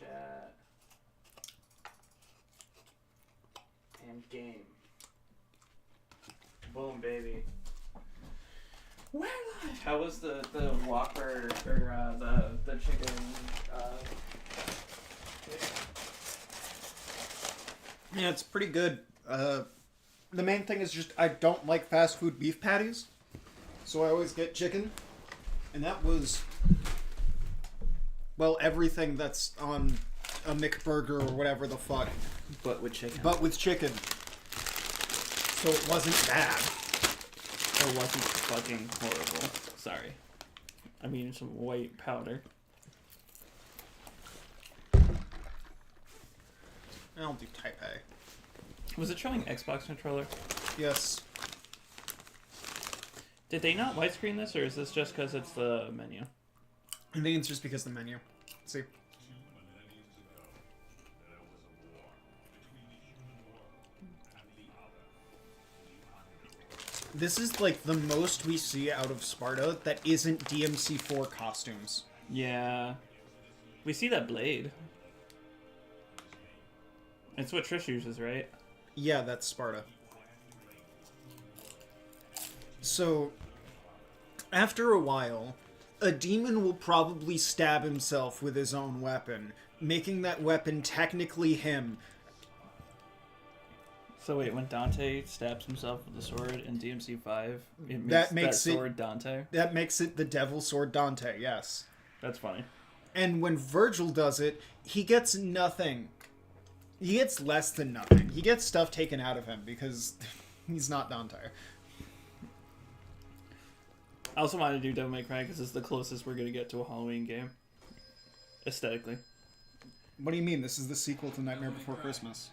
chat. And game. Boom, baby. We're live. How was the Whopper or the chicken? Yeah, it's pretty good. The main thing is just I don't like fast food beef patties, so I always get chicken, and that was, well, everything that's on a McBurger or whatever the fuck. But with chicken. But with chicken. So it wasn't bad. It wasn't fucking horrible. Sorry. I'm eating some white powder. I don't do Type A. Was it showing Xbox controller? Yes. Did they not widescreen this, or is this just because it's the menu? I think it's just because of the menu. Let's see. This is like the most we see out of Sparta that isn't DMC4 costumes. Yeah. We see that blade. It's what Trish uses, right? Yeah, that's Sparta. So, after a while, a demon will probably stab himself with his own weapon, making that weapon technically him. So wait, when Dante stabs himself with the sword in DMC5, it makes That makes that sword Dante? That makes it the Devil Sword Dante, yes. That's funny. And when Virgil does it, he gets nothing. He gets less than nothing. He gets stuff taken out of him because he's not Dante. I also wanted to do Devil May Cry because it's the closest we're going to get to a Halloween game. Aesthetically. What do you mean? This is the sequel to Nightmare Before Christmas.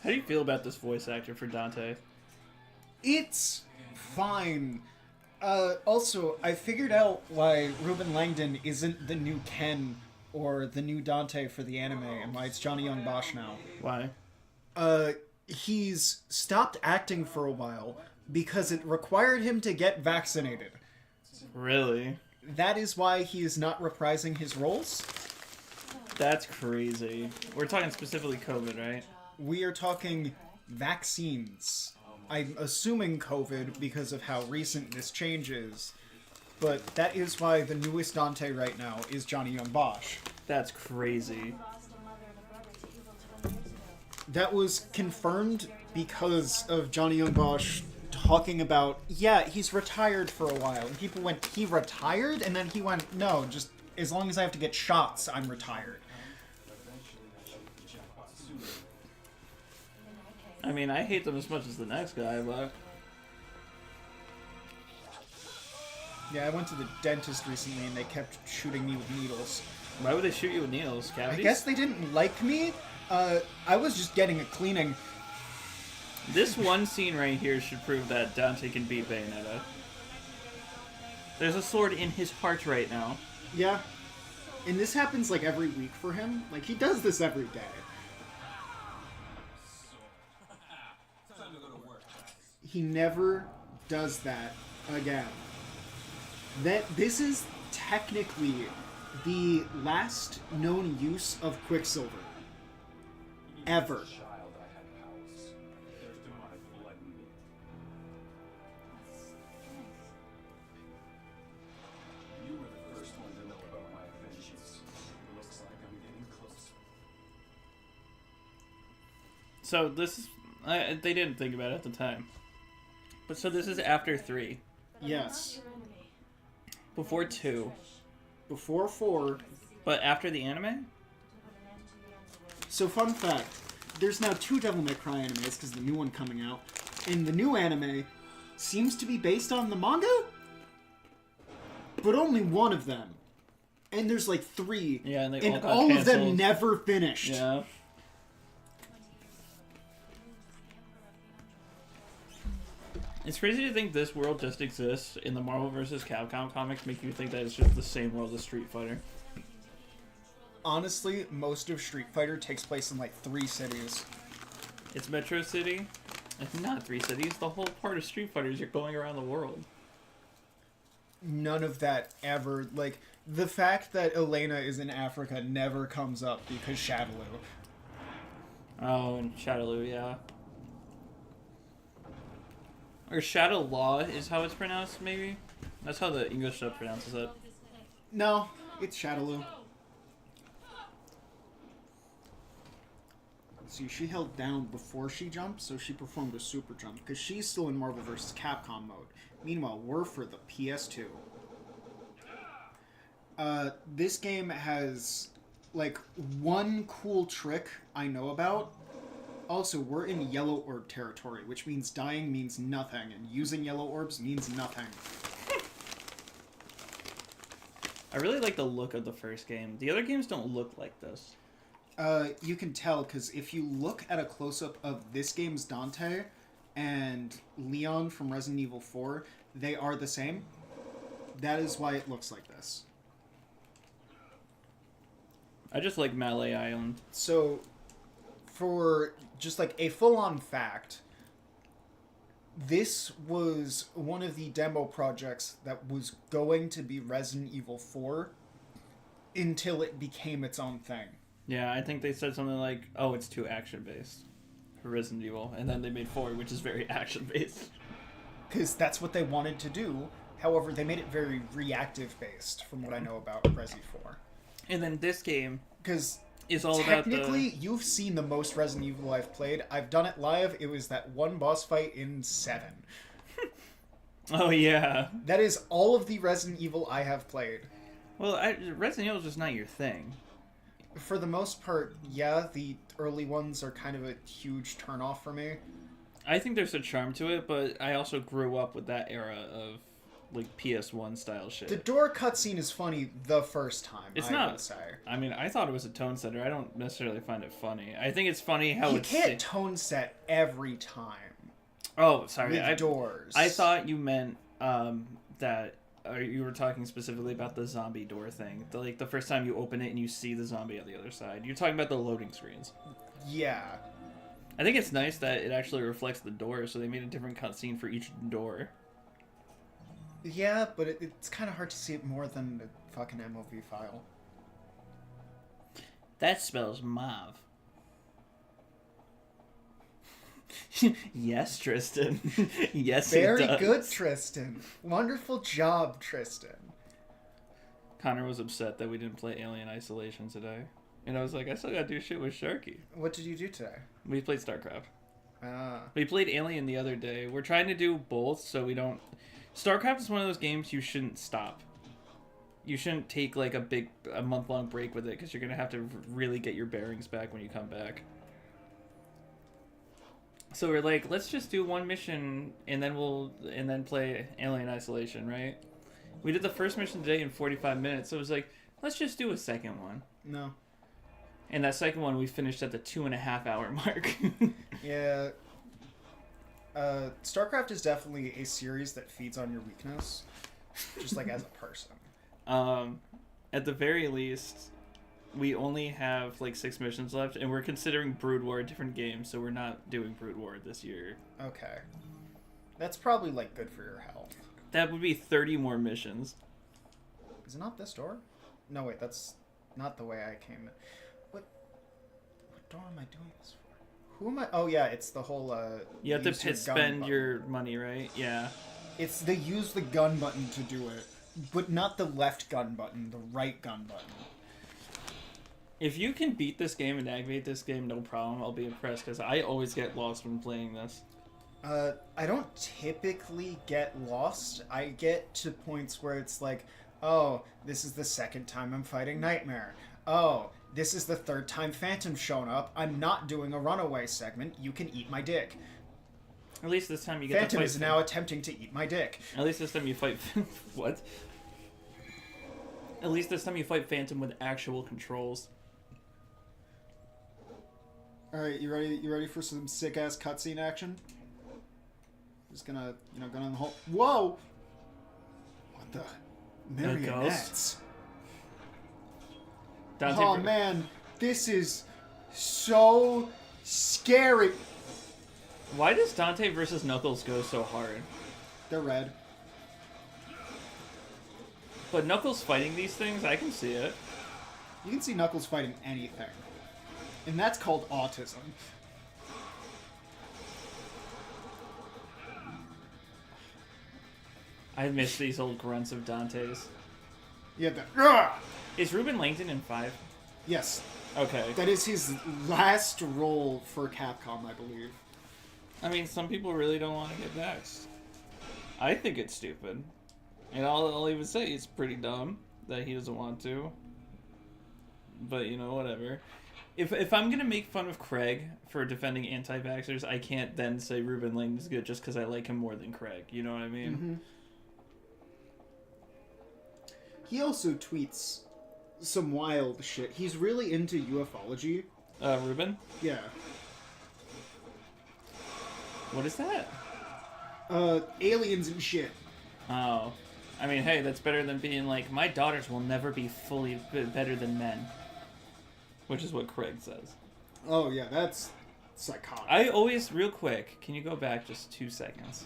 How do you feel about this voice actor for Dante? It's fine. Also, I figured out why Ruben Langdon isn't the new Ken or the new Dante for the anime, and why it's Johnny Young Bosch now. Why? He's stopped acting for a while because it required him to get vaccinated. Really? That is why he is not reprising his roles. That's crazy. We're talking specifically COVID, right? We are talking vaccines. I'm assuming COVID because of how recent this change is. But that is why the newest Dante right now is Johnny Young Bosch. That's crazy. That was confirmed because of Johnny Young Bosch talking about, yeah, he's retired for a while. And people went, he retired? And then he went, no, just as long as I have to get shots, I'm retired. I mean, I hate them as much as the next guy, but... Yeah, I went to the dentist recently and they kept shooting me with needles. Why would they shoot you with needles? Cavities? I guess they didn't like me. I was just getting a cleaning. This one scene right here should prove that Dante can beat Bayonetta. There's a sword in his heart right now. Yeah. And this happens like every week for him. Like, he does this every day. He never does that again. This is technically the last known use of Quicksilver. Ever. So this is... they didn't think about it at the time. But so this is after 3. Yes. Before 2. Before 4. But after the anime? So fun fact, there's now 2 Devil May Cry animes because the new one coming out. And the new anime seems to be based on the manga? But only one of them. And there's like 3. Yeah, and they and got all of them canceled. never finished. Yeah. It's crazy to think this world just exists in the Marvel vs. Capcom comics, make you think that it's just the same world as Street Fighter. Honestly, most of Street Fighter takes place in like 3 cities. It's Metro City. It's not 3 cities. The whole part of Street Fighter is you're going around the world. none of that ever, like, the fact that Elena is in Africa never comes up because Shadaloo. Oh, and Shadaloo, yeah. Or Shadow Law is how it's pronounced, maybe? That's how the English sub pronounces it. No, it's Shadaloo. See, she held down before she jumped, so she performed a super jump, because she's still in Marvel vs. Capcom mode. Meanwhile, we're for the PS2. This game has, like, one cool trick I know about. Also, we're in Yellow Orb territory, which means dying means nothing, and using Yellow Orbs means nothing. I really like the look of the first game. The other games don't look like this. You can tell, because if you look at a close-up of this game's Dante and Leon from Resident Evil 4, they are the same. That is why it looks like this. I just like Malay Island. So, for just like a full-on fact, this was one of the demo projects that was going to be Resident Evil 4 until it became its own thing. Yeah, I think they said something like, oh, it's too action-based for Resident Evil. And then they made 4, which is very action-based. Because that's what they wanted to do. However, they made it very reactive-based, from what I know about Resi 4. And then this game Because is all technically, about the... you've seen the most Resident Evil I've played. I've done it live. It was that one boss fight in 7. Oh, yeah. That is all of the Resident Evil I have played. Well, Resident Evil is just not your thing. For the most part, yeah, the early ones are kind of a huge turnoff for me. I think there's a charm to it, but I also grew up with that era of, like, PS1 style shit. The door cutscene is funny the first time, It's I not. would say. I mean, I thought it was a tone setter. I don't necessarily find it funny. I think it's funny how You it's... can't tone set every time Oh, sorry. with doors. I thought you meant that... you were talking specifically about the zombie door thing. The first time you open it and you see the zombie on the other side. You're talking about the loading screens. Yeah. I think it's nice that it actually reflects the door, so they made a different cutscene for each door. Yeah, but it's kind of hard to see it more than a fucking MOV file. That spells mauve. Yes, Tristan. Yes, Very it does. good, Tristan. Wonderful job, Tristan. Connor was upset that we didn't play Alien Isolation today. And I was like, I still gotta do shit with Sharky. What did you do today? We played StarCraft. Ah. We played Alien the other day. We're trying to do both so we don't... StarCraft is one of those games you shouldn't stop. You shouldn't take like a month-long break with it because you're gonna have to really get your bearings back when you come back. So we're like, let's just do one mission and then play Alien Isolation, right? We did the first mission today in 45 minutes, so it was like, let's just do a second one. No. And that second one we finished at the 2.5 hour mark. Yeah. StarCraft is definitely a series that feeds on your weakness, just like as a person. At the very least, we only have like 6 missions left, and we're considering Brood War a different game, so we're not doing Brood War this year. Okay. That's probably like good for your health. That would be 30 more missions. Is it not this door? No, wait, that's not the way I came. What door am I doing this for? Who am I? Oh yeah, it's the whole You have to use your gun spend button. your money, right? Yeah. It's the use the gun button to do it, but not the left gun button, the right gun button. If you can beat this game and activate this game, no problem. I'll be impressed, because I always get lost when playing this. I don't typically get lost. I get to points where it's like, oh, this is the second time I'm fighting Nightmare. Oh, this is the third time Phantom's shown up. I'm not doing a runaway segment. You can eat my dick. At least this time you get Phantom to fight... is now attempting to eat my dick. At least this time you fight... What? At least this time you fight Phantom with actual controls. Alright, you ready? You ready for some sick-ass cutscene action? Just gonna, go in the whole... Whoa! What the... Marionettes. Dante Oh man, this is so scary. Why does Dante versus Knuckles go so hard? They're red. But Knuckles fighting these things, I can see it. You can see Knuckles fighting anything. And that's called autism. I miss these old grunts of Dante's. Yeah, the... Is Ruben Langdon in 5? Yes. Okay. That is his last role for Capcom, I believe. I mean, some people really don't want to get next. I think it's stupid. And I'll even say it's pretty dumb that he doesn't want to. But, you know, whatever. If I'm going to make fun of Craig for defending anti-vaxxers, I can't then say Ruben Langdon's good just because I like him more than Craig. You know what I mean? Mm-hmm. He also tweets some wild shit. He's really into ufology. Ruben? Yeah. What is that? Aliens and shit. Oh. I mean, hey, that's better than being like, my daughters will never be fully better than men. Which is what Craig says. Oh, yeah, that's psychotic. I always, real quick, can you go back just 2 seconds?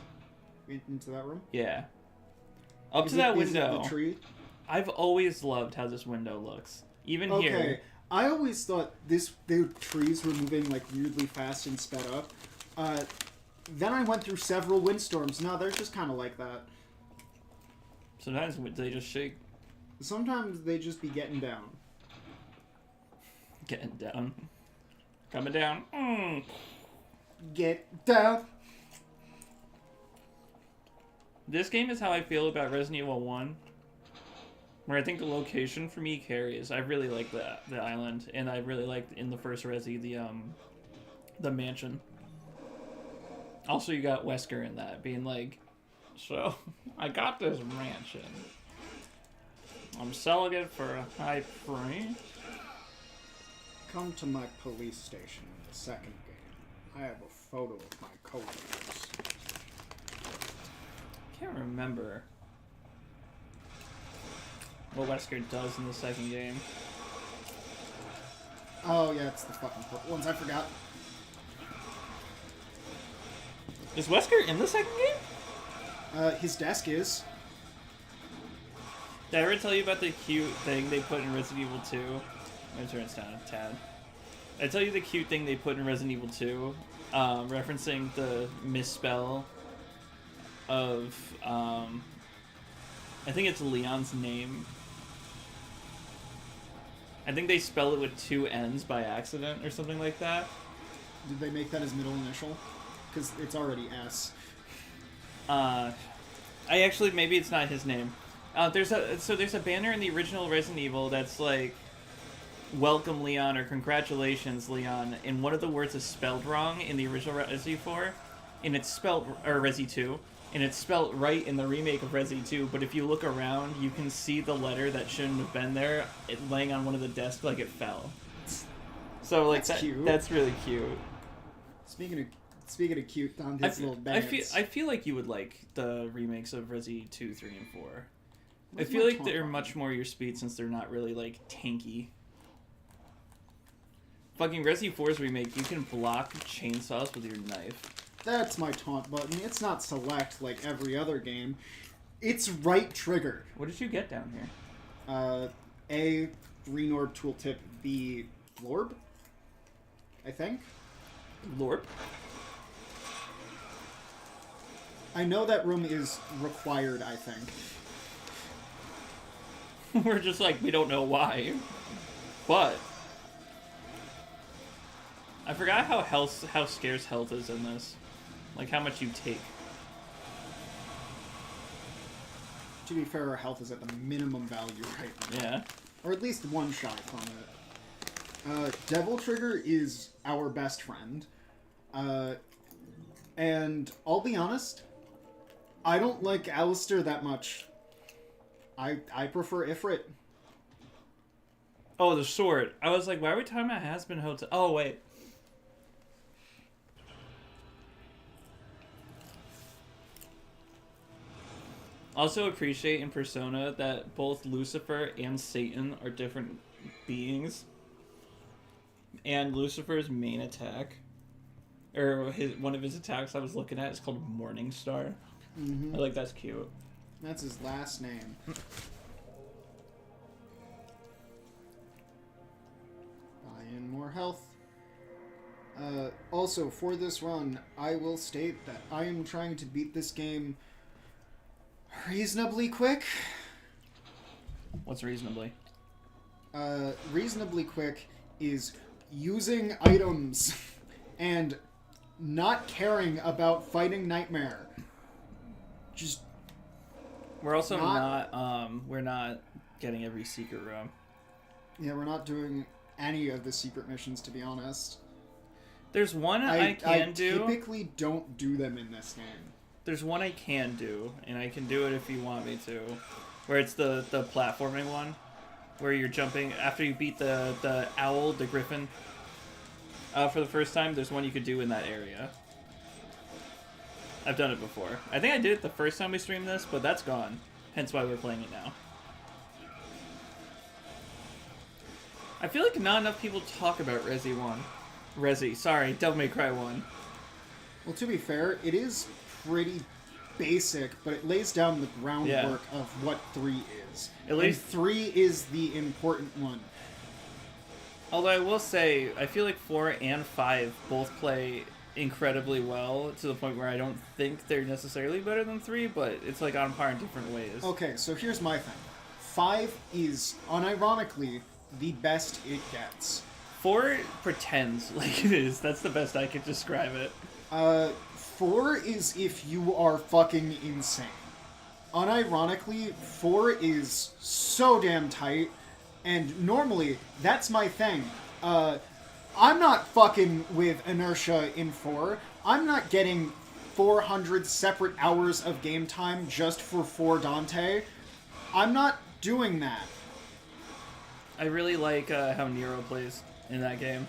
Into that room? Yeah. Up Is to that it window. the tree? I've always loved how this window looks. Even Okay. here. I always thought the trees were moving like weirdly fast and sped up. Then I went through several windstorms. No, they're just kind of like that. Sometimes they just shake. Sometimes they just be getting down. Getting down. Coming down. Get down. This game is how I feel about Resident Evil 1. Where I think the location for me carries. I really like the island, and I really liked in the first Resi the mansion. Also, you got Wesker in that, being like, so I got this mansion. I'm selling it for a high price. Come to my police station in the second game. I have a photo of my coworkers. Can't remember what Wesker does in the second game. Oh yeah, it's the fucking ones I forgot. Is Wesker in the second game? His desk is. Did I ever tell you about the cute thing they put in Resident Evil 2? I'm gonna turn this down a tad. Did I tell you the cute thing they put in Resident Evil 2? Referencing the misspell of, I think it's Leon's name. I think they spell it with 2 N's by accident or something like that. Did they make that his middle initial? Because it's already S. I actually, maybe it's not his name. There's a banner in the original Resident Evil that's like, "Welcome Leon" or "Congratulations Leon," and one of the words is spelled wrong in the original Resi 4, and it's spelled, or Resi 2, and it's spelled right in the remake of Resi 2, but if you look around, you can see the letter that shouldn't have been there, laying on one of the desks like it fell. So like That's cute. That's really cute. Speaking of cute, Dante's little dance. I feel like you would like the remakes of Resi 2, 3, and 4. I feel like they're much more your speed since they're not really like tanky. Fucking Resi 4's remake, you can block chainsaws with your knife. That's my taunt button. It's not select like every other game. It's right trigger. What did you get down here? A, green orb tooltip, B, Lorb? I think? Lorp? I know that room is required, I think. We're just like, we don't know why. But I forgot how scarce health is in this. Like how much you take. To be fair, our health is at the minimum value right now. Yeah. Or at least one shot from it. Devil Trigger is our best friend. And I'll be honest, I don't like Alistair that much. I prefer Ifrit. Oh, the sword. I was like, why are we talking about Has Been Hotel? Oh, wait. Also appreciate in Persona that both Lucifer and Satan are different beings. And Lucifer's main attack, or one of his attacks I was looking at, is called Morning Star. Mm-hmm. I like that's cute. That's his last name. more health. Also, for this run, I will state that I am trying to beat this game reasonably quick. What's reasonably? Reasonably quick is using items and not caring about fighting Nightmare. Just We're also we're not getting every secret room. yeah, we're not doing any of the secret missions, to be honest. There's one I can do. I typically don't do them in this game. There's one I can do, and I can do it if you want me to, where it's the platforming one, where you're jumping after you beat the owl, the griffin, for the first time. There's one you could do in that area. I've done it before. I think I did it the first time we streamed this, but that's gone. Hence why we're playing it now. I feel like not enough people talk about Devil May Cry 1. Well, to be fair, it is pretty basic, but it lays down the groundwork of what 3 is. At least 3 is the important one. Although I will say, I feel like 4 and 5 both play incredibly well, to the point where I don't think they're necessarily better than 3, but it's like on par in different ways. Okay, so here's my thing. 5 is, unironically, the best it gets. 4 pretends like it is. That's the best I could describe it. 4 is if you are fucking insane. Unironically, 4 is so damn tight, and normally, that's my thing. I'm not fucking with inertia in 4. I'm not getting 400 separate hours of game time just for Dante. I'm not doing that. I really like how Nero plays in that game.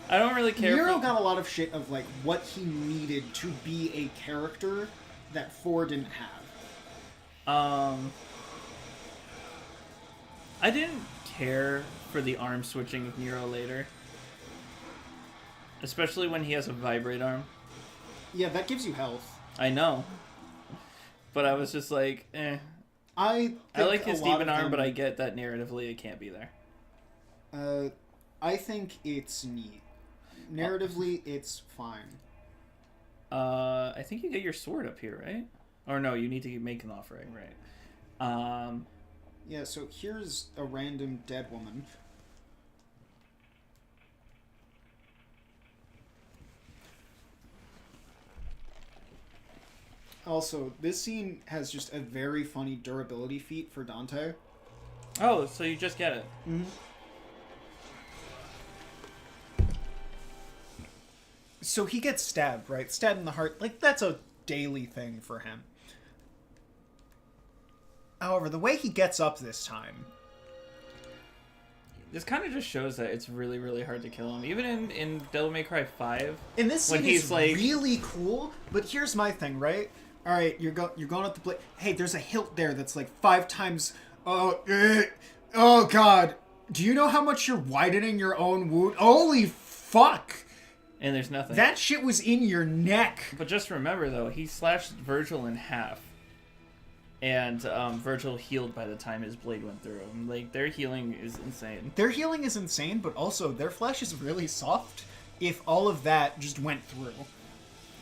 I don't really care. Nero got a lot of shit of like what he needed to be a character that 4 didn't have. I didn't care for the arm switching with Nero later. Especially when he has a vibrate arm. Yeah, that gives you health. I know. But I was just like, eh. I like his demon arm, but I get that narratively it can't be there. I think it's neat. Narratively, it's fine. I think you get your sword up here, right? Or no, you need to make an offering, right? Yeah, so here's a random dead woman. Also, this scene has just a very funny durability feat for Dante. Oh, so you just get it. Mm-hmm. So he gets stabbed, right? Stabbed in the heart. Like, that's a daily thing for him. However, the way he gets up this time... This kind of just shows that it's really, really hard to kill him. Even in Devil May Cry 5. And this scene when he's is like... really cool, but here's my thing, right? Alright, you're going up the blade. Hey, there's a hilt there that's like 5 times... oh, God. Do you know how much you're widening your own wound? Holy fuck! And there's nothing. That shit was in your neck. But just remember, though, he slashed Virgil in half. And Virgil healed by the time his blade went through him. Like, their healing is insane. Their healing is insane, but also their flesh is really soft if all of that just went through.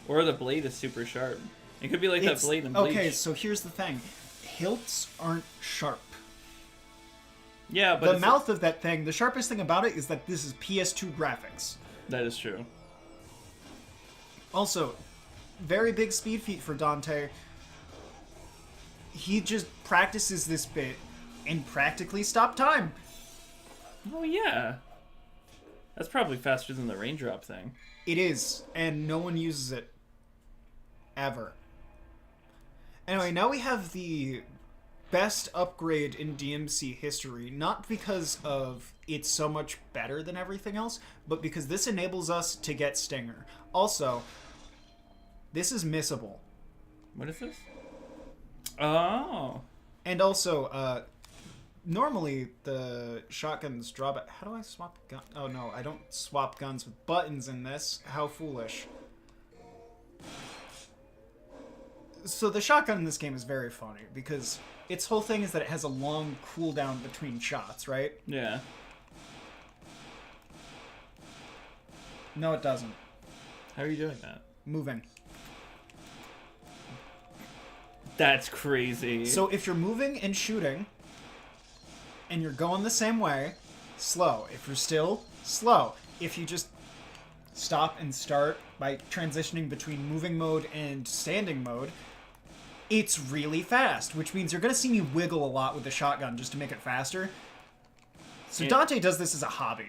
Or the blade is super sharp. It could be like that blade in Bleach. Okay, so here's the thing. Hilts aren't sharp. Yeah, but the mouth of that thing, the sharpest thing about it is that this is PS2 graphics. That is true. Also, very big speed feat for Dante. He just practices this bit and practically stop time. Oh, yeah. That's probably faster than the raindrop thing. It is, and no one uses it. Ever. Anyway, now we have the best upgrade in DMC history, not because of it's so much better than everything else, but because this enables us to get Stinger. Also, this is missable. What is this? Oh. And also, normally the shotguns drop... How do I swap gun? Oh no, I don't swap guns with buttons in this. How foolish. So the shotgun in this game is very funny, because its whole thing is that it has a long cooldown between shots, right? Yeah. No, it doesn't. How are you doing that? Moving. That's crazy. So if you're moving and shooting, and you're going the same way, slow. If you're still, slow. If you just stop and start by transitioning between moving mode and standing mode, it's really fast, which means you're going to see me wiggle a lot with the shotgun just to make it faster. So Dante does this as a hobby.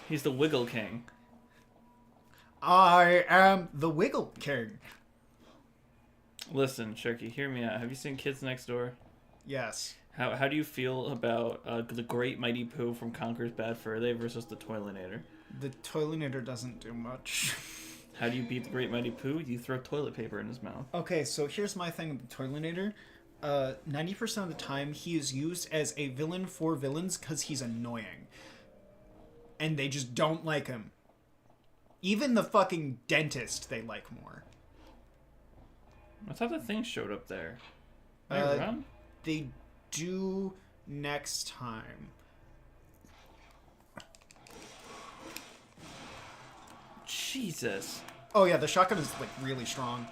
He's the Wiggle King. I am the Wiggle King. Listen, Sharky, hear me out. Have you seen Kids Next Door? Yes. How do you feel about the Great Mighty Pooh from Conker's Bad Fur Day versus the Toilinator? The Toilinator doesn't do much. How do you beat the Great Mighty Pooh? You throw toilet paper in his mouth. Okay, so here's my thing with the Toilinator. 90% of the time, he is used as a villain for villains because he's annoying. And they just don't like him. Even the fucking dentist they like more. I thought the thing showed up there. Am I wrong? They do next time. Jesus. Oh yeah, the shotgun is like really strong.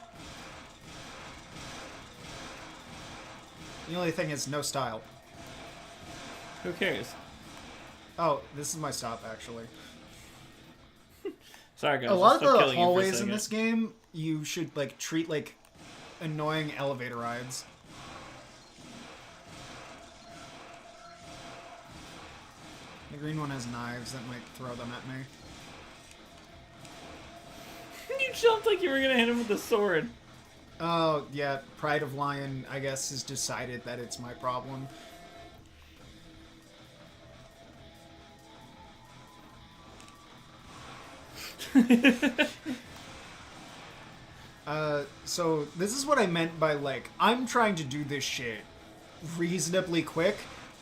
The only thing is no style. Who cares? Oh, this is my stop actually. Sorry guys. A lot of I'll stop the killing you for a hallways in second. this game, you should like treat like annoying elevator rides. The green one has knives that might throw them at me. You jumped like you were gonna hit him with a sword. Oh, yeah, Pride of Lion, I guess, has decided that it's my problem. So this is what I meant by, like, I'm trying to do this shit reasonably quick.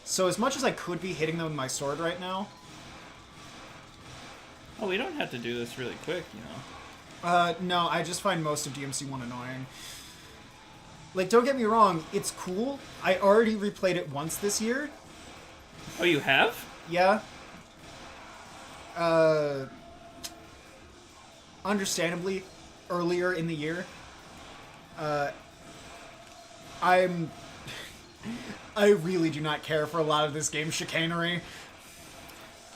So as much as I could be hitting them with my sword right now... Oh, we don't have to do this really quick, you know. No, I just find most of DMC1 annoying. Like, don't get me wrong, it's cool. I already replayed it once this year. Oh, you have? Yeah. Understandably, earlier in the year. I really do not care for a lot of this game's chicanery.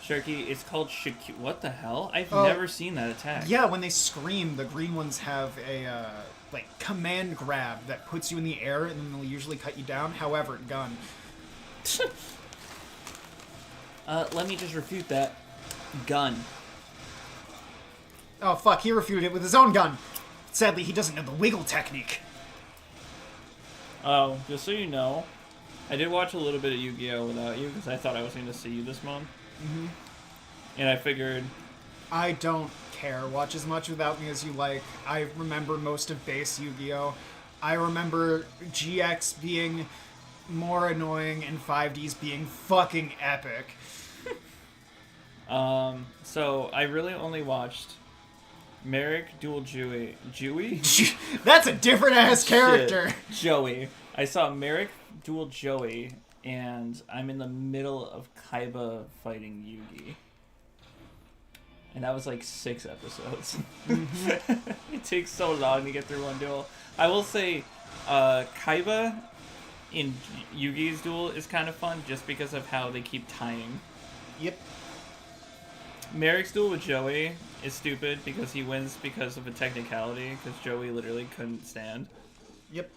Sharky, it's called Shaku. What the hell? I've Oh. never seen that attack. Yeah, when they scream, the green ones have a, like, command grab that puts you in the air, and then they'll usually cut you down. However, gun. Let me just refute that. Gun. Oh, fuck, he refuted it with his own gun. Sadly, he doesn't know the wiggle technique. Oh, just so you know, I did watch a little bit of Yu-Gi-Oh! Without you, because I thought I was going to see you this month. Mm-hmm. And I figured... I don't care. Watch as much without me as you like. I remember most of base Yu-Gi-Oh! I remember GX being more annoying and 5Ds being fucking epic. So I really only watched Merrick Dual Joey. That's a different ass character. Shit. Joey. I saw Merrick Dual Joey, and I'm in the middle of Kaiba fighting Yugi. And that was like 6 episodes. It takes so long to get through one duel. I will say, Kaiba in Yugi's duel is kind of fun just because of how they keep tying. Yep. Merrick's duel with Joey is stupid because he wins because of a technicality, because Joey literally couldn't stand. Yep.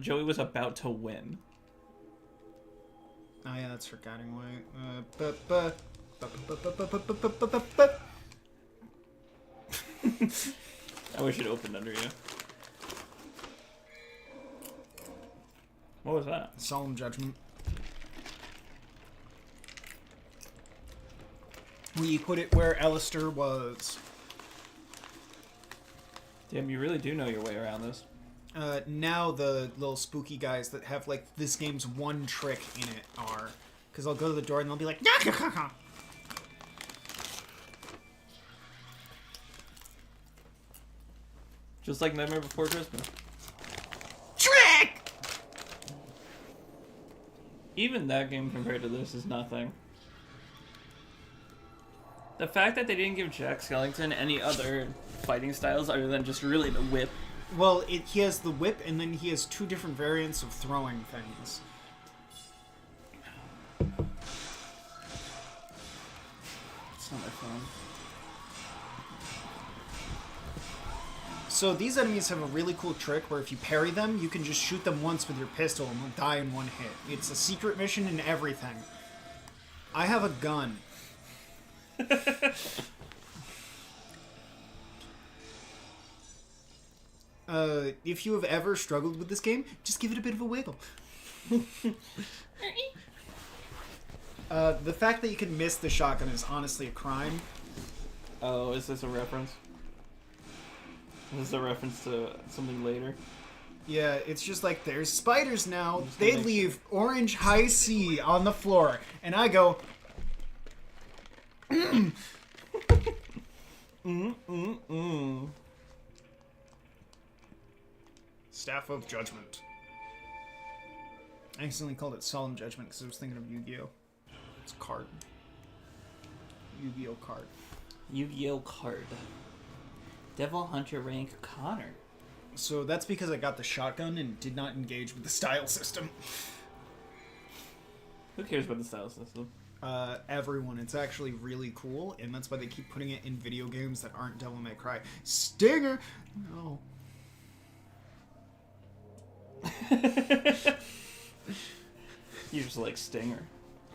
Joey was about to win. Oh yeah, that's forgetting way. I wish it opened under you. What was that? Solemn Judgment. We put it where Alistair was. Damn, you really do know your way around this. Now the little spooky guys that have, like, this game's one trick in it are... Because I'll go to the door and they'll be like... Just like Nightmare Before Christmas. Trick! Even that game compared to this is nothing. The fact that they didn't give Jack Skellington any other fighting styles other than just really the whip. Well, he has the whip, and then he has 2 different variants of throwing things. It's not my phone. So these enemies have a really cool trick where if you parry them, you can just shoot them once with your pistol and they'll die in 1 hit. It's a secret mission and everything. I have a gun. If you have ever struggled with this game, just give it a bit of a wiggle. The fact that you can miss the shotgun is honestly a crime. Oh, is this a reference? Is this a reference to something later? Yeah, it's just like, there's spiders now. They leave orange high C on the floor. And I go... Staff of Judgment. I accidentally called it Solemn Judgment because I was thinking of Yu-Gi-Oh! It's a card. Yu-Gi-Oh! Card. Yu-Gi-Oh! Card. Devil Hunter rank Connor. So that's because I got the shotgun and did not engage with the style system. Who cares about the style system? Everyone. It's actually really cool, and that's why they keep putting it in video games that aren't Devil May Cry. Stinger! No. You just like Stinger.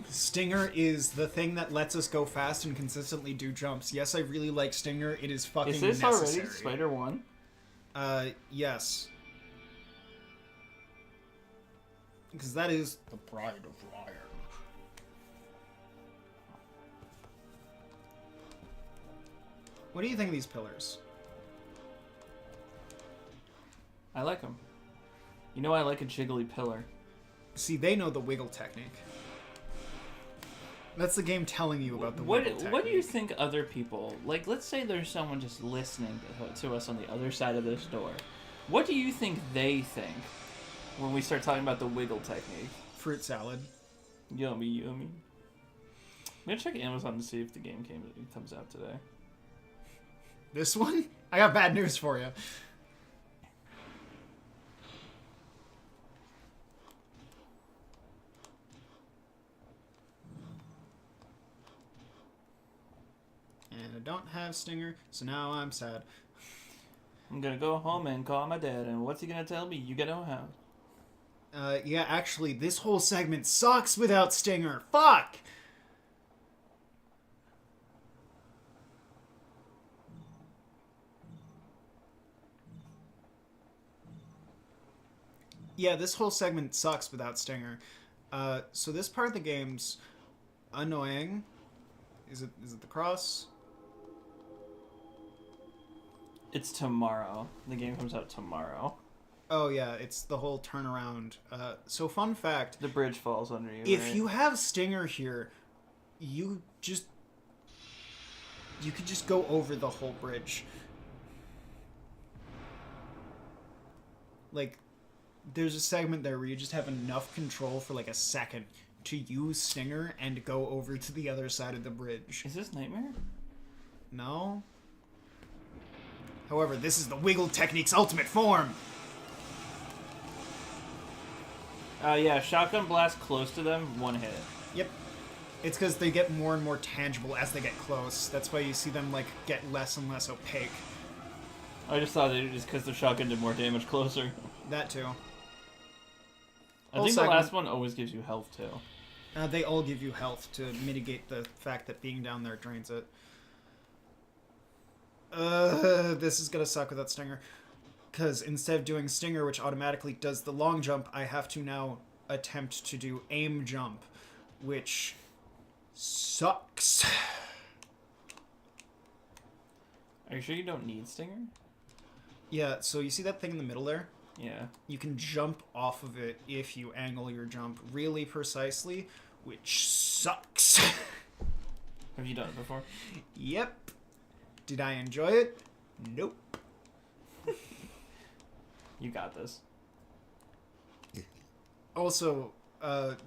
Stinger is the thing that lets us go fast and consistently do jumps. Yes, I really like Stinger. It is fucking necessary. Is this already Spider 1? Yes. Because that is the Bride of Ryan. What do you think of these pillars? I like them. You know I like a jiggly pillar. See, they know the wiggle technique. That's the game telling you about the wiggle technique. What do you think other people... Like, let's say there's someone just listening to us on the other side of this door. What do you think they think when we start talking about the wiggle technique? Fruit salad. Yummy, yummy. I'm gonna check Amazon to see if the game comes out today. This one? I got bad news for you. And I don't have Stinger, so now I'm sad. I'm gonna go home and call my dad, and what's he gonna tell me? You gotta have. Yeah, actually, this whole segment sucks without Stinger. Fuck! Yeah, this whole segment sucks without Stinger. So this part of the game's annoying. Is it the cross? It's tomorrow. The game comes out tomorrow. Oh yeah, it's the whole turnaround. So fun fact. The bridge falls under you, If right? you have Stinger here, you could just go over the whole bridge. Like, there's a segment there where you just have enough control for like a second to use Stinger and go over to the other side of the bridge. Is this Nightmare? No? However, this is the wiggle technique's ultimate form. Yeah, shotgun blast close to them, one hit. Yep. It's because they get more and more tangible as they get close. That's why you see them like get less and less opaque. I just thought it was because the shotgun did more damage closer. That too. I think the last one always gives you health too. They all give you health to mitigate the fact that being down there drains it. This is gonna suck without Stinger. Because instead of doing Stinger, which automatically does the long jump, I have to now attempt to do aim jump, which sucks. Are you sure you don't need Stinger? Yeah, so you see that thing in the middle there? Yeah. You can jump off of it if you angle your jump really precisely, which sucks. Have you done it before? Yep. Did I enjoy it? Nope. You got this. Also,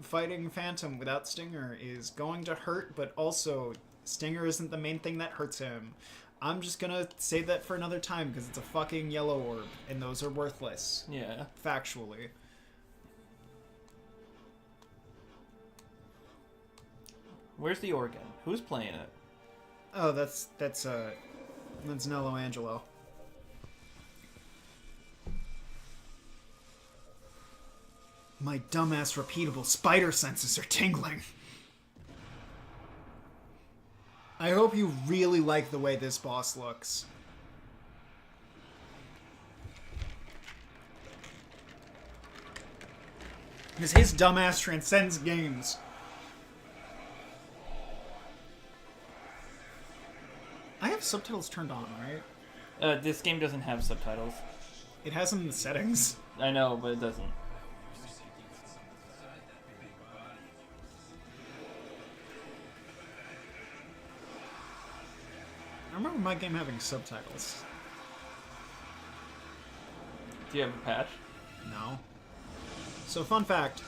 fighting Phantom without Stinger is going to hurt, but also Stinger isn't the main thing that hurts him. I'm just gonna save that for another time because it's a fucking yellow orb, and those are worthless. Yeah. Factually. Where's the organ? Who's playing it? Oh, that's Nello Angelo. My dumbass repeatable spider senses are tingling. I hope you really like the way this boss looks. Because his dumbass transcends games. I have subtitles turned on, right? This game doesn't have subtitles. It has them in the settings. I know, but it doesn't. I remember my game having subtitles. Do you have a patch? No. So, fun fact.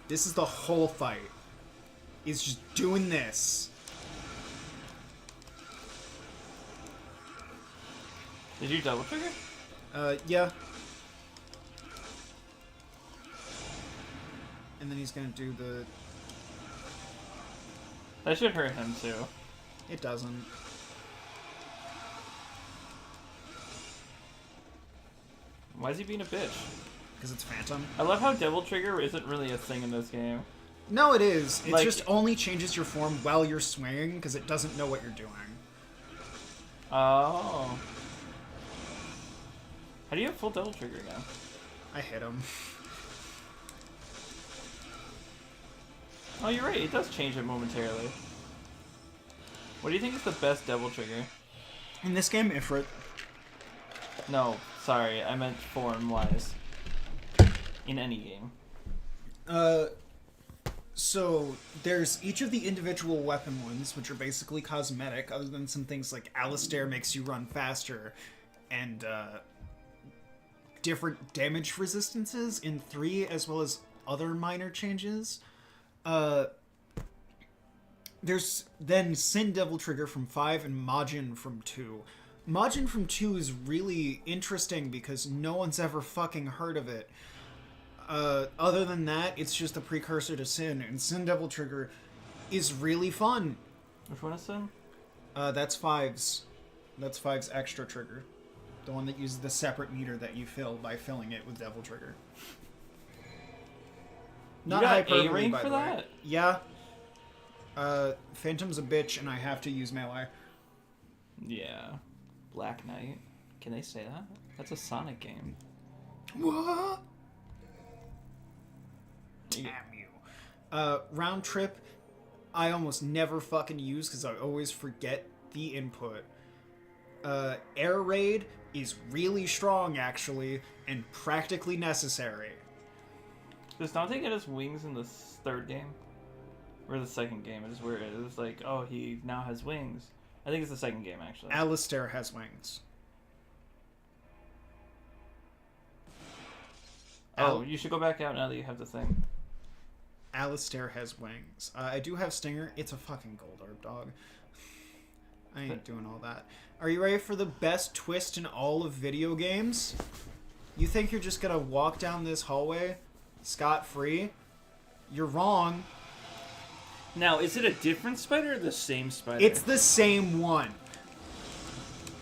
This is the whole fight. Is just doing this. Did you double trigger? Yeah. And then he's gonna do the... That should hurt him too. It doesn't. Why is he being a bitch? Because it's Phantom. I love how double trigger isn't really a thing in this game. No, it is. It Like- just only changes your form while you're swinging, because it doesn't know what you're doing. Oh. How do you have full double trigger again? I hit him. Oh, you're right. It does change it momentarily. What do you think is the best double trigger? In this game, Ifrit. No, sorry. I meant form-wise. In any game. So there's each of the individual weapon ones, which are basically cosmetic, other than some things like Alistair makes you run faster, and different damage resistances in 3, as well as other minor changes. There's then Sin Devil Trigger from 5 and Majin from 2. Majin from 2 is really interesting because no one's ever fucking heard of it. Other than that, it's just a precursor to Sin, and Sin Devil Trigger is really fun. Which one is Sin? That's 5's. That's 5's extra trigger. The one that uses the separate meter that you fill by filling it with Devil Trigger. Not got hyperbole, A rank by for the way. that? Yeah. Phantom's a bitch, and I have to use melee. Yeah. Black Knight. Can they say that? That's a Sonic game. What? Damn you. Round trip, I almost never fucking use because I always forget the input. Air raid is really strong, actually, and practically necessary. Does Dante get his wings in the third game? Or the second game? It is weird. It was like, oh, he now has wings. I think it's the second game, actually. Alistair has wings. Oh, you should go back out now that you have the thing. Alistair has wings. I do have Stinger. It's a fucking gold orb, dog. I ain't doing all that. Are you ready for the best twist in all of video games? You think you're just gonna walk down this hallway scot-free? You're wrong. Now, is it a different spider or the same spider? It's the same one.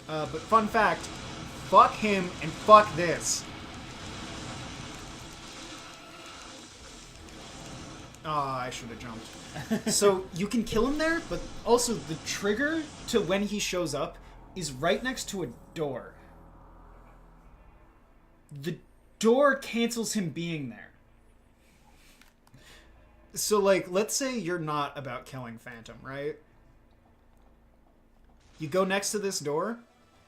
But fun fact, fuck him and fuck this. Ah, I should have jumped. So you can kill him there, but also the trigger to when he shows up is right next to a door. The door cancels him being there. So, like, let's say you're not about killing Phantom, right? You go next to this door,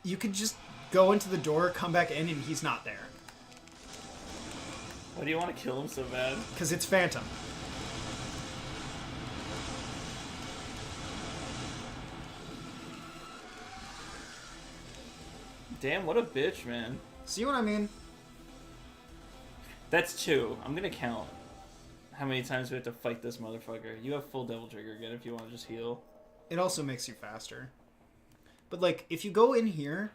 you could just go into the door, come back in, and he's not there. Why do you want to kill him so bad? Because it's Phantom. Damn, what a bitch, man. See what I mean? That's 2. I'm gonna count. How many times do we have to fight this motherfucker? You have full Devil Trigger again if you want to just heal. It also makes you faster. But, like, if you go in here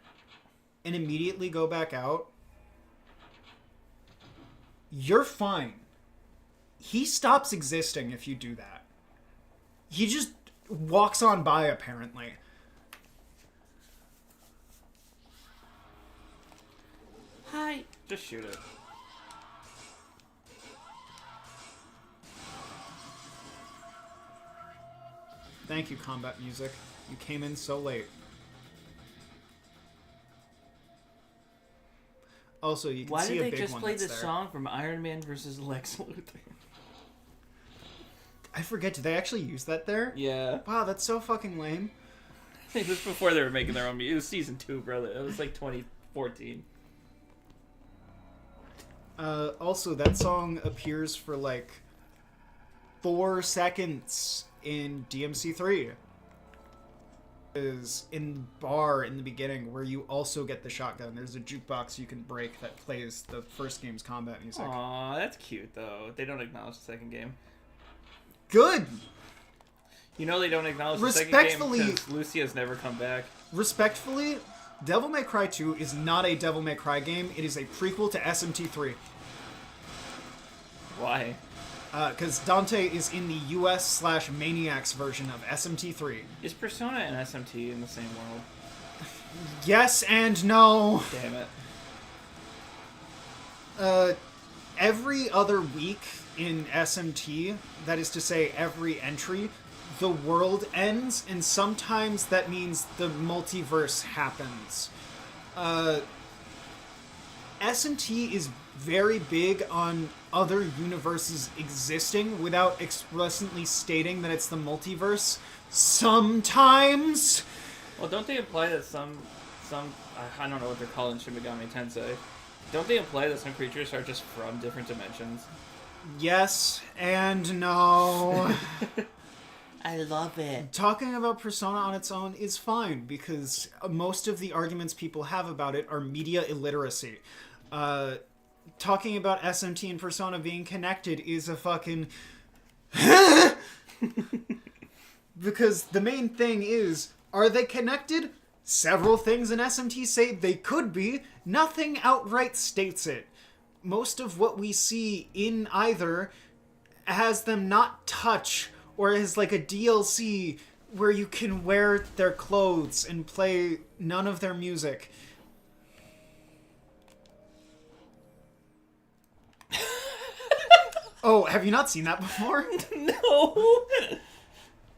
and immediately go back out, you're fine. He stops existing if you do that. He just walks on by, apparently. Hi. Just shoot it. Thank you, combat music. You came in so late. Also, you can Why see did a they big just one play that's this there. song from Iron Man versus Lex Luthor? I forget, did they actually use that there? Yeah. Wow, that's so fucking lame. It was before they were making their own music. It was season 2, brother. It was like 2014. Also, that song appears for like 4 seconds in DMC3. Is in bar in the beginning where you also get the shotgun. There's a jukebox you can break that plays the first game's combat music. Aw, that's cute though. They don't acknowledge the second game. Good! You know they don't acknowledge the second game Respectfully- because Lucia's never come back. Respectfully, Devil May Cry 2 is not a Devil May Cry game. It is a prequel to SMT3. Why? Because Dante is in the US/Maniacs version of SMT3. Is Persona and SMT in the same world? Yes and no. Damn it. Every other week in SMT, that is to say every entry, the world ends, and sometimes that means the multiverse happens. SMT is very big on other universes existing without explicitly stating that it's the multiverse. Sometimes. Well, don't they imply that some I don't know what they're called in Shin Megami Tensei. Don't they imply that some creatures are just from different dimensions? Yes and no. I love it. Talking about Persona on its own is fine because most of the arguments people have about it are media illiteracy. Talking about SMT and Persona being connected is a fucking... Because the main thing is, are they connected? Several things in SMT say they could be. Nothing outright states it. Most of what we see in either has them not touch, or is like a DLC where you can wear their clothes and play none of their music. Oh, have you not seen that before? No.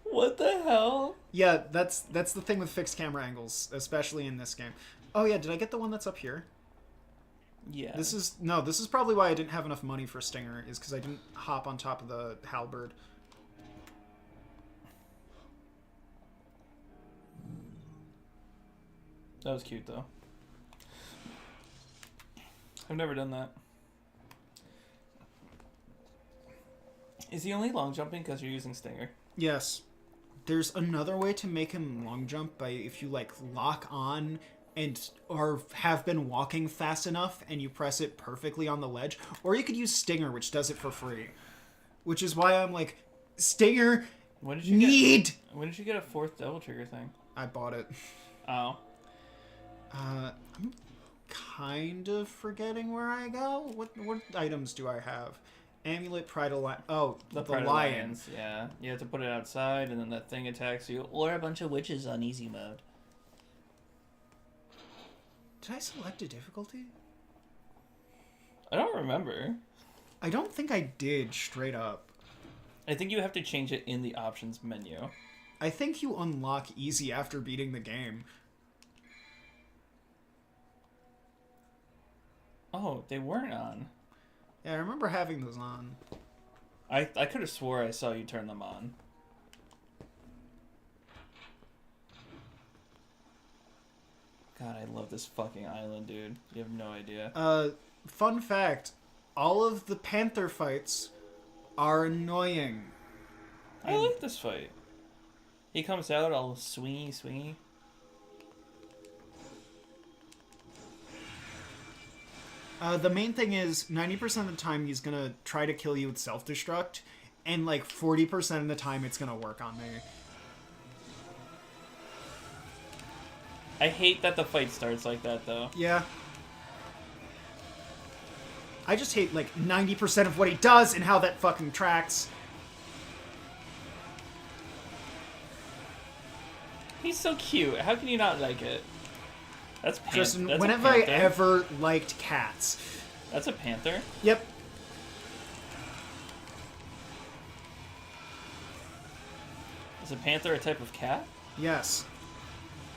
What the hell? Yeah, that's the thing with fixed camera angles, especially in this game. Oh yeah, did I get the one that's up here? Yeah. This is probably why I didn't have enough money for Stinger, is because I didn't hop on top of the halberd. That was cute though. I've never done that. Is he only long jumping because you're using Stinger? Yes. There's another way to make him long jump by if you like lock on and or have been walking fast enough and you press it perfectly on the ledge, or you could use Stinger, which does it for free. Which is why I'm like, Stinger, When did you when did you get a 4th Devil Trigger thing? I bought it. Oh. I'm kind of forgetting where I go. What items do I have? Amulet, Pride of Lion. Oh, the Pride of lions. Yeah. You have to put it outside and then that thing attacks you. Or a bunch of witches on easy mode. Did I select a difficulty? I don't remember. I don't think I did, straight up. I think you have to change it in the options menu. I think you unlock easy after beating the game. Oh, they weren't on. Yeah, I remember having those on. I could have swore I saw you turn them on. God, I love this fucking island, dude. You have no idea. Fun fact, all of the Panther fights are annoying. I like this fight. He comes out all swingy. The main thing is 90% of the time he's gonna try to kill you with self-destruct, and like 40% of the time it's gonna work on me. I hate that the fight starts like that, though. Yeah. I just hate like 90% of what he does and how that fucking tracks. He's so cute. How can you not like it? That's Justin, that's whenever I ever liked cats. That's a panther? Yep. Is a panther a type of cat? Yes.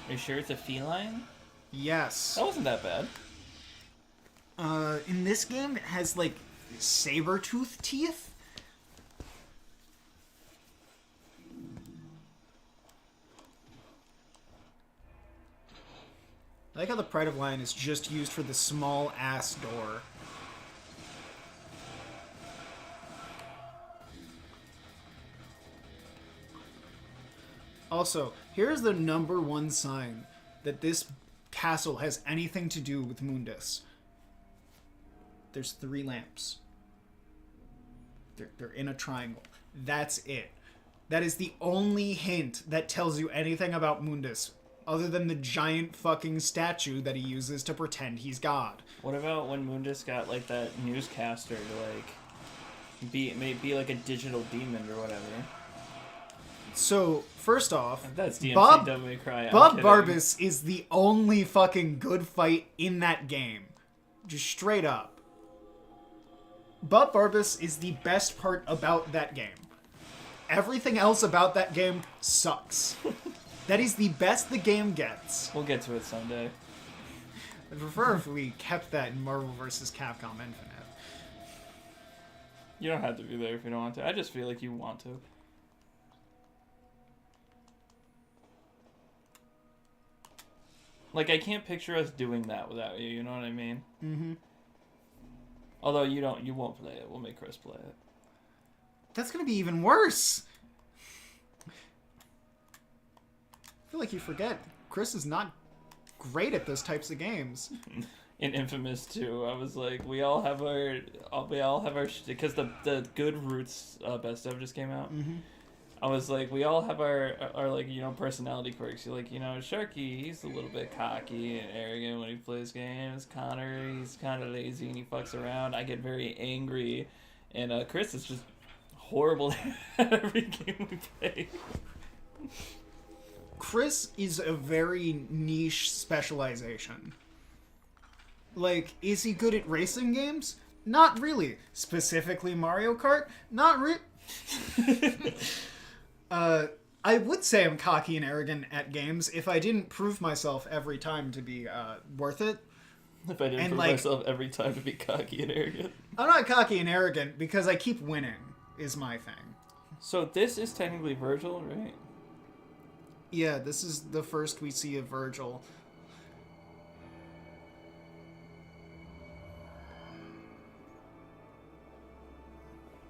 Are you sure it's a feline? Yes. That wasn't that bad. In this game, it has like saber-tooth teeth. I like how the Pride of Lion is just used for the small-ass door. Also, here's the #1 sign that this castle has anything to do with Mundus. There's 3 lamps. They're in a triangle. That's it. That is the only hint that tells you anything about Mundus, other than the giant fucking statue that he uses to pretend he's God. What about when Mundus got like that newscaster to like be like a digital demon or whatever? So, first off, That's DMC Bob Devil May Cry. Barbas is the only fucking good fight in that game. Just straight up. Bob Barbas is the best part about that game. Everything else about that game sucks. That is the best the game gets. We'll get to it someday. I'd prefer if we kept that in Marvel vs. Capcom Infinite. You don't have to be there if you don't want to. I just feel like you want to. Like, I can't picture us doing that without you, you know what I mean? Mm-hmm. Although you won't play it. We'll make Chris play it. That's gonna be even worse. I feel like you forget. Chris is not great at those types of games. In Infamous 2, I was like, we all have our, because the Good Roots best of just came out. Mm-hmm. I was like, we all have our like, you know, personality quirks. You're like, you know, Sharky, he's a little bit cocky and arrogant when he plays games. Connor, he's kind of lazy and he fucks around. I get very angry. And Chris is just horrible at every game we play. Chris is a very niche specialization. Like, is he good at racing games? Not really. Specifically Mario Kart? Not really. I would say I'm cocky and arrogant at games if I didn't prove myself every time to be worth it. If I didn't prove myself every time to be cocky and arrogant. I'm not cocky and arrogant because I keep winning, is my thing. So this is technically Virgil, right? Yeah, this is the first we see of Virgil.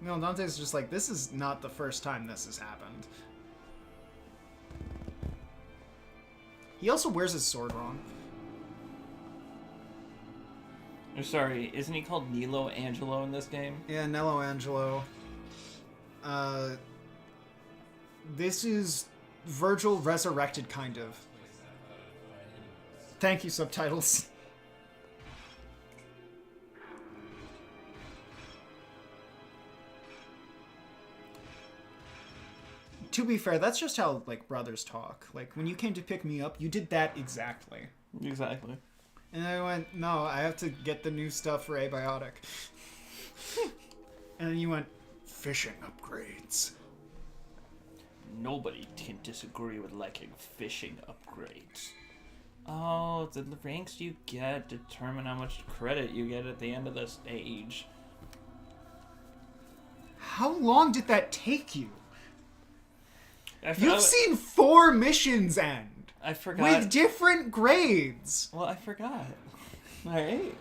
No, Dante's just like, this is not the first time this has happened. He also wears his sword wrong. I'm sorry, isn't he called Nilo Angelo in this game? Yeah, Nello Angelo. This is Virgil resurrected, kind of. Thank you, subtitles. To be fair, that's just how, like, brothers talk. Like, when you came to pick me up, you did that exactly. Exactly. And I went, no, I have to get the new stuff for Abiotic. And then you went, fishing upgrades. Nobody can disagree with liking fishing upgrades. Oh, the ranks you get determine how much credit you get at the end of the stage. How long did that take you? You've seen 4 missions end. I forgot. With different grades. Well, I forgot. Alright.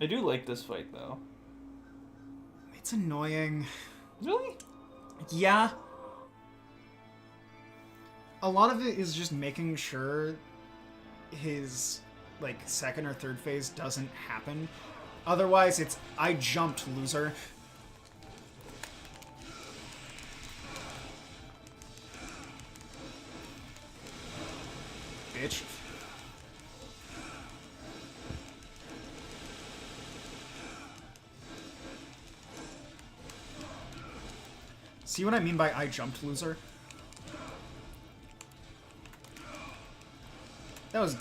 I do like this fight, though. It's annoying. Really? Yeah. A lot of it is just making sure his, like, second or third phase doesn't happen. Otherwise, it's, I jumped, loser. Bitch. See what I mean by I jumped, loser? That was...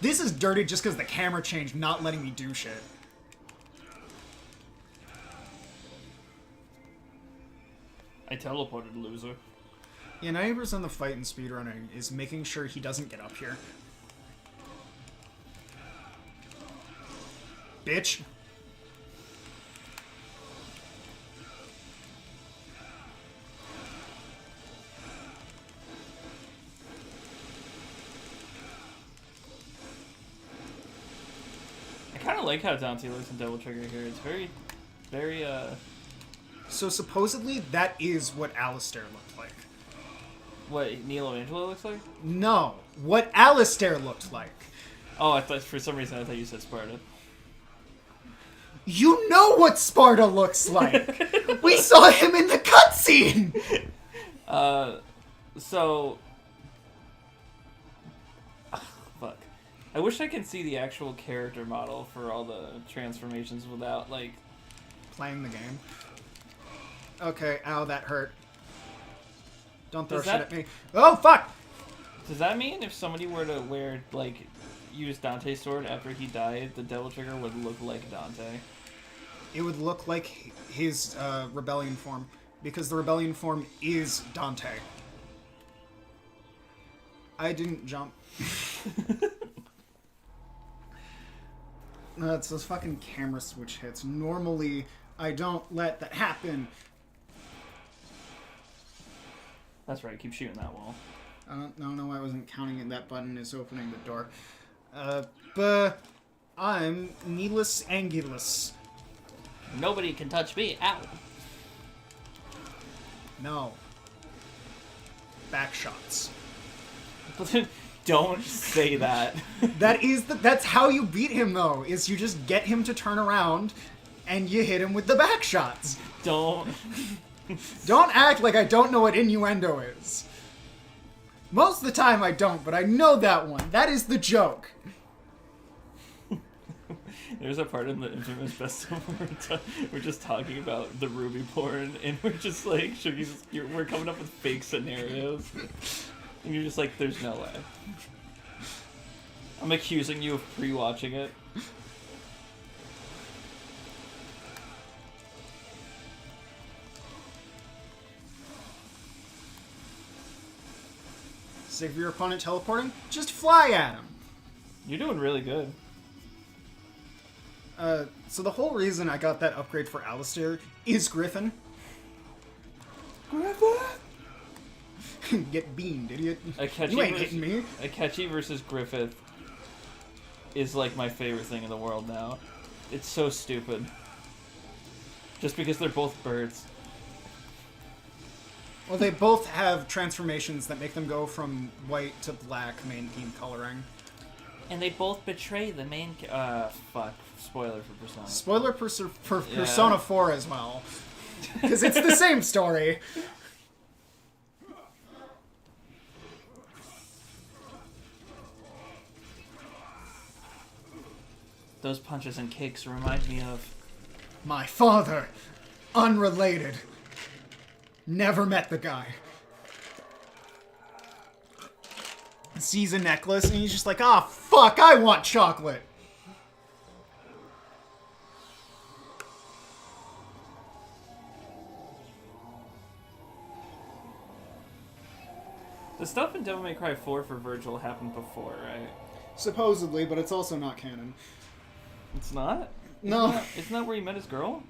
This is dirty just because the camera changed, not letting me do shit. I teleported, loser. Yeah, 90% of the fight in speedrunning is making sure he doesn't get up here. Bitch. I kind of like how Dante looks in Devil Trigger here. It's very, very, So supposedly that is what Alistair looked like. What, Nilo Angelo looks like? No, what Alistair looked like. Oh, I thought, for some reason, I thought you said Sparta. You know what Sparta looks like! We saw him in the cutscene! So... Fuck. I wish I could see the actual character model for all the transformations without, like... Playing the game. Okay, ow, that hurt. Don't throw Does shit that- at me. Oh, fuck! Does that mean if somebody were to wear, like, use Dante's sword after he died, the Devil Trigger would look like Dante? It would look like his rebellion form, because the rebellion form is Dante. I didn't jump. No, it's those fucking camera switch hits. Normally, I don't let that happen. That's right, keep shooting that wall. I don't know why I wasn't counting it. That button is opening the door. But I'm Needless Angulus. Nobody can touch me. Ow! No. Back shots. Don't say that. That's how you beat him though, is you just get him to turn around and you hit him with the back shots. Don't. Don't act like I don't know what innuendo is. Most of the time I don't, but I know that one. That is the joke. There's a part in the Infamous Best of where we're just talking about the Ruby porn, and we're just like, we're coming up with fake scenarios, and you're just like, there's no way. I'm accusing you of pre-watching it. Save your opponent teleporting? Just fly at him. You're doing really good. So the whole reason I got that upgrade for Alistair is Griffin. Griffin! Get beamed, idiot. You ain't hitting me. Akechi versus Griffith is like my favorite thing in the world now. It's so stupid. Just because they're both birds. Well, they both have transformations that make them go from white to black main theme coloring. And they both betray the main fuck. Spoiler for Persona. Spoiler for Persona 4 as well. Because it's the same story. Those punches and kicks remind me of... My father. Unrelated. Never met the guy. Sees a necklace and he's just like, ah, fuck, I want chocolate. The stuff in Devil May Cry 4 for Virgil happened before, right? Supposedly, but it's also not canon. It's not? No. Isn't that where he met his girl?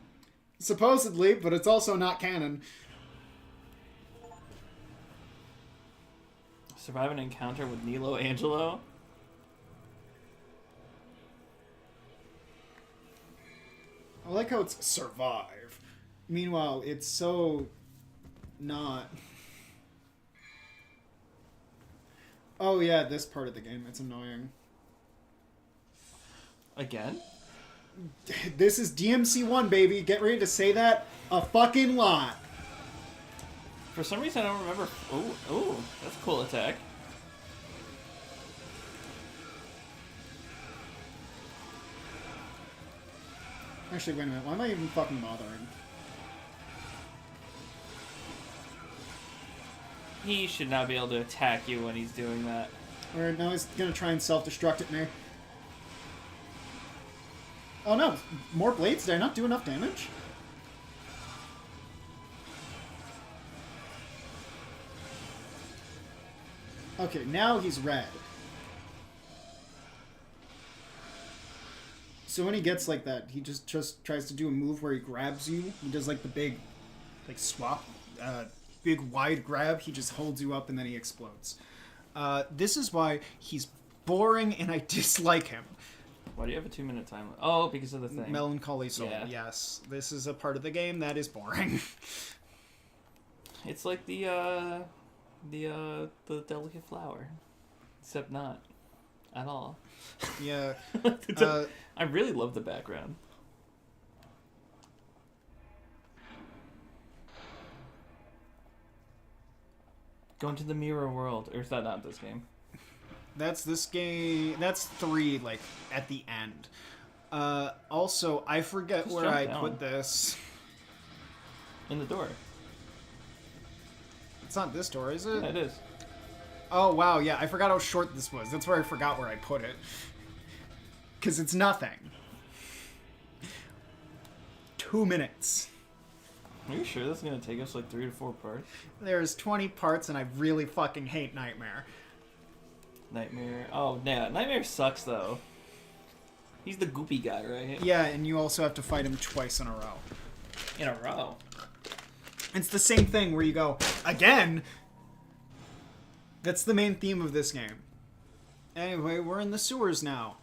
Supposedly, but it's also not canon. Survive an encounter with Nilo Angelo? I like how it's survive. Meanwhile, it's so not. Oh yeah, this part of the game, it's annoying. Again? This is DMC1, baby. Get ready to say that a fucking lot. For some reason, I don't remember. Ooh, that's a cool attack. Actually, wait a minute. Why am I even fucking bothering? He should not be able to attack you when he's doing that. Alright, now he's gonna try and self-destruct at me. Oh no, more blades? Did I not do enough damage? Okay, now he's red. So when he gets like that, he just tries to do a move where he grabs you. He does like the big, like swap, big wide grab. He just holds you up and then he explodes. This is why he's boring and I dislike him. Why do you have a 2-minute time? Oh, because of the thing. Melancholy Soul, Yeah. yes. This is a part of the game that is boring. It's like the delicate flower, except not at all. Yeah. I really love the background. Going to the mirror world, or is that not this game? That's this game. That's 3, like, at the end. Also, I forget Just where jump I down. put this. In the door. It's not this door, is it? Yeah, it is. Oh, wow, yeah, I forgot how short this was. That's where I forgot where I put it. Because it's nothing. 2 minutes. Are you sure this is gonna take us like 3 to 4 parts? There's 20 parts, and I really fucking hate Nightmare. Nightmare. Oh, yeah. Nightmare sucks though. He's the goopy guy, right? Yeah, and you also have to fight him twice in a row. In a row. It's the same thing where you go, again? That's the main theme of this game. Anyway, we're in the sewers now.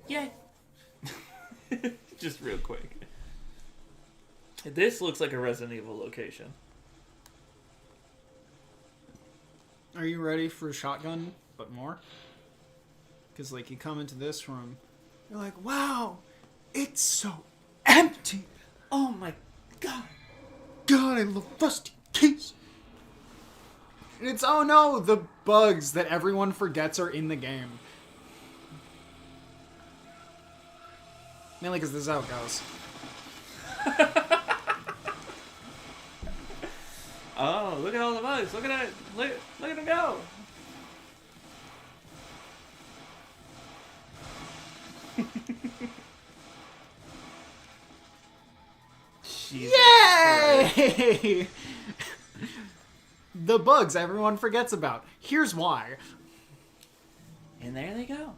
Yeah. Just real quick. This looks like a Resident Evil location. Are you ready for a shotgun, but more? Because, like, you come into this room, you're like, wow, it's so empty. Oh my god. God, I love rusty keys. And it's, oh no, the bugs that everyone forgets are in the game. Mainly because this is how it goes. Oh, look at all the bugs. Look at that. Look at them go. Jesus Christ. Yay! The bugs everyone forgets about. Here's why. And there they go.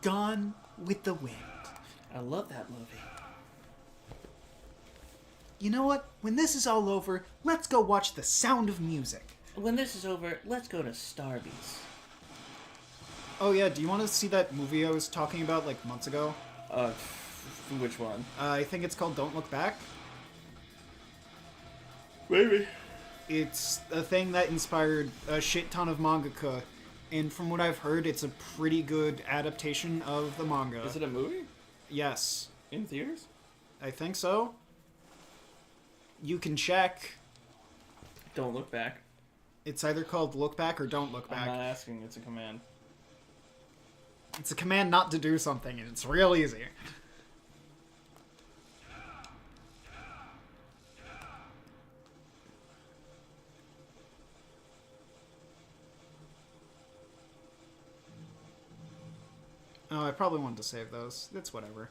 Gone with the Wind. I love that movie. You know what? When this is all over, let's go watch The Sound of Music. When this is over, let's go to Starbucks. Oh yeah, do you want to see that movie I was talking about like months ago? Which one? I think it's called Don't Look Back. Maybe. It's a thing that inspired a shit ton of mangaka, and from what I've heard, it's a pretty good adaptation of the manga. Is it a movie? Yes. In theaters? I think so. You can check. Don't look back. It's either called Look Back or Don't Look I'm Back. not asking, it's a command. It's a command not to do something, and it's real easy. Oh, I probably wanted to save those. It's whatever.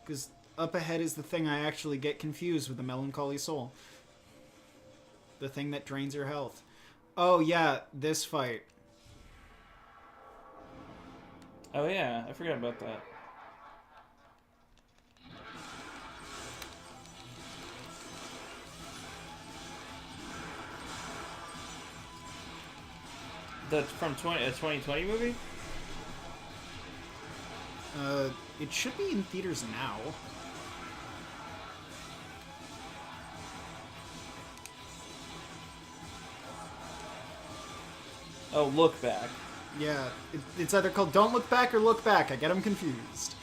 Because up ahead is the thing I actually get confused with the Melancholy Soul. The thing that drains your health. Oh yeah, this fight. Oh yeah, I forgot about that. That's from a 2020 movie? It should be in theaters now. Oh, Look Back. Yeah, it's either called Don't Look Back or Look Back. I get them confused.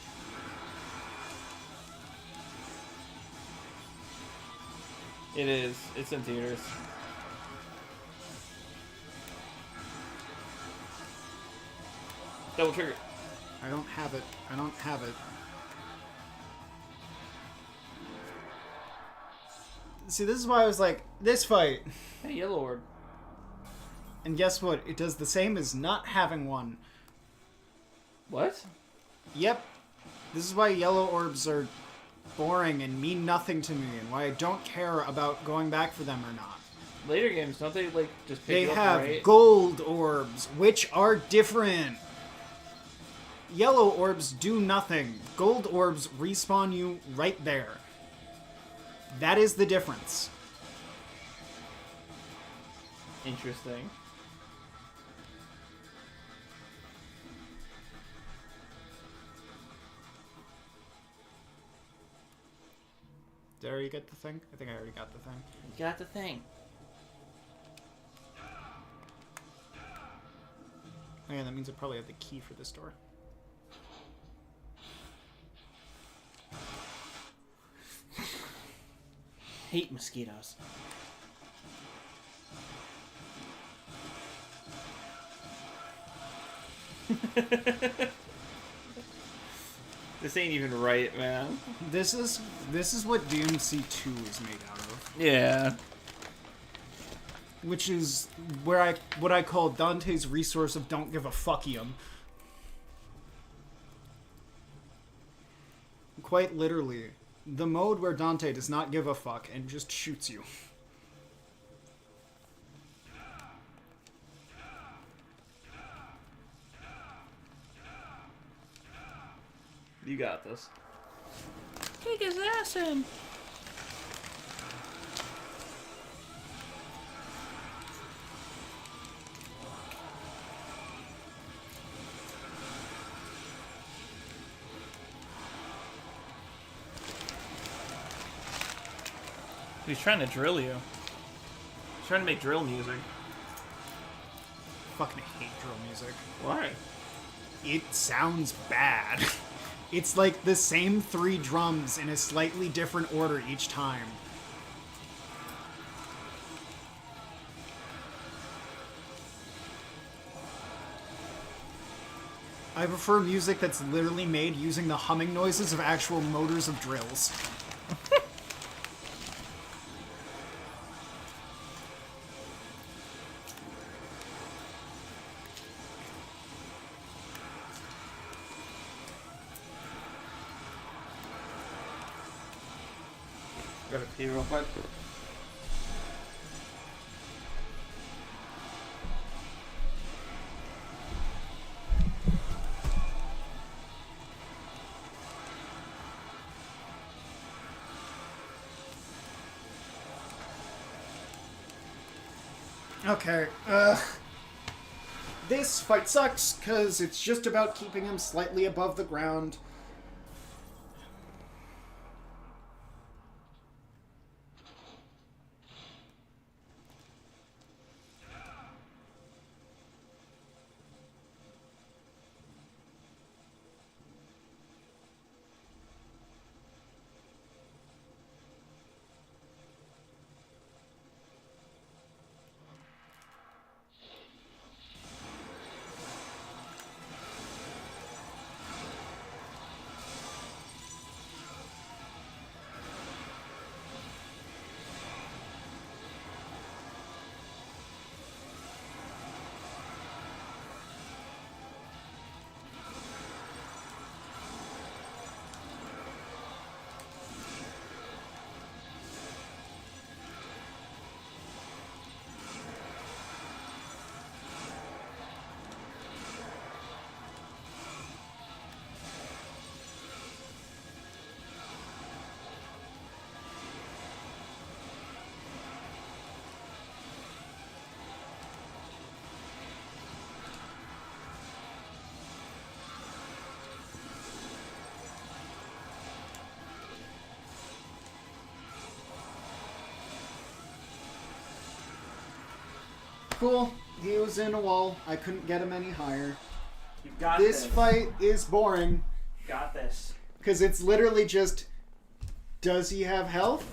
It is. It's in theaters. Double trigger. I don't have it. I don't have it. See, this is why I was like, this fight. Hey, Yellow Orb. And guess what? It does the same as not having one. What? Yep. This is why yellow orbs are boring and mean nothing to me, and why I don't care about going back for them or not. Later games, don't they, like, just pick They you up have right? gold orbs, which are different. Yellow orbs do nothing. Gold orbs respawn you right there. That is the difference. Interesting. Did I already get the thing? I think I already got the thing. You got the thing. Oh yeah, that means I probably have the key for this door. Hate mosquitoes. This ain't even right, man. This is what DMC 2 is made out of. Yeah. Which is where what I call Dante's resource of don't give a fuckium. Quite literally, the mode where Dante does not give a fuck and just shoots you. You got this. Kick his ass in. He's trying to drill you. He's trying to make drill music. Fucking hate drill music. Why? It sounds bad. It's like the same 3 drums in a slightly different order each time. I prefer music that's literally made using the humming noises of actual motors of drills. Gotta pee real quick. Okay, this fight sucks, because it's just about keeping him slightly above the ground. Cool. He was in a wall. I couldn't get him any higher. You got This fight is boring. Got this. Because it's literally just, does he have health?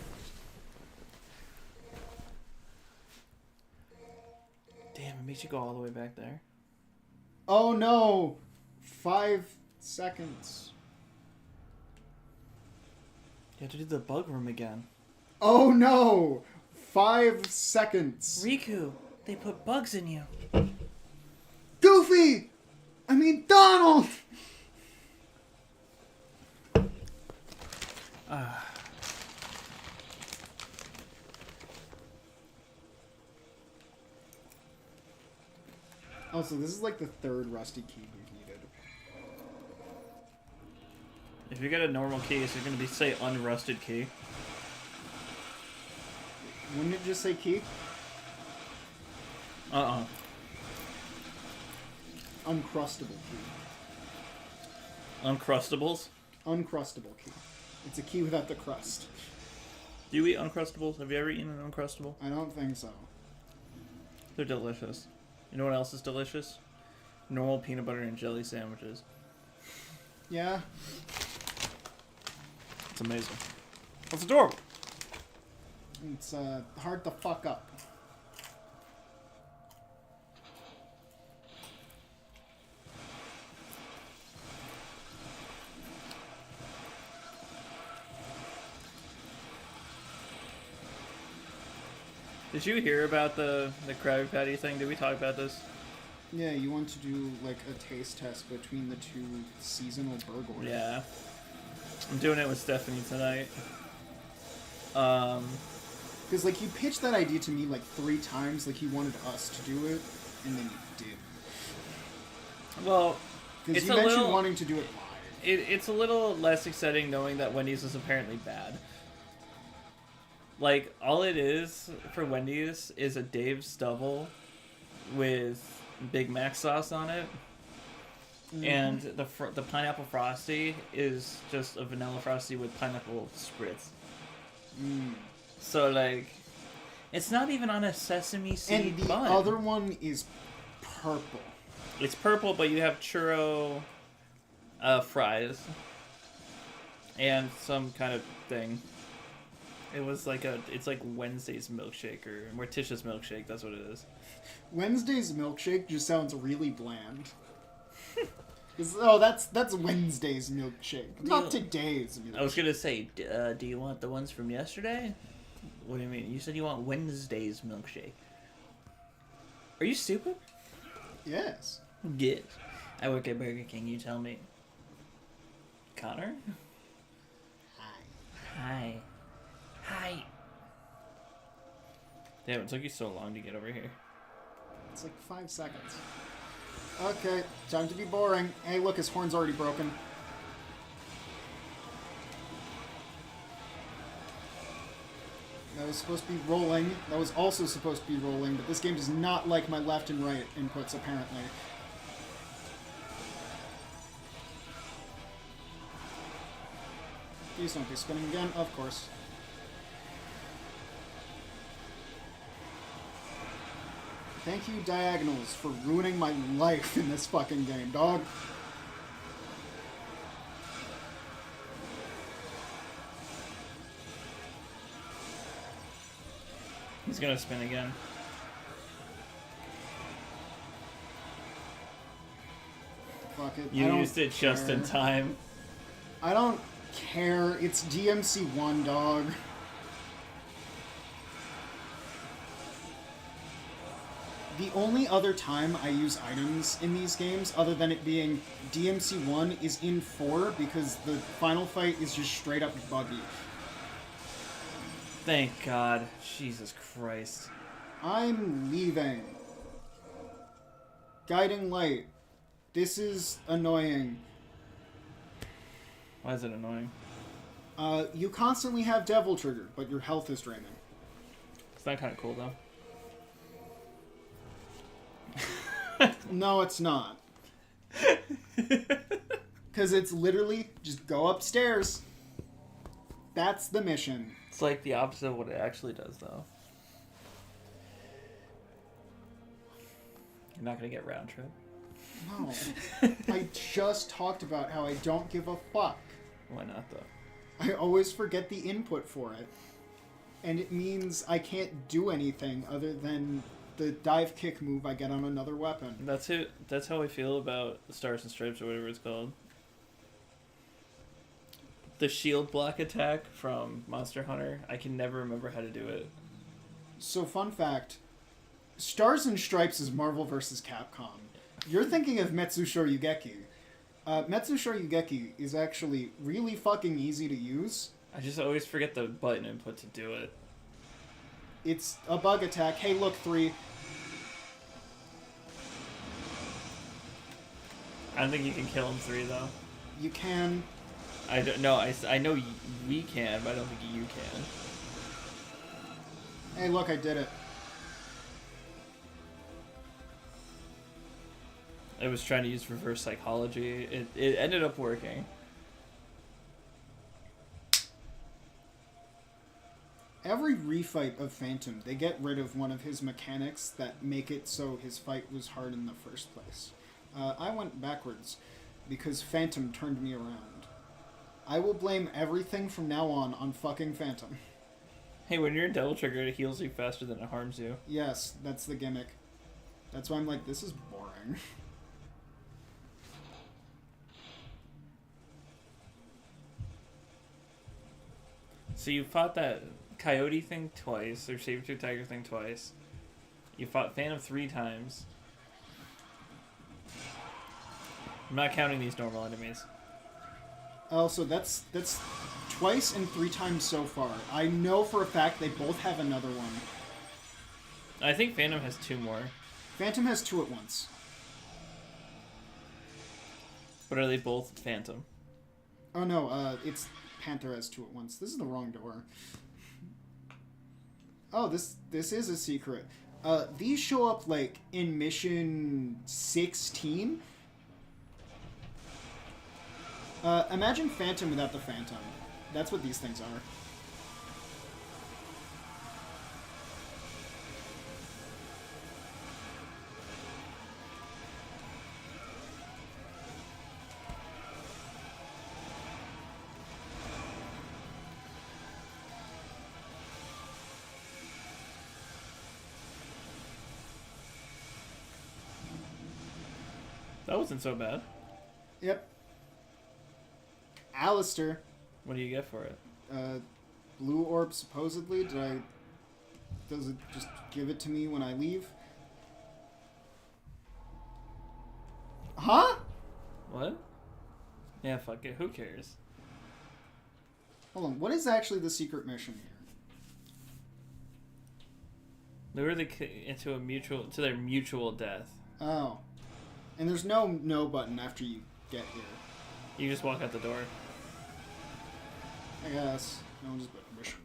Damn, it makes you go all the way back there. Oh no! 5 seconds. You have to do the bug room again. Oh no! 5 seconds. Riku, they put bugs in you. Goofy! I mean, Donald! Also, this is like the 3rd rusty key we've needed. If you get a normal key, it's going to be, say, unrusted key. Wouldn't it just say key? Uncrustable key. Uncrustables? Uncrustable key. It's a key without the crust. Do you eat Uncrustables? Have you ever eaten an Uncrustable? I don't think so. They're delicious. You know what else is delicious? Normal peanut butter and jelly sandwiches. Yeah? It's amazing. It's adorable. It's hard to fuck up. Did you hear about the Krabby Patty thing? Did we talk about this? Yeah, you want to do like a taste test between the 2 seasonal burgers. Yeah. I'm doing it with Stephanie tonight. Because like you pitched that idea to me like 3 times, like you wanted us to do it, and then you did. Well, Because it's you a mentioned little, wanting to do it live. it's a little less exciting knowing that Wendy's is apparently bad. Like, all it is for Wendy's is a Dave Stubble with Big Mac sauce on it. Mm-hmm. And the Pineapple Frosty is just a vanilla Frosty with pineapple spritz. Mm. So, like, it's not even on a sesame seed And the bun. other one is purple. It's purple, but you have churro fries. And some kind of thing. It was like it's like Wednesday's milkshake or Morticia's milkshake. That's what it is. Wednesday's milkshake just sounds really bland. Oh, that's Wednesday's milkshake, not today's milkshake. I was gonna say, do you want the ones from yesterday? What do you mean? You said you want Wednesday's milkshake. Are you stupid? Yes. Yes. I work at Burger King. You tell me. Connor? Hi. Hi. Damn, it took you so long to get over here. It's like 5 seconds. Okay, time to be boring. Hey, look, his horn's already broken. That was supposed to be rolling. That was also supposed to be rolling, but this game does not like my left and right inputs, apparently. Please don't be spinning again. Of course. Thank you, Diagonals, for ruining my life in this fucking game, dog. He's gonna spin again. Fuck it. You used it just in time. I don't care. It's DMC1, dog. The only other time I use items in these games, other than it being DMC1, is in 4, because the final fight is just straight up buggy. Thank God. Jesus Christ. I'm leaving. Guiding Light. This is annoying. Why is it annoying? You constantly have Devil Trigger, but your health is draining. It's not kind of cool, though. No, it's not. Because it's literally just go upstairs. That's the mission. It's like the opposite of what it actually does, though. not gonna get round trip. No. I just talked about how I don't give a fuck. Why not though? I always forget the input for it. And it means I can't do anything other than the dive kick move I get on another weapon. That's it. That's how I feel about Stars and Stripes or whatever it's called. The shield block attack from Monster Hunter. I can never remember how to do it. So, fun fact, Stars and Stripes is Marvel vs. Capcom. You're thinking of Metsushou Yugeki. Metsushou Yugeki is actually really fucking easy to use. I just always forget the button input to do it. It's a bug attack. Hey, look, 3. I don't think you can kill him 3 though. You can. I don't know. I know we can, but I don't think you can. Hey, look, I did it. I was trying to use reverse psychology. It ended up working. Every refight of Phantom, they get rid of one of his mechanics that make it so his fight was hard in the first place. I went backwards because Phantom turned me around. I will blame everything from now on fucking Phantom. Hey, when you're in Devil Trigger, it heals you faster than it harms you. Yes, that's the gimmick. That's why I'm like, this is boring. So you fought that Coyote thing twice, or Saber-Tooth Tiger thing twice. You fought Phantom 3 times. I'm not counting these normal enemies. Also, that's twice and 3 times so far. I know for a fact they both have another one. I think Phantom has 2 more. Phantom has 2 at once. But are they both Phantom? Oh no, it's Panther has 2 at once. This is the wrong door. Oh, this is a secret. These show up, like, in mission 16. Imagine Phantom without the Phantom. That's what these things are. That wasn't so bad. Yep. Alistair. What do you get for it? Blue orb, supposedly. Does it just give it to me when I leave? Huh? What? Yeah, fuck it. Who cares? Hold on. What is actually the secret mission here? Lure the to their mutual death. Oh. And there's no button after you get here. You just walk out the door. I guess. No, just mission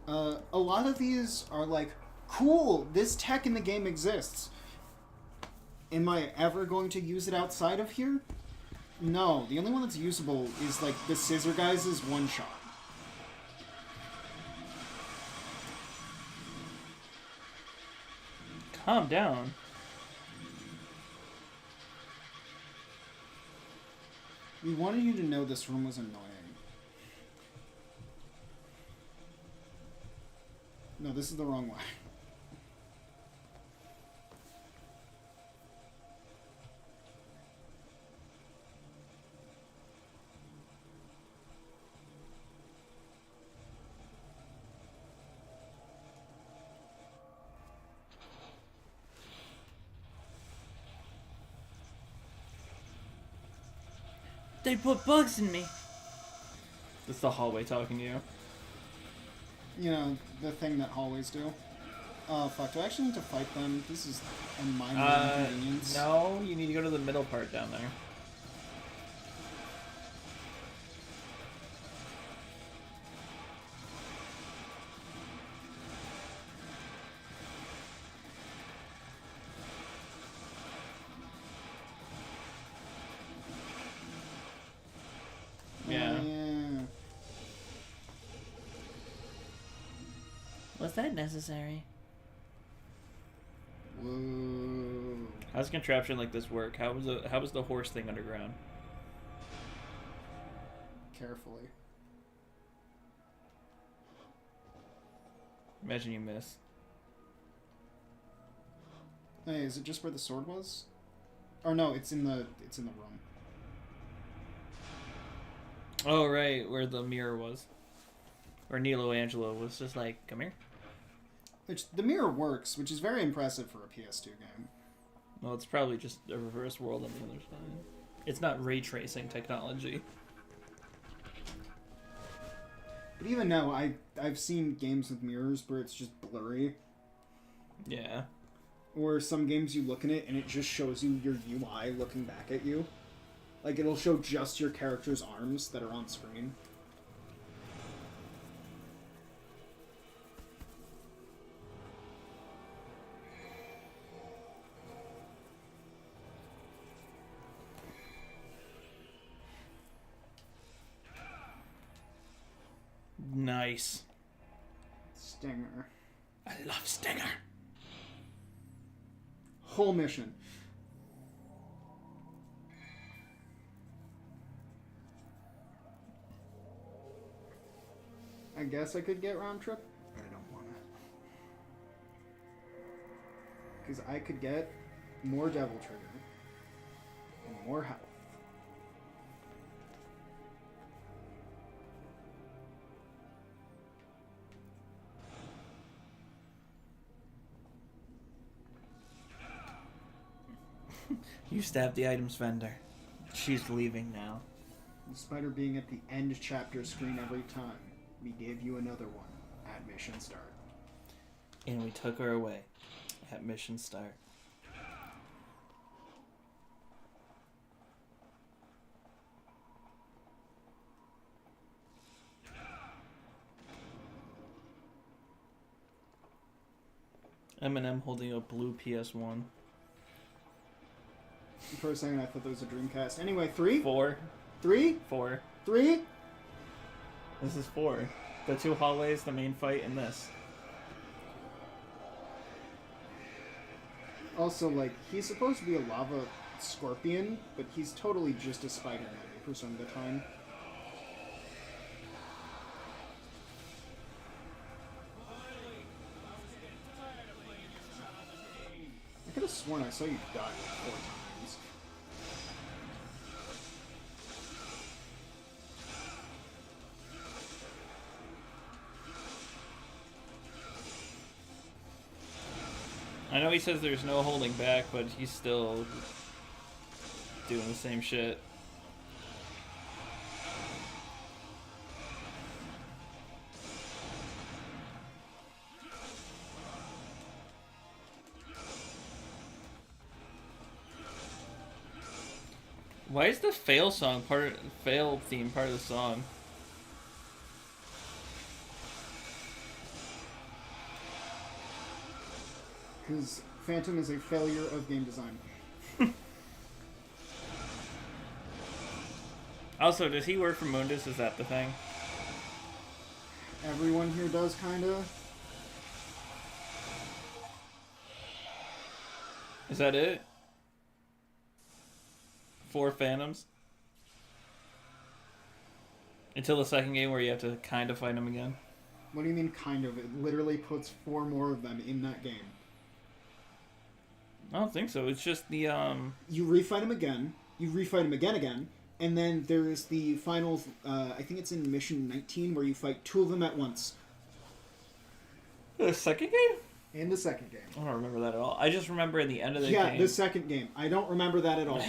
failed. A lot of these are like, cool, this tech in the game exists. Am I ever going to use it outside of here? No, the only one that's usable is like the Scissor Guys' one-shot. Calm down. We wanted you to know this room was annoying. No, this is the wrong way. They put bugs in me. That's the hallway talking to you. You know, the thing that hallways do. Oh, fuck. Do I actually need to fight them? This is a minor inconvenience. No, you need to go to the middle part down there. Yeah. Yeah. Was that necessary? Whoa. How's contraption like this work? How was the horse thing underground? Carefully. Imagine you miss. Hey, is it just where the sword was? Or no, it's in the room. Oh right, where the mirror was. Or Nilo Angelo was just like, come here. Which the mirror works, which is very impressive for a PS2 game. Well, it's probably just a reverse world on the other side. It's not ray tracing technology. But even now, I've seen games with mirrors where it's just blurry. Yeah. Or some games you look in it and it just shows you your UI looking back at you. Like, it'll show just your character's arms that are on screen. Nice. Stinger. I love Stinger. Whole mission. I guess I could get round trip, but I don't want it. Because I could get more Devil Trigger and more health. You stabbed the items vendor. She's leaving now. Despite her being at the end chapter screen every time, we gave you another one at mission start. And we took her away at mission start. Eminem holding a blue PS1. For a second, I thought that was a Dreamcast. Anyway, 3? 4. 3? 4. 3? This is 4. The two hallways, the main fight, and this. Also, like, he's supposed to be a lava scorpion, but he's totally just a spider 90% of the time. I could have sworn I saw you die like 4 times. I know he says there's no holding back, but he's still doing the same shit. Why is the fail theme part of the song? Because Phantom is a failure of game design. Also, does he work for Mundus? Is that the thing? Everyone here does, kinda. Is that it? 4 Phantoms? Until the second game where you have to kind of fight them again? What do you mean, kind of? It literally puts 4 more of them in that game. I don't think so. It's just the, You refight him again, you refight him again, and then there's the final, I think it's in Mission 19, where you fight 2 of them at once. The second game? In the second game. I don't remember that at all. I just remember in the end of the game. Yeah, the second game. I don't remember that at all.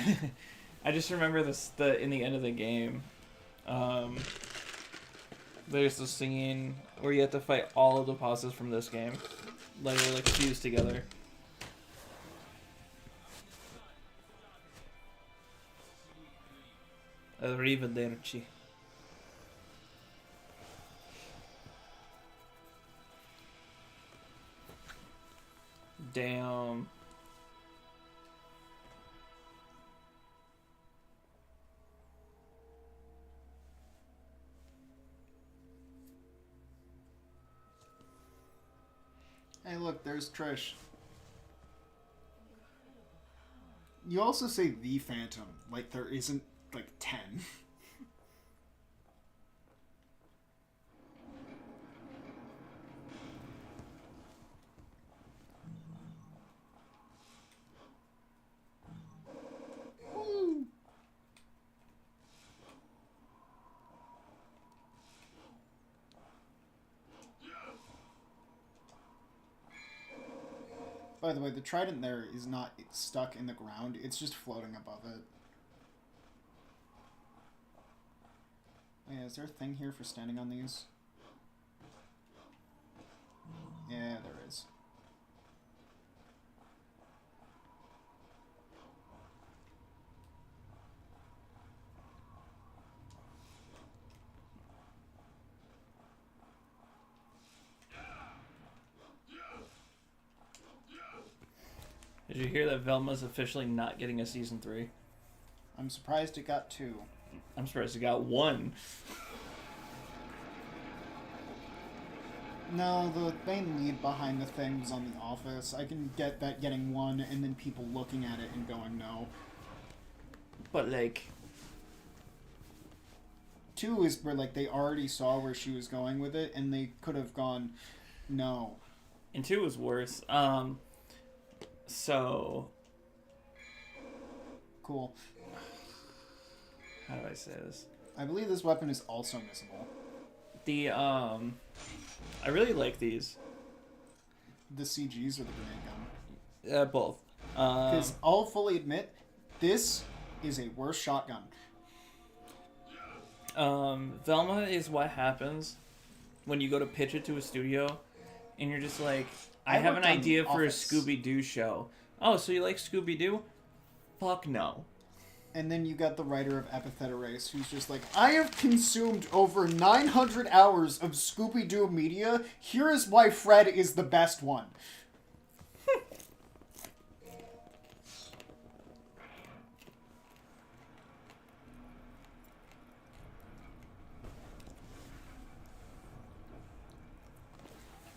I just remember in the end of the game, there's the scene where you have to fight all of the bosses from this game. Like, they're like fused together. Arrivederci. Damn. Hey, look, there's Trish. You also say the Phantom, like there isn't, like, 10. By the way, the trident there is not stuck in the ground, it's just floating above it. Oh, yeah, is there a thing here for standing on these? Yeah, there is. Did you hear that Velma's officially not getting a season 3? I'm surprised it got 2. I'm surprised it got 1. No, the main lead behind the thing was on The Office. I can get that getting 1 and then people looking at it and going no. But, like... 2 is where, like, they already saw where she was going with it and they could have gone no. And 2 was worse. So... Cool. How do I say this? I believe this weapon is also missable. The, I really like these. The CGs or the grenade gun? Both. Because I'll fully admit, this is a worse shotgun. Velma is what happens when you go to pitch it to a studio and you're just like, I have an worked on idea The for a Office. Scooby-Doo show. Oh, so you like Scooby-Doo? Fuck no. And then you got the writer of Epithet Erase, who's just like, I have consumed over 900 hours of Scooby-Doo media. Here is why Fred is the best one.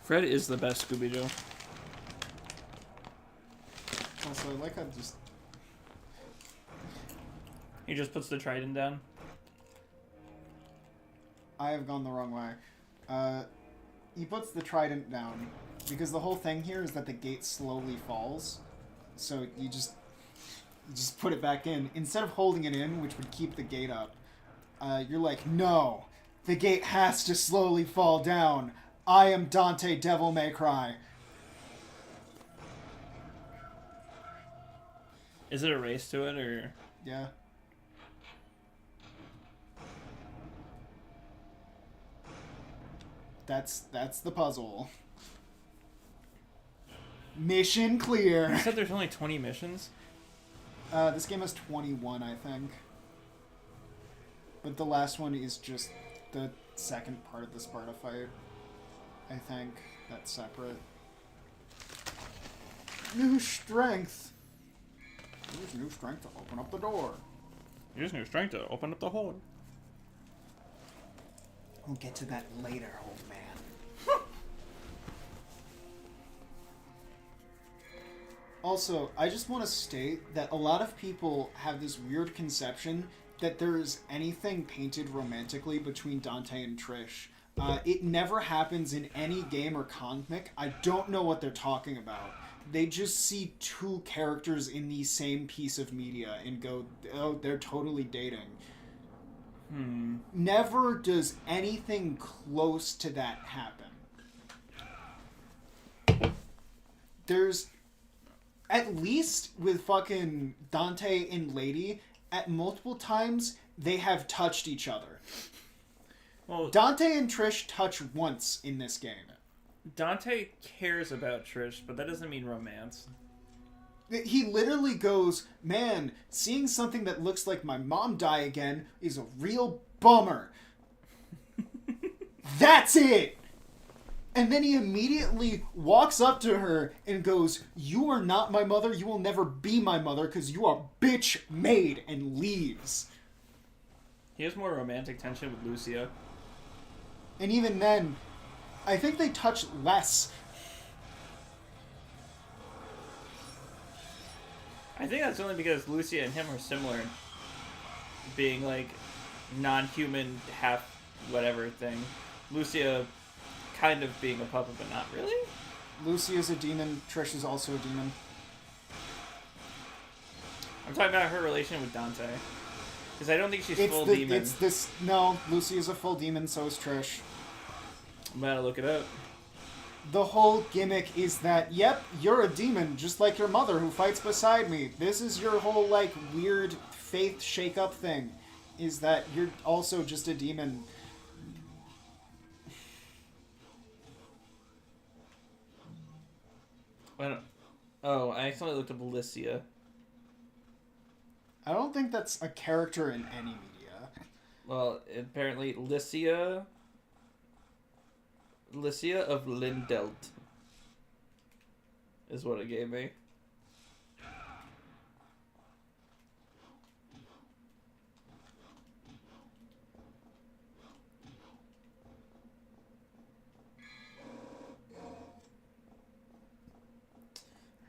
Fred is the best Scooby-Doo. Also, I like how just... He just puts the trident down. I have gone the wrong way. He puts the trident down, because the whole thing here is that the gate slowly falls. So you just put it back in. Instead of holding it in, which would keep the gate up, you're like, no, the gate has to slowly fall down. I am Dante Devil May Cry. Is it a race to it, or...? Yeah. That's the puzzle. Mission You clear. said there's only 20 missions? This game has 21, I think. But the last one is just the second part of the Sparta fight. I think that's separate. New strength. Use new strength to open up the door. Use new strength to open up the hole. We'll get to that later, old man. Also, I just want to state that a lot of people have this weird conception that there is anything painted romantically between Dante and Trish. It never happens in any game or comic. I don't know what they're talking about. They just see two characters in the same piece of media and go, oh, they're totally dating. Never does anything close to that happen. There's, at least with fucking Dante and Lady, at multiple times, they have touched each other. Well, Dante and Trish touch once in this game. Dante cares about Trish, but that doesn't mean romance. He literally goes, man, seeing something that looks like my mom die again is a real bummer. That's it! And then he immediately walks up to her and goes, you are not my mother, you will never be my mother because you are bitch made, and leaves. He has more romantic tension with Lucia. And even then, I think they touch less. I think that's only because Lucia and him are similar, being like non-human, half whatever thing. Lucia kind of being a puppet, but not really. Lucia's a demon. Trish is also a demon. I'm talking about her relation with Dante, because I don't think she's full demon. It's this. No, Lucia's a full demon. So is Trish. I'm gonna look it up. The whole gimmick is that, yep, you're a demon, just like your mother who fights beside me. This is your whole, like, weird faith shake-up thing, is that you're also just a demon. I accidentally looked up Alicia. I don't think that's a character in any media. Well, apparently Lycia of Lindelt is what it gave me.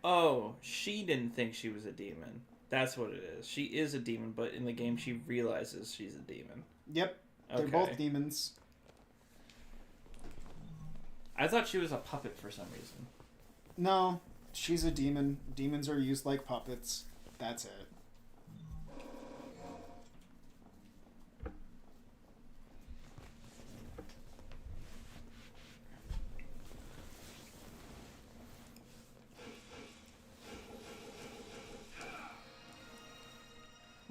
Oh, she didn't think she was a demon. That's what it is. She is a demon, but in the game she realizes she's a demon. Yep, they're both demons. I thought she was a puppet for some reason. No, she's a demon. Demons are used like puppets. That's it.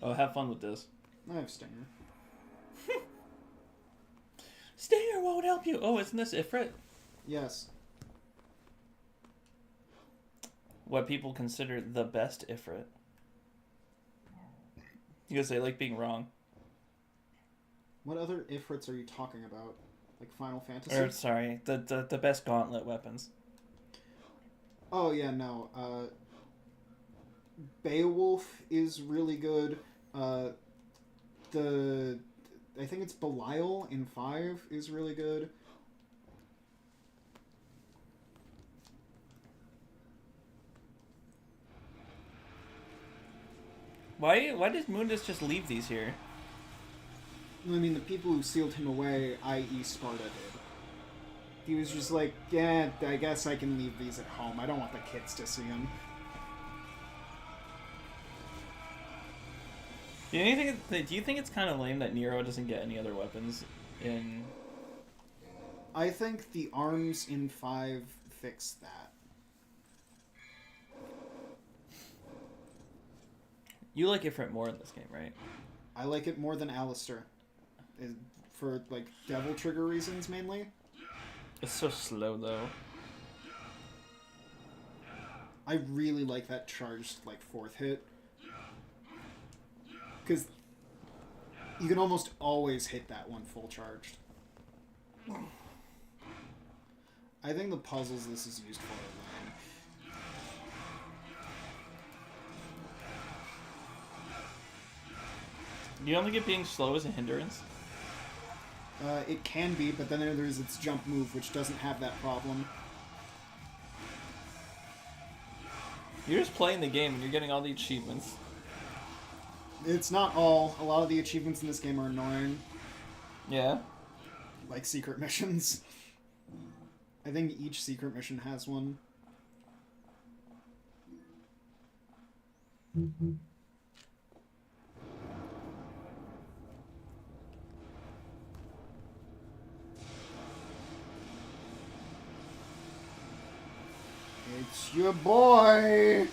Oh, have fun with this. I have Stinger. Stinger won't help you. Oh, isn't this Ifrit? Yes. What people consider the best Ifrit. Because they like being wrong. What other Ifrits are you talking about? Like Final Fantasy? Or, sorry, the best gauntlet weapons. Oh, yeah, no. Beowulf is really good. I think it's Belial in 5 is really good. Why did Mundus just leave these here? I mean, the people who sealed him away, i.e. Sparta, did. He was just like, yeah, I guess I can leave these at home. I don't want the kids to see them. Do you think it's kind of lame that Nero doesn't get any other weapons in... I think the arms in 5 fix that. You like Ifrit more in this game, right? I like it more than Alistair. For, like, devil trigger reasons, mainly. It's so slow, though. I really like that charged, like, 4th hit. Because you can almost always hit that one full charged. I think the puzzles this is used for are lame. Do you only get being slow as a hindrance? It can be, but then there's its jump move, which doesn't have that problem. You're just playing the game and you're getting all the achievements. It's not all. A lot of the achievements in this game are annoying. Yeah? Like secret missions. I think each secret mission has one. It's your boy!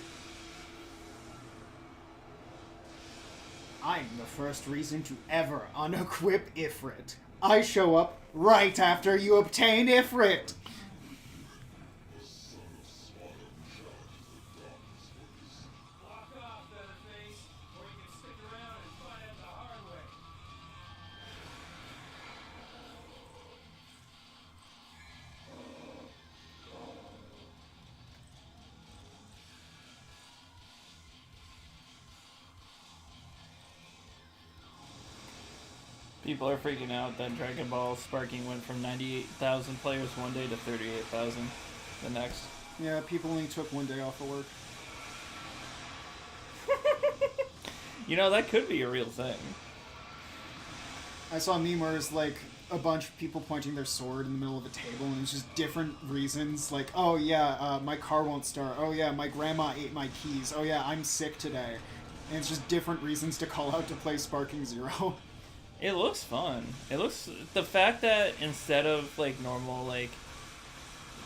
I'm the first reason to ever unequip Ifrit. I show up right after you obtain Ifrit! People are freaking out that Dragon Ball Sparking went from 98,000 players one day to 38,000 the next. Yeah, people only took one day off of work. You know, that could be a real thing. I saw a meme where it's like a bunch of people pointing their sword in the middle of a table, and it's just different reasons. Like, oh yeah, my car won't start. Oh yeah, my grandma ate my keys. Oh yeah, I'm sick today. And it's just different reasons to call out to play Sparking Zero. It looks fun. It looks... The fact that instead of, like, normal, like,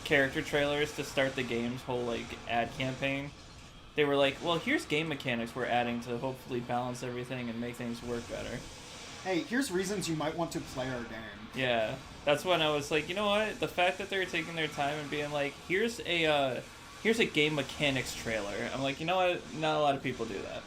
character trailers to start the game's whole, like, ad campaign, they were like, well, here's game mechanics we're adding to hopefully balance everything and make things work better. Hey, here's reasons you might want to play our game. Yeah, that's when I was like, you know what? The fact that they're taking their time and being like, here's a game mechanics trailer. I'm like, you know what? Not a lot of people do that.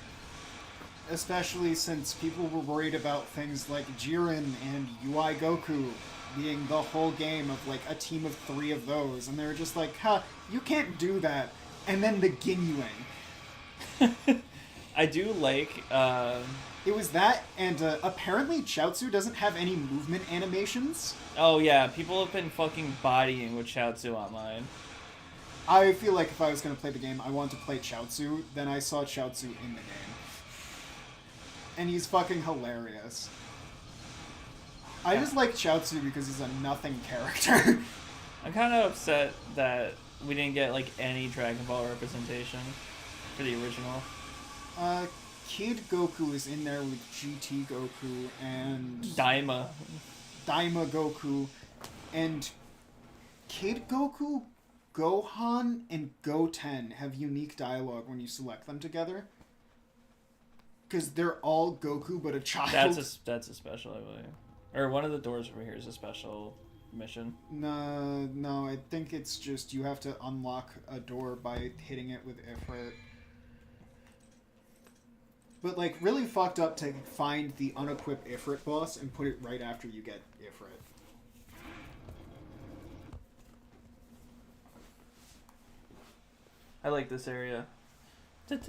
Especially since people were worried about things like Jiren and UI Goku being the whole game of like a team of 3 of those, and they were just like, huh, you can't do that. And then the Ginyuing. I do like... It was that, and apparently Chaozu doesn't have any movement animations. Oh yeah, people have been fucking bodying with Chaozu online. I feel like if I was going to play the game, I wanted to play Chaozu, then I saw Chaozu in the game. And he's fucking hilarious. I just like Chaozu because he's a nothing character. I'm kind of upset that we didn't get like any Dragon Ball representation for the original. Kid Goku is in there with GT Goku and Daima Goku, and Kid Goku, Gohan, and Goten have unique dialogue when you select them together. Because they're all Goku but a child. That's a special, I believe. Or one of the doors over here is a special mission. No, I think it's just you have to unlock a door by hitting it with Ifrit. But, like, really fucked up to find the unequipped Ifrit boss and put it right after you get Ifrit. I like this area. This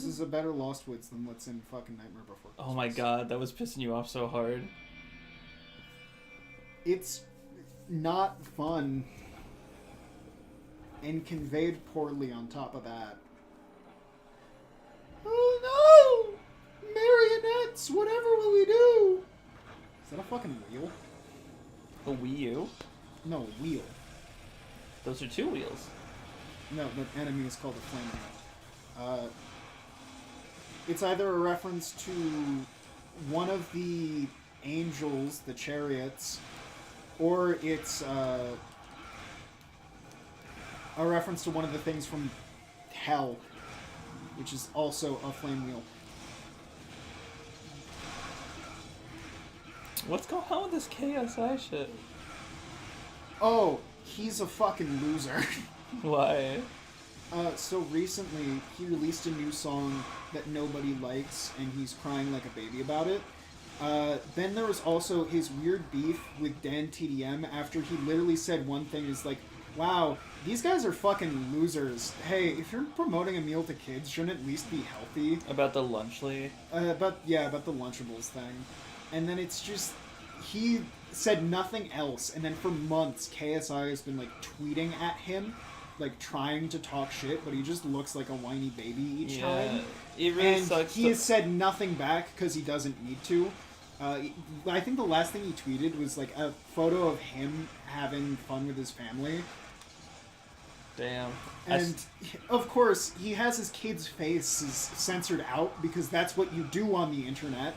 is a better Lost Woods than what's in fucking Nightmare Before Christmas. Oh my god, that was pissing you off so hard. It's not fun. And conveyed poorly on top of that. Oh no! Marionettes! Whatever will we do? Is that a fucking wheel? A Wii U? No, wheel. Those are 2 wheels. No, the enemy is called a flame wheel. It's either a reference to one of the angels, the chariots, or it's a reference to one of the things from Hell, which is also a flame wheel. What's going on with this KSI shit? Oh, he's a fucking loser. Why? So recently, he released a new song that nobody likes, and he's crying like a baby about it. Then there was also his weird beef with Dan TDM after he literally said one thing is like, wow, these guys are fucking losers. Hey, if you're promoting a meal to kids, shouldn't it at least be healthy? About the Lunchly? About the Lunchables thing. And then it's just, he said nothing else, and then for months, KSI has been, like, tweeting at him, like, trying to talk shit, but he just looks like a whiny baby each time. It really and sucks. He has said nothing back because he doesn't need to. I think the last thing he tweeted was, like, a photo of him having fun with his family. Damn. And, of course, he has his kid's faces censored out because that's what you do on the internet.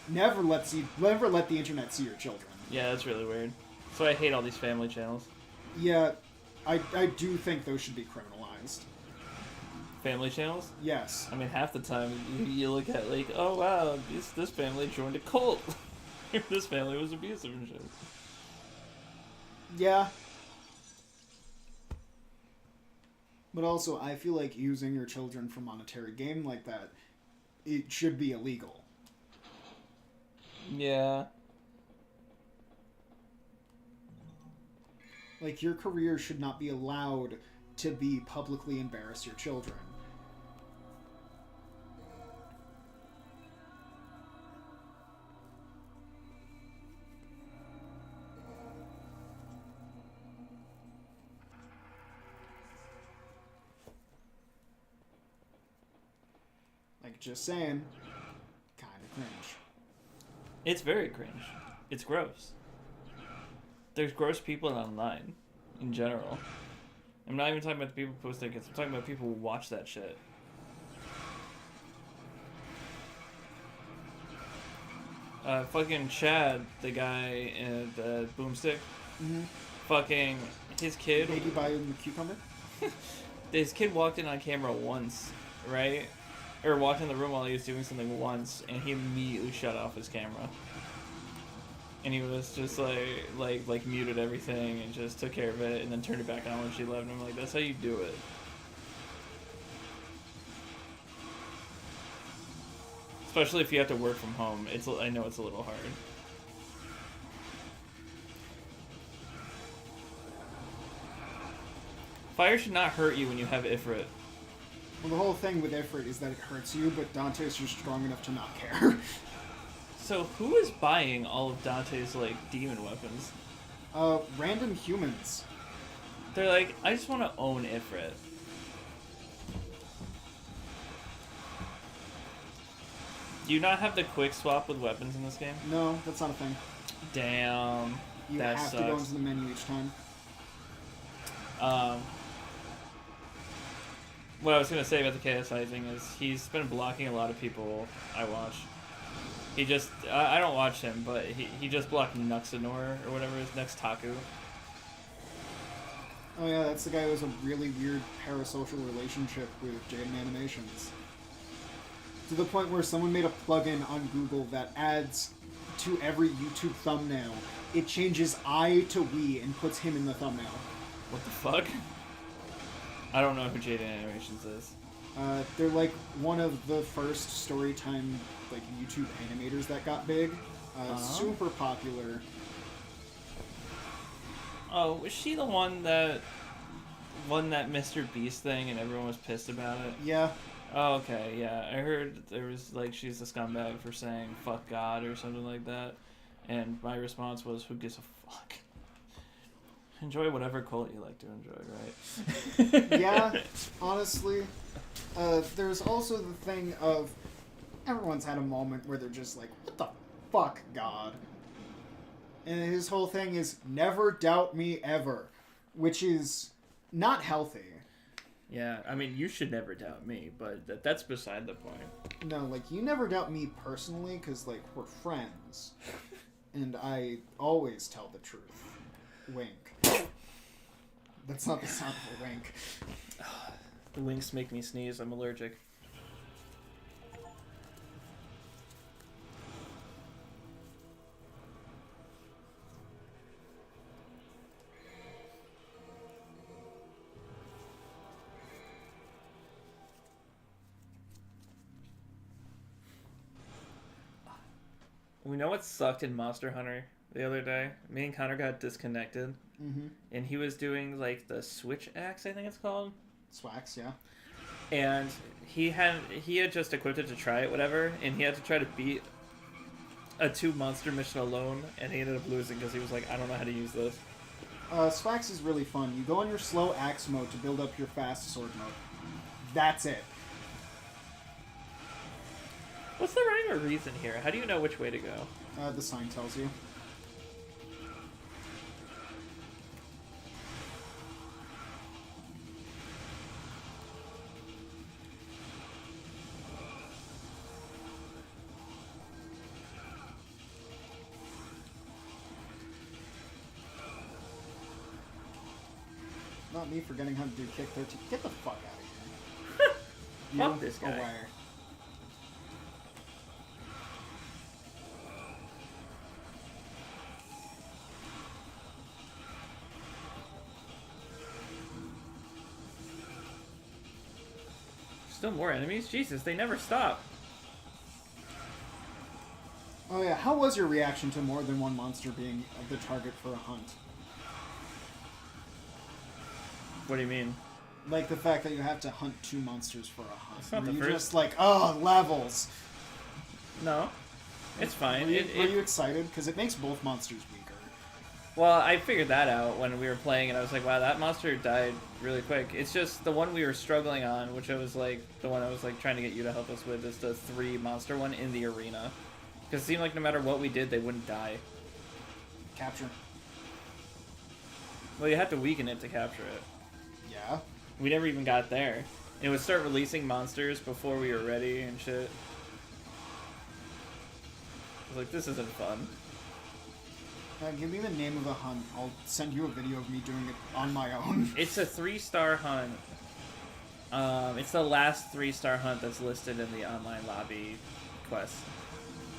Never let the internet see your children. Yeah, that's really weird. So I hate all these family channels. Yeah, I do think those should be criminalized. Family channels? Yes. I mean, half the time you look at like, oh wow, this family joined a cult. This family was abusive and shit. Yeah. But also, I feel like using your children for monetary gain like that, it should be illegal. Yeah. Like, your career should not be allowed to be publicly embarrass your children. Like, just saying, kind of cringe. It's very cringe. It's gross. There's gross people online, in general. I'm not even talking about the people posting it. I'm talking about people who watch that shit. Fucking Chad, the guy in the boomstick. Mm-hmm. Fucking his kid. Baby by the cucumber? His kid walked in on camera once, right? Or walked in the room while he was doing something once, and he immediately shut off his camera. And he was just like muted everything and just took care of it, and then turned it back on when she left. And I'm like, that's how you do it. Especially if you have to work from home. I know it's a little hard. Fire should not hurt you when you have Ifrit. Well, the whole thing with Ifrit is that it hurts you, but Dante's just strong enough to not care. So who is buying all of Dante's, like, demon weapons? Random humans. They're like, I just want to own Ifrit. Do you not have the quick swap with weapons in this game? No, that's not a thing. Damn. You that have sucks. to go into the menu each time. What I was going to say about the KSI thing is he's been blocking a lot of people I watch. He just... I don't watch him, but he just blocked Nuxanor, or whatever his next Taku. Oh yeah, that's the guy who has a really weird parasocial relationship with Jaden Animations. To the point where someone made a plugin on Google that adds to every YouTube thumbnail. It changes I to we and puts him in the thumbnail. What the fuck? I don't know who Jaden Animations is. They're like one of the first Storytime like YouTube animators that got big. Super popular. Oh, was she the one that won that Mr. Beast thing and everyone was pissed about it? Yeah. Oh, okay, yeah. I heard there was, like, she's a scumbag for saying fuck God or something like that. And my response was, who gives a fuck? Enjoy whatever cult you like to enjoy, right? Yeah, honestly. There's also the thing of everyone's had a moment where they're just like, what the fuck, God? And his whole thing is, never doubt me ever, which is not healthy. Yeah, I mean, you should never doubt me, but that's beside the point. No, like, you never doubt me personally, because, like, we're friends. And I always tell the truth. Wink. That's not the sound of a wink. The winks make me sneeze. I'm allergic. We know what sucked in Monster Hunter the other day? Me and Connor got disconnected. Mm-hmm. And he was doing, like, the Switch Axe, I think it's called. Swax, yeah. And he had just equipped it to try it, whatever, and he had to try to beat a 2-monster mission alone, and he ended up losing because he was like, I don't know how to use this. Swax is really fun. You go on your slow axe mode to build up your fast sword mode. That's it. What's the rhyme or reason here? How do you know which way to go? The sign tells you. Not me forgetting how to do kick 13. Get the fuck out of here. Fuck this guy. Aware. Still more enemies? Jesus, they never stop. Oh yeah, how was your reaction to more than one monster being the target for a hunt? What do you mean? Like the fact that you have to hunt 2 monsters for a hunt. It's not Were the you first- just like, oh, levels? No. It's fine. Were you excited? Because it makes both monsters weaker. Well, I figured that out when we were playing, and I was like, wow, that monster died really quick. It's just the one we were struggling on, which I was like, the one I was like trying to get you to help us with, is the 3 monster one in the arena. Because it seemed like no matter what we did, they wouldn't die. Capture. Well, you have to weaken it to capture it. Yeah. We never even got there. It would start releasing monsters before we were ready and shit. I was like, this isn't fun. Give me the name of the hunt. I'll send you a video of me doing it on my own. It's a 3-star hunt. It's the last 3-star hunt that's listed in the online lobby quest.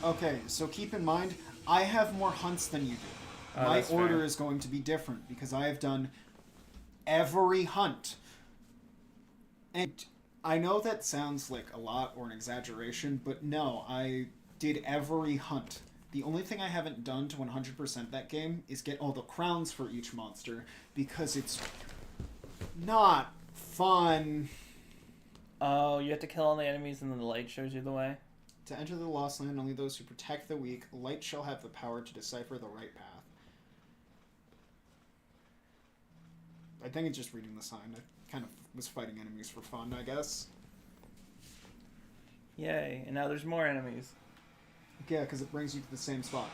Okay, so keep in mind, I have more hunts than you do. Oh, My that's order fair. is going to be different because I have done every hunt. And I know that sounds like a lot or an exaggeration, but no, I did every hunt. The only thing I haven't done to 100% that game is get all the crowns for each monster because it's not fun. Oh, you have to kill all the enemies and then the light shows you the way? To enter the Lost Land, only those who protect the weak, light shall have the power to decipher the right path. I think it's just reading the sign. I kind of was fighting enemies for fun, I guess. Yay, and now there's more enemies. Yeah, because it brings you to the same spot.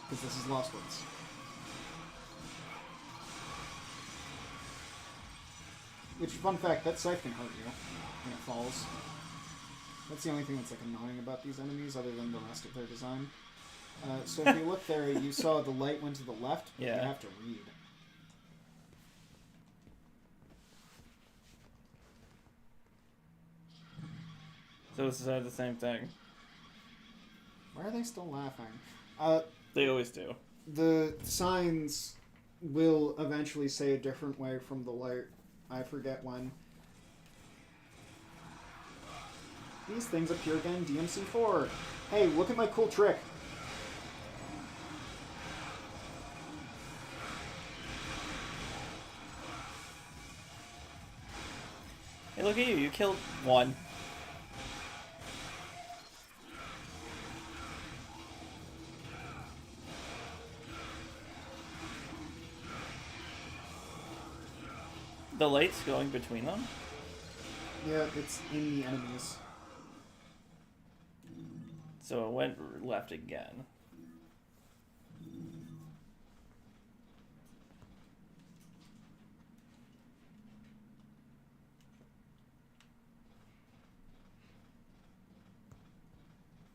Because this is Lost Woods. Which, fun fact, that scythe can hurt you when it falls. That's the only thing that's like annoying about these enemies, other than the rest of their design. So if you look there, you saw the light went to the left, but Yeah. you have to read. So this is the same thing. Why are they still laughing? They always do. The signs will eventually say a different way from the light. I forget when. These things appear again in DMC4. Hey, look at my cool trick. Hey, look at you. You killed one. The light's going between them? Yeah, it's in the enemies. So it went left again.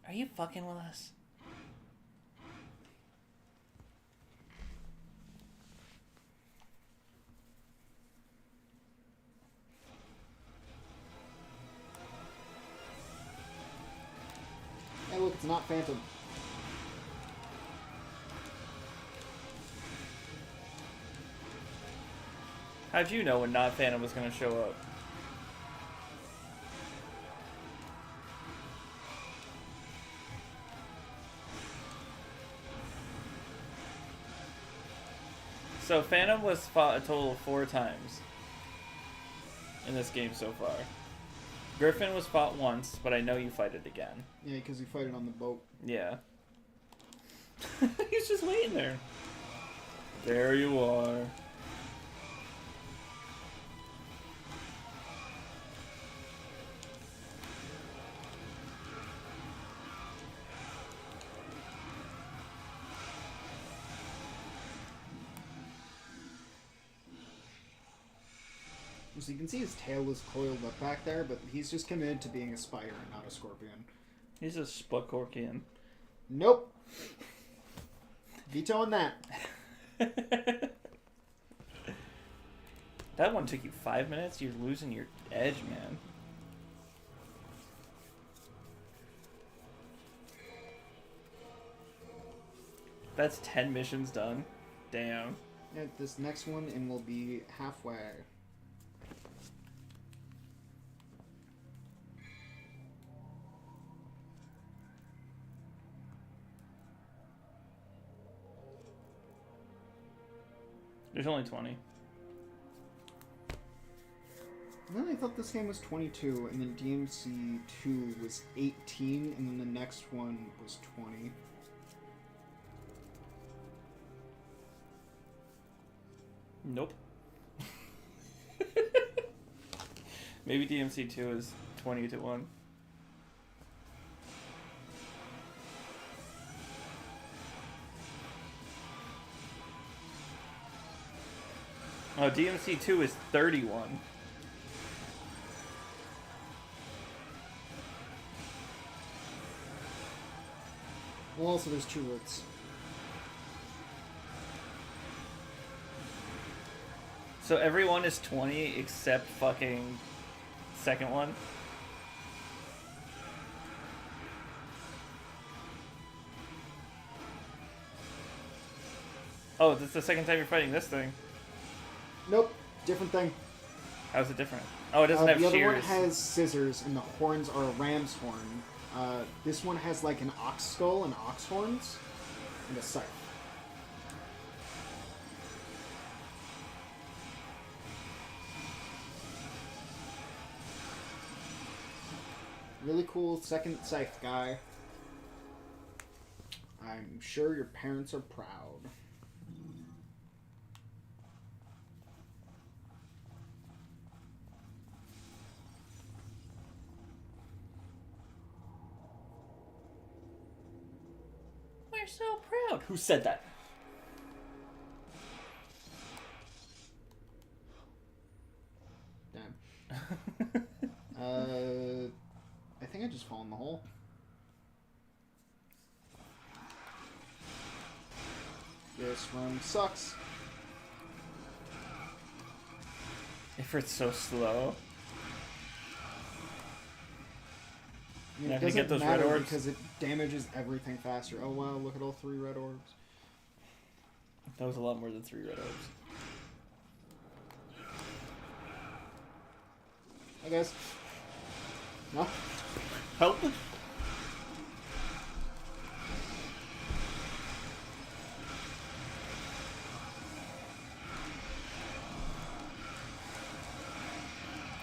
Are you fucking with us? Hey, look, it's not Phantom. How'd you know when Not Phantom was gonna show up? So Phantom was fought a total of 4 times in this game so far. Griffin was fought once, but I know you fight it again. Yeah, because you fight it on the boat. Yeah. He's just waiting there. There you are. So you can see his tail is coiled up back there, but he's just committed to being a spider and not a scorpion. He's a Spukorkian. Nope. Vetoing that. That one took you 5 minutes? You're losing your edge, man. That's 10 missions done. Damn. Yeah, this next one and we'll be halfway. There's only 20. Then I thought this game was 22, and then DMC 2 was 18, and then the next one was 20. Nope. Maybe DMC2 is 20-1. Oh, DMC2 is 31. Well, also there's 2 roots. So everyone is 20 except fucking second one? Oh, this is the second time you're fighting this thing. Nope, different thing. How's it different? Oh, it doesn't have the shears. other one has scissors, and the horns are a ram's horn. This one has like an ox skull and ox horns, and a scythe. Really cool second scythe guy. I'm sure your parents are proud. We're so proud. Who said that? Damn. I think I just fall in the hole. This run sucks. Ifrit's so slow. I mean, Not it gonna doesn't get those red matter orbs? because it damages everything faster. Oh wow, look at all 3 red orbs. That was a lot more than 3 red orbs. I guess. No? Help!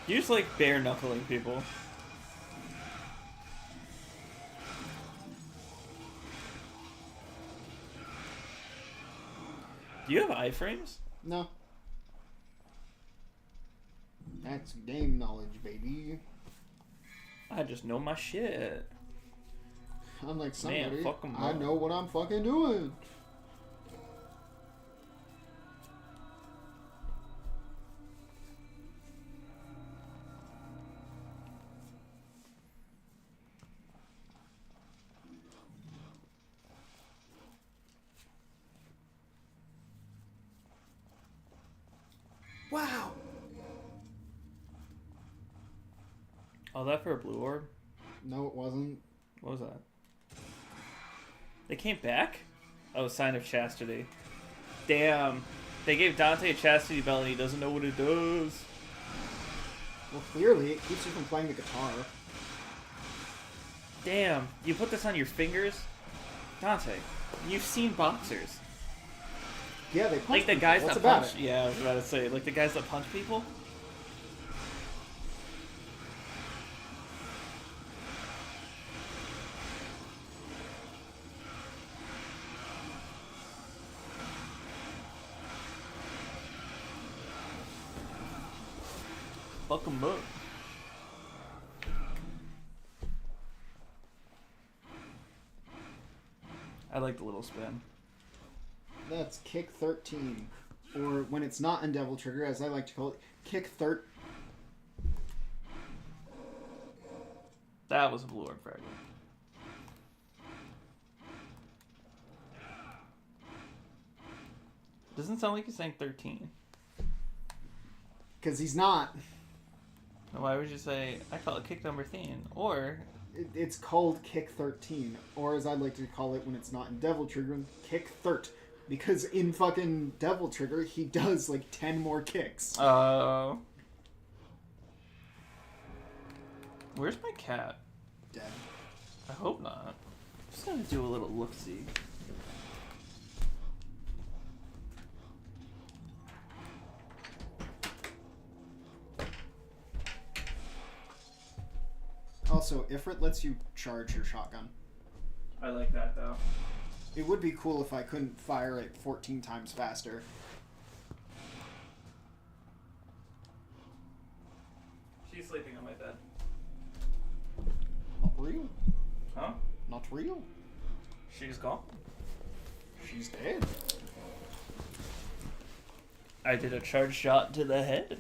You just like bare knuckling people. Do you have iframes? No. That's game knowledge, baby. I just know my shit. Unlike somebody, fuck 'em I up. know what I'm fucking doing. Wow. Oh, that for a blue orb? No, it wasn't. What was that? They came back? Oh, sign of chastity. Damn. They gave Dante a chastity belt and he doesn't know what it does. Well, clearly, it keeps you from playing the guitar. Damn. You put this on your fingers? Dante, you've seen boxers. Yeah, they punch Like the people. guys What's that about punch. it? Yeah, I was about to say. Like the guys that punch people? Fuck 'em up. I like the little spin. That's kick 13. Or when it's not in Devil Trigger, as I like to call it, kick 13. That was a blue orb fragment. Doesn't sound like he's saying 13. Because he's not. Why would you say, I call it kick number 13? Or, It's called kick 13. Or as I'd like to call it when it's not in Devil Trigger, kick 13. Because in fucking Devil Trigger, he does like 10 more kicks. Where's my cat? Dead. I hope not. Just gonna do a little look-see. Also, Ifrit lets you charge your shotgun. I like that, though. It would be cool if I couldn't fire it 14 times faster. Not real. She's gone. She's dead. I did a charge shot to the head.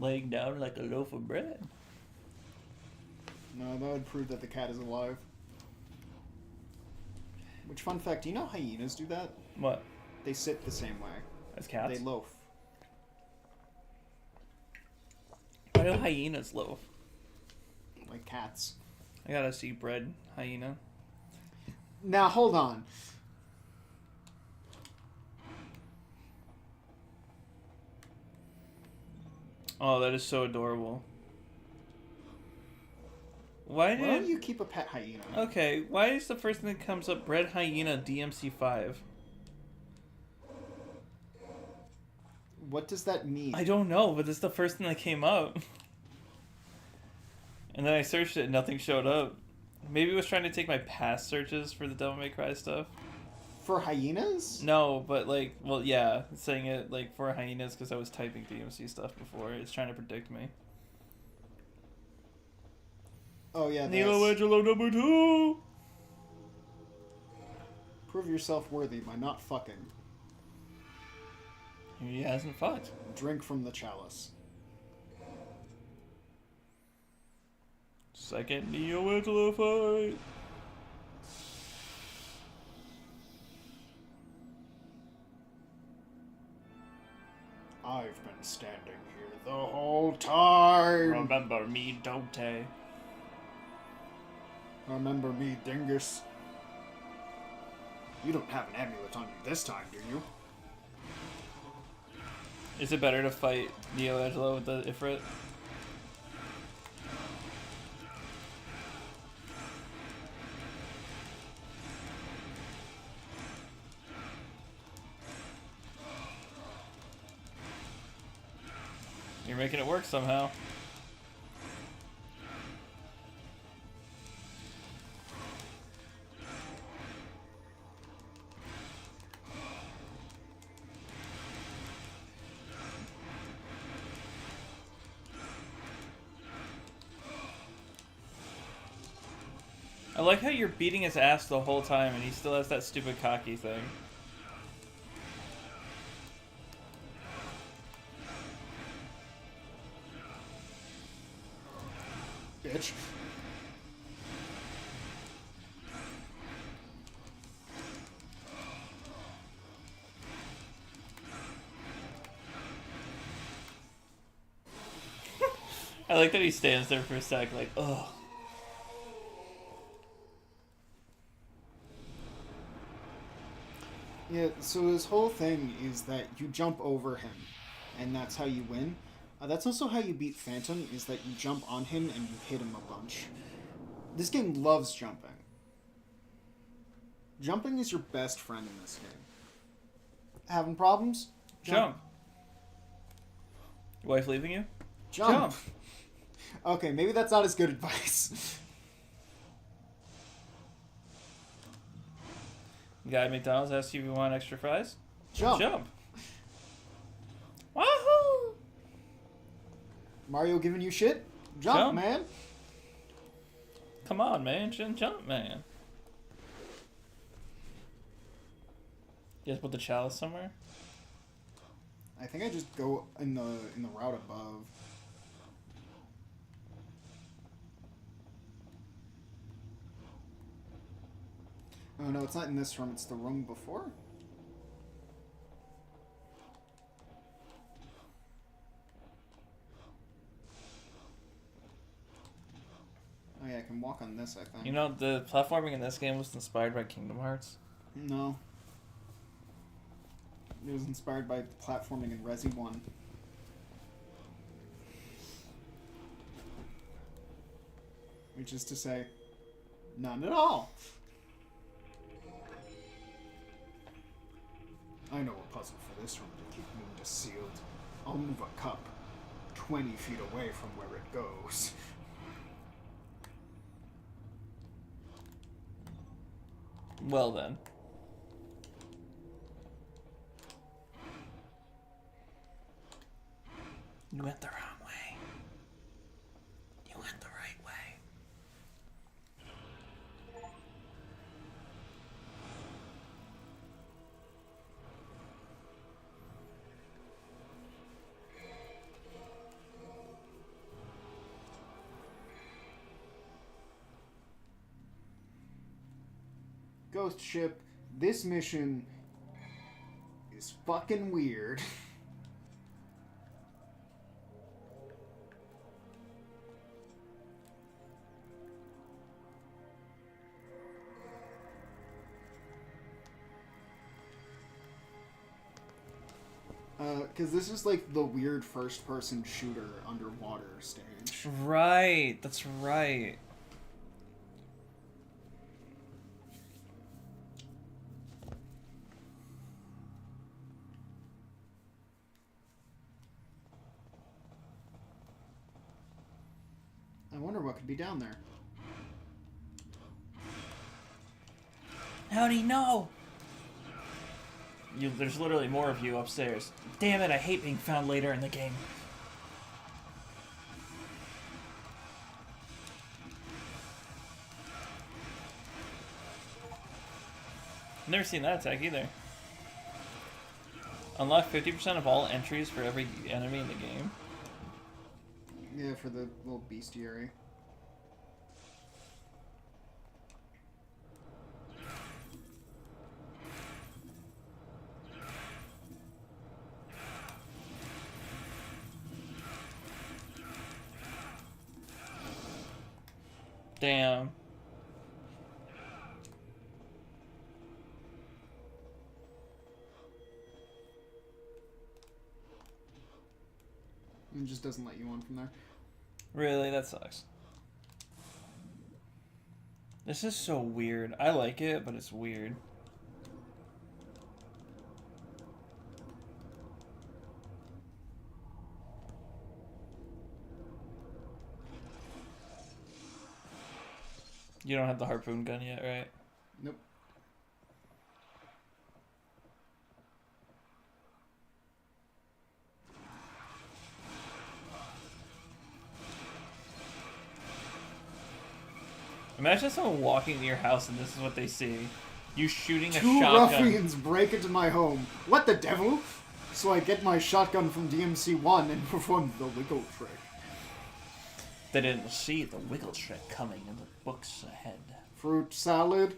Laying down like a loaf of bread. No, that would prove that the cat is alive. Which, fun fact, do you know hyenas do that? What? They sit the same way. As cats? They loaf. Why do hyenas loaf? Like cats. I gotta see bread hyena. Now, hold on. Oh, that is so adorable. Why Why don't did... you keep a pet hyena? Okay, why is the first thing that comes up bread hyena DMC5? What does that mean? I don't know, but it's the first thing that came up. And then I searched it and nothing showed up. Maybe it was trying to take my past searches for the Devil May Cry stuff. For hyenas? No, but like, well, yeah, it's saying it like for hyenas because I was typing DMC stuff before. It's trying to predict me. Oh, yeah, Nilo Angelo number 2! Prove yourself worthy by not fucking. He hasn't fucked. Drink from the chalice. Second Neo Angelo fight. I've been standing here the whole time. Remember me, Dante. Remember me, Dingus. You don't have an amulet on you this time, do you? Is it better to fight Neo Angelo with the Ifrit? You're making it work somehow. I like how you're beating his ass the whole time and he still has that stupid cocky thing. Bitch. I like that he stands there for a sec like, ugh. Yeah, so his whole thing is that you jump over him, and that's how you win. That's also how you beat Phantom, is that you jump on him and you hit him a bunch. This game loves jumping. Jumping is your best friend in this game. Having problems? Jump. Your wife leaving you? Jump. Okay, maybe that's not as good advice. The guy at McDonald's asks you if you want extra fries? Jump. Jump. Wahoo! Mario giving you shit? Jump, Jump. man. Come on, man. Jump, man. You guys put the chalice somewhere? I think I just go in the route above. Oh no, it's not in this room, it's the room before. Oh yeah, I can walk on this, I think. You know, the platforming in this game was inspired by Kingdom Hearts. No. It was inspired by platforming in Resi 1. Which is to say, none at all. I know a puzzle for this room to keep Munda sealed. I'll move a cup 20 feet away from where it goes. Well then. You went the wrong way. Ghost ship. This mission is fucking weird. Because this is like the weird first-person shooter underwater stage. Right, that's right. I wonder what could be down there. How'd he know? There's literally more of you upstairs. Damn it, I hate being found later in the game. Never seen that attack either. Unlock 50% of all entries for every enemy in the game. Yeah, for the little bestiary. Damn. It just doesn't let you on from there. Really? That sucks. This is so weird. I like it, but it's weird. You don't have the harpoon gun yet, right? Nope. Imagine someone walking to your house and this is what they see. You shooting a Two shotgun. ruffians break into my home. What the devil? So I get my shotgun from DMC1 and perform the wiggle trick. They didn't see the wiggle trick coming in the books ahead. Fruit salad.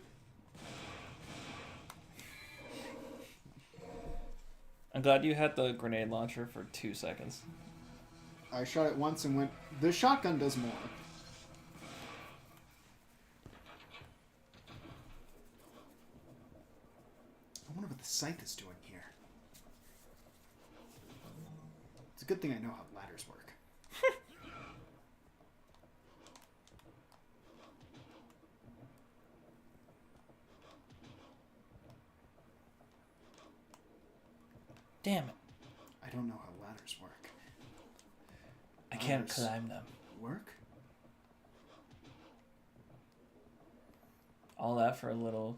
I'm glad you had the grenade launcher for 2 seconds. I shot it once and went, the shotgun does more. I wonder what the scythe is doing here. It's a good thing I know how ladders work. Damn it. I don't know how ladders work. I can't Ladders climb them. Work? All that for a little...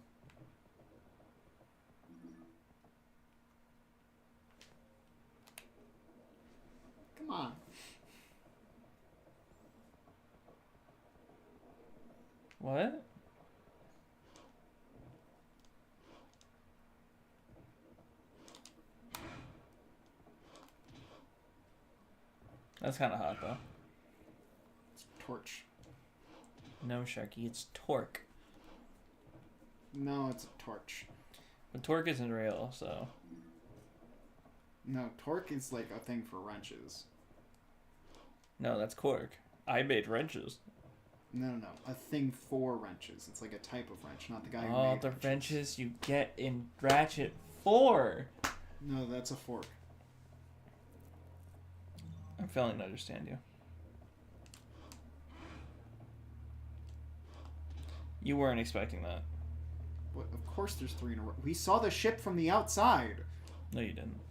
Come on. What? That's kind of hot, though. It's torch. No, Sharky, it's torque. No, it's a torch. But torque isn't real, so... No, torque is like a thing for wrenches. No, that's cork. I made wrenches. No. A thing for wrenches. It's like a type of wrench, not the guy who Oh, made the wrenches. wrenches you get in Ratchet 4! No, that's a fork. I'm failing to understand you. You weren't expecting that. What? Of course there's 3 in a row. We saw the ship from the outside. No, you didn't.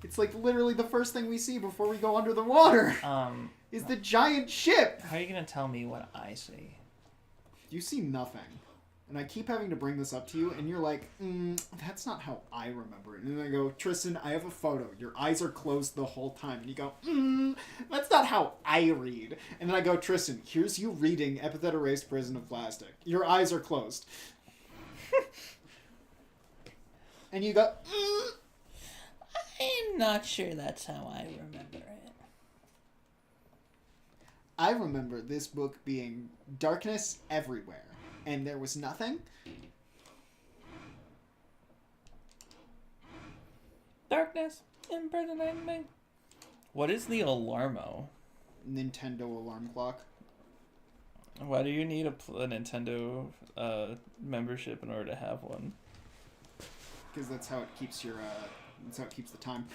It's like literally the first thing we see before we go under the water. Is the giant ship. How are you gonna tell me what I see? You see nothing. And I keep having to bring this up to you, and you're like, that's not how I remember it. And then I go, Tristan, I have a photo. Your eyes are closed the whole time. And you go, that's not how I read. And then I go, Tristan, here's you reading Epithet Erased Prison of Plastic. Your eyes are closed. And you go, I'm not sure that's how I remember it. I remember this book being darkness everywhere. And there was nothing. Darkness impersonating me. What is the Alarmo? Nintendo alarm clock. Why do you need a Nintendo membership in order to have one? Because that's how it keeps your. That's how it keeps the time.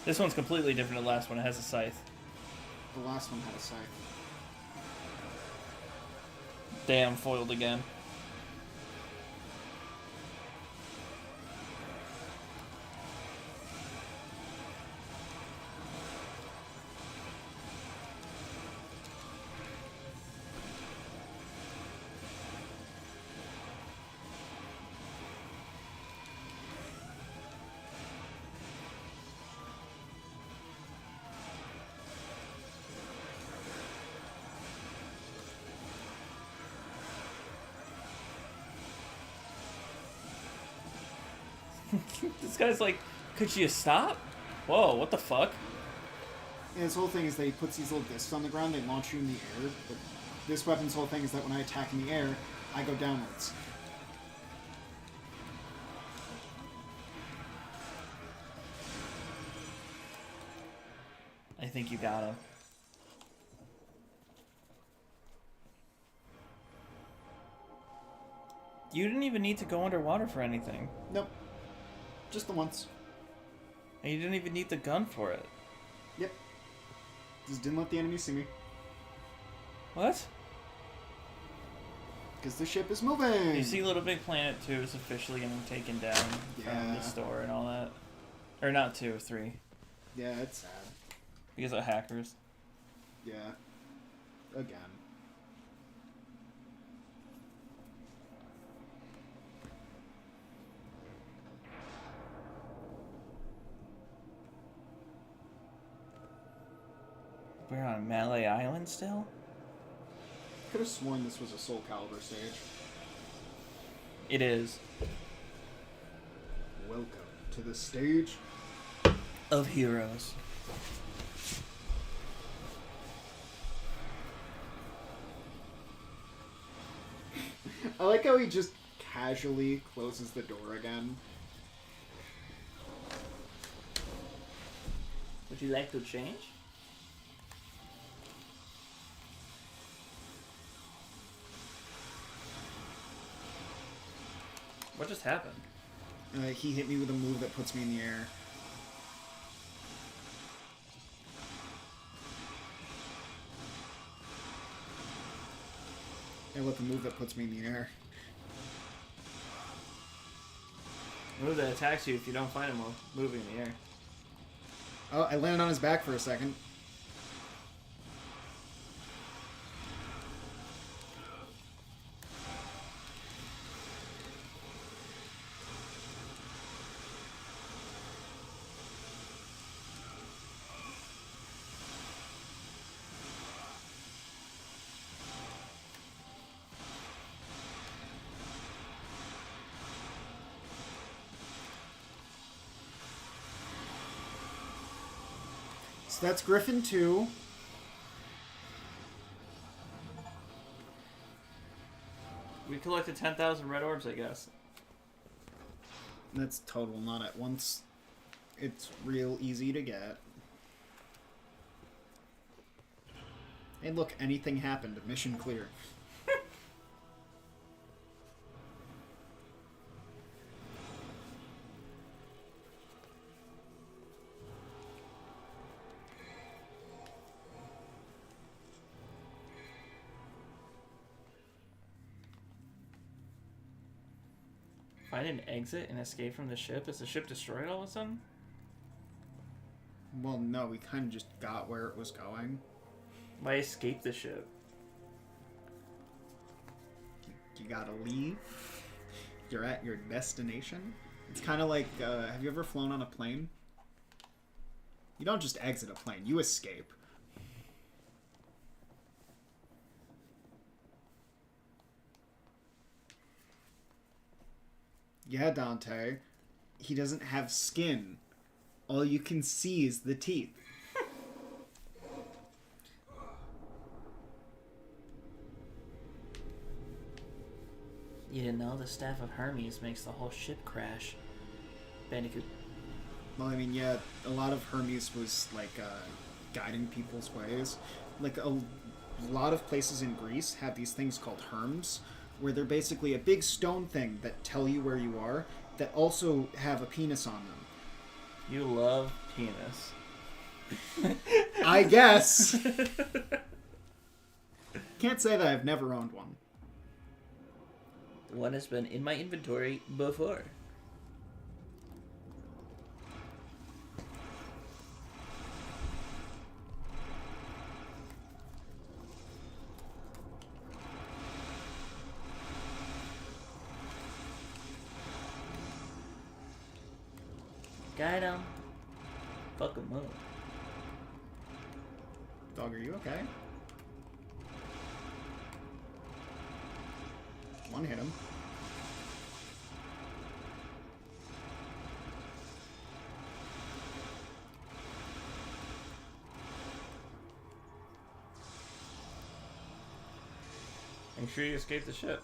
This one's completely different than the last one. It has a scythe. The last one had a scythe. Damn, foiled again. This guy's like, could you stop? Whoa, what the fuck? And his whole thing is that he puts these little discs on the ground, they launch you in the air, but this weapon's whole thing is that when I attack in the air, I go downwards. I think you got him. You didn't even need to go underwater for anything. Nope. Just the once. And you didn't even need the gun for it. Yep. Just didn't let the enemy see me. What? Because the ship is moving! You see Little Big Planet 2 is officially getting taken down from the store and all that. Or not 2, 3. Yeah, it's sad. Because of hackers. Yeah. Again. We're on Malay Island still? Could have sworn this was a Soul Calibur stage. It is. Welcome to the stage of heroes. I like how he just casually closes the door again. Would you like to change? What just happened? He hit me with a move that puts me in the air. I let the move that puts me in the air. Move that attacks you if you don't find him while moving in the air. Oh, I landed on his back for a second. So that's Griffin 2. We collected 10,000 red orbs, I guess. That's total, not at once. It's real easy to get. Hey, look, anything happened. Mission clear. Find an exit and escape from the ship? Is the ship destroyed all of a sudden? Well, no, we kind of just got where it was going. Why escape the ship? You gotta leave. You're at your destination. It's kind of like, have you ever flown on a plane? You don't just exit a plane, you escape. Yeah, Dante. He doesn't have skin. All you can see is the teeth. You didn't know the staff of Hermes makes the whole ship crash. Bandicoot. Well, I mean, yeah, a lot of Hermes was, like, guiding people's ways. Like, a lot of places in Greece have these things called herms, where they're basically a big stone thing that tell you where you are, that also have a penis on them. You love penis. I guess. Can't say that I've never owned one. One has been in my inventory before. Guide him. Fuck him up. Dog, are you okay? One hit him. Make sure you escape the ship.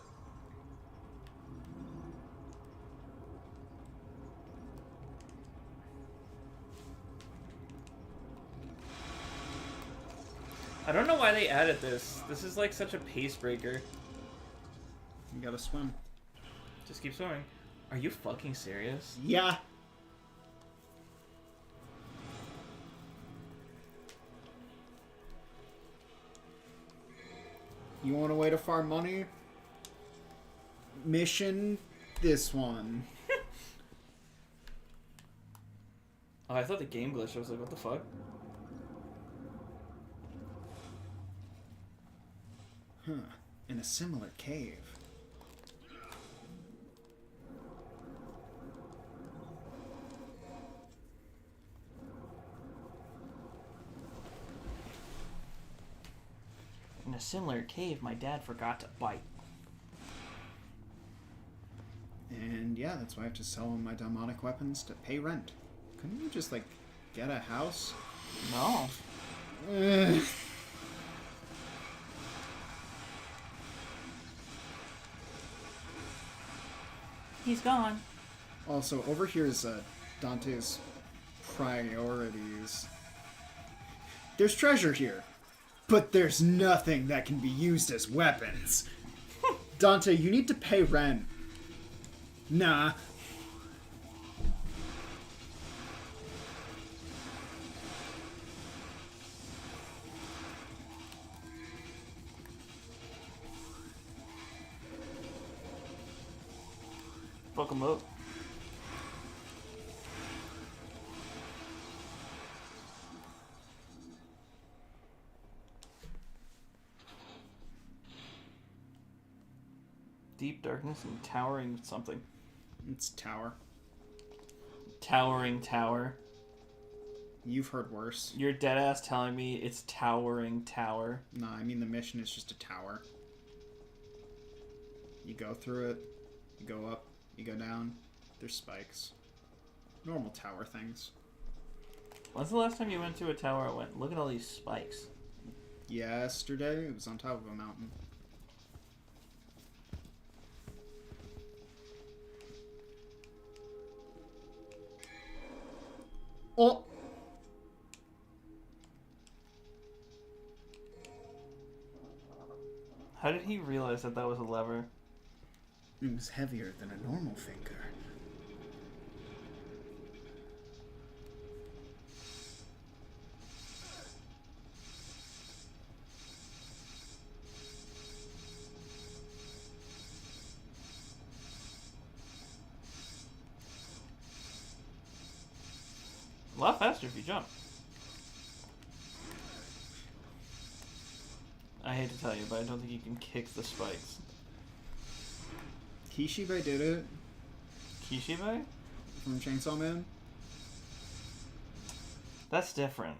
I don't know why they added this. This is like such a pace breaker. You gotta swim. Just keep swimming. Are you fucking serious? Yeah. You want a way to farm money? Mission this one. Oh, I thought the game glitched. I was like, what the fuck? Huh. In a similar cave. In a similar cave, my dad forgot to bite. And yeah, that's why I have to sell my demonic weapons to pay rent. Couldn't you just, like, get a house? No. He's gone. Also, over here is Dante's priorities. There's treasure here, but there's nothing that can be used as weapons. Dante, you need to pay rent. Nah. Fuck him up. Deep darkness and towering something. It's tower. Towering tower. You've heard worse. You're dead ass telling me it's towering tower. Nah, I mean the mission is just a tower. You go through it, you go up, you go down, there's spikes. Normal tower things. When's the last time you went to a tower and went, look at all these spikes? Yesterday, it was on top of a mountain. Oh! How did he realize that that was a lever? It was heavier than a normal finger. A lot faster if you jump. I hate to tell you, but I don't think you can kick the spikes. Kishibe did it Kishibe? from Chainsaw Man. That's different.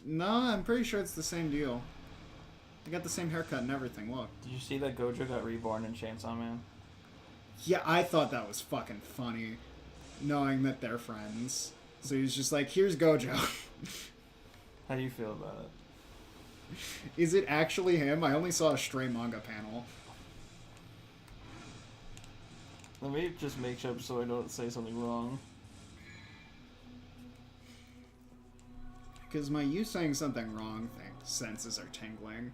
No, I'm pretty sure it's the same deal. They got the same haircut and everything, look. Did you see that Gojo got reborn in Chainsaw Man? Yeah, I thought that was fucking funny, knowing that they're friends. So he's just like, here's Gojo. How do you feel about it? Is it actually him? I only saw a stray manga panel. Let me just make sure so I don't say something wrong. Because you saying something wrong senses are tingling.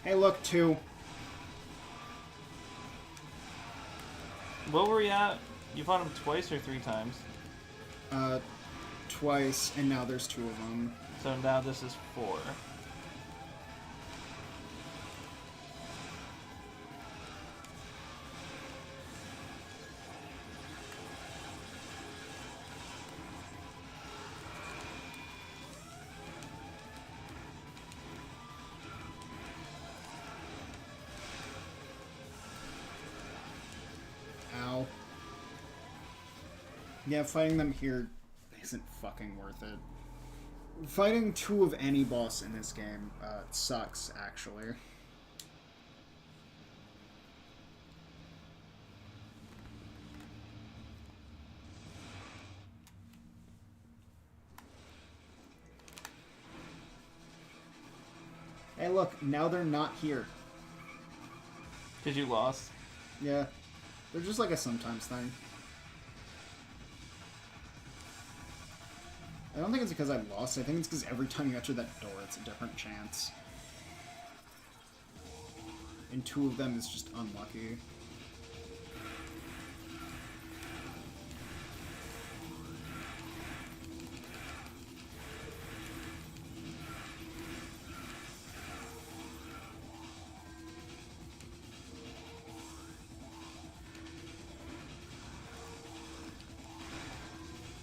Hey, look, 2. What were we at? You fought him twice or 3 times? Twice, and now there's 2 of them. So now this is 4. Ow. Yeah, fighting them here isn't fucking worth it. Fighting 2 of any boss in this game sucks, actually. Hey, look, now they're not here. Because you lost? Yeah. They're just like a sometimes thing. I don't think it's because I lost. I think it's because every time you enter that door, it's a different chance. And 2 of them is just unlucky.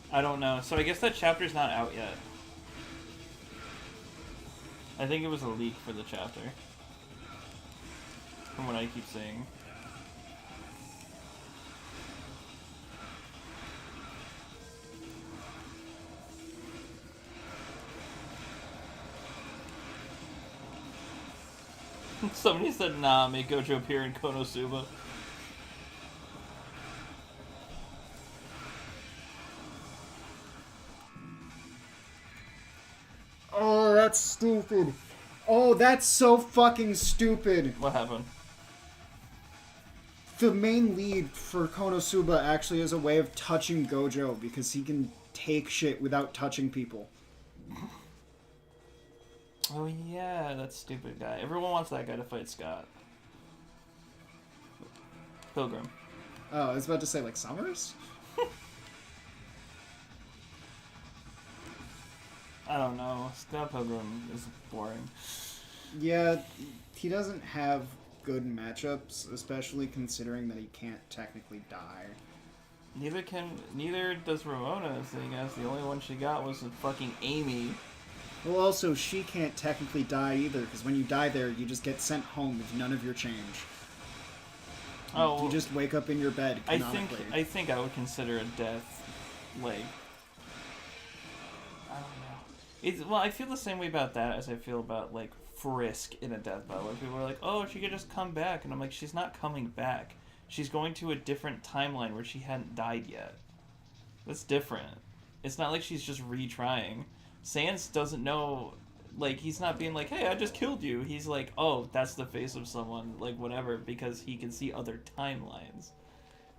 I don't know. So I guess that chapter's not out yet. I think it was a leak for the chapter. From what I keep seeing. Somebody said, nah, make Gojo appear in Konosuba. Oh, that's stupid. Oh, that's so fucking stupid. What happened? The main lead for Konosuba actually has a way of touching Gojo because he can take shit without touching people. Oh yeah, that stupid guy. Everyone wants that guy to fight Scott. Pilgrim. Oh, I was about to say, like, Summers? I don't know. Scott Pilgrim is boring. Yeah, he doesn't have good matchups, especially considering that he can't technically die. Neither does Ramona, seeing as the only one she got was a fucking Amy. Well, also, she can't technically die either, because when you die there, you just get sent home with none of your change. Oh, You just wake up in your bed, canonically. I think I would consider a death, like, I don't know. Well, I feel the same way about that as I feel about, like, Frisk in a death battle, where people are like, oh, she could just come back, and I'm like, she's not coming back. She's going to a different timeline where she hadn't died yet. That's different. It's not like she's just retrying. Sans doesn't know, like, he's not being like, hey, I just killed you. He's like, oh, that's the face of someone, like, whatever, because he can see other timelines.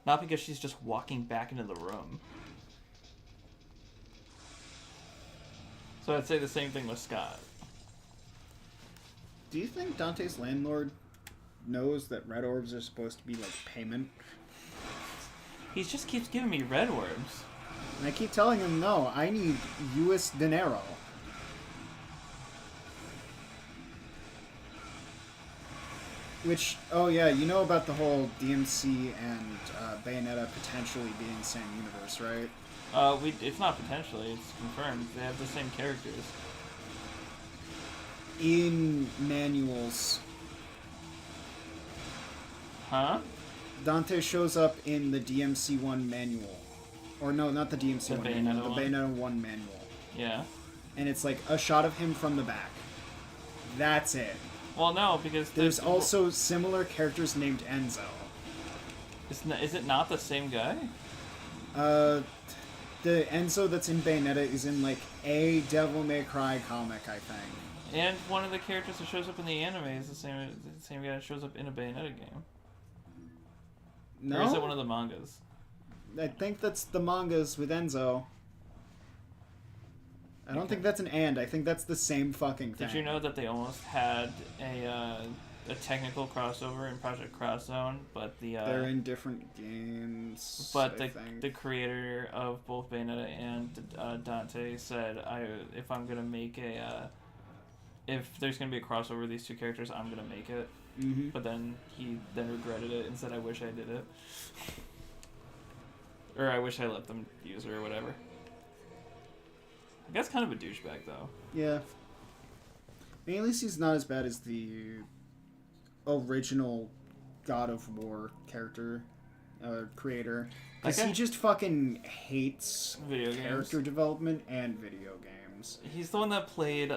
Not because she's just walking back into the room. So I'd say the same thing with Scott. Do you think Dante's landlord knows that red orbs are supposed to be, like, payment? He just keeps giving me red orbs. And I keep telling him, no, I need US dinero. Which, oh yeah, you know about the whole DMC and Bayonetta potentially being the same universe, right? It's not potentially, it's confirmed. They have the same characters. In manuals. Huh? Dante shows up in the DMC1 manual. Or no, not the DMC1 manual, the Bayonetta 1 manual. Yeah. and it's like a shot of him from the back. That's it. Well, no, because There's also similar characters named Enzo. Is it not the same guy? The Enzo that's in Bayonetta is in like a Devil May Cry comic, I think. And one of the characters that shows up in the anime is the same guy that shows up in a Bayonetta game. No, Or is it one of the mangas? I think that's the mangas with Enzo. I don't think that's an and. I think that's the same fucking thing. Did you know that they almost had a technical crossover in Project Cross Zone, but they're in different games. But I the think. Creator of both Bayonetta and Dante said, if I'm gonna make if there's gonna be a crossover of these two characters, I'm gonna make it. Mm-hmm. But then he regretted it and said, I wish I did it, or I wish I let them use it or whatever. I guess kind of a douchebag though. Yeah. I mean, at least he's not as bad as the original God of War character creator. Because Okay. he just fucking hates Video character games. development and video games. He's the one that played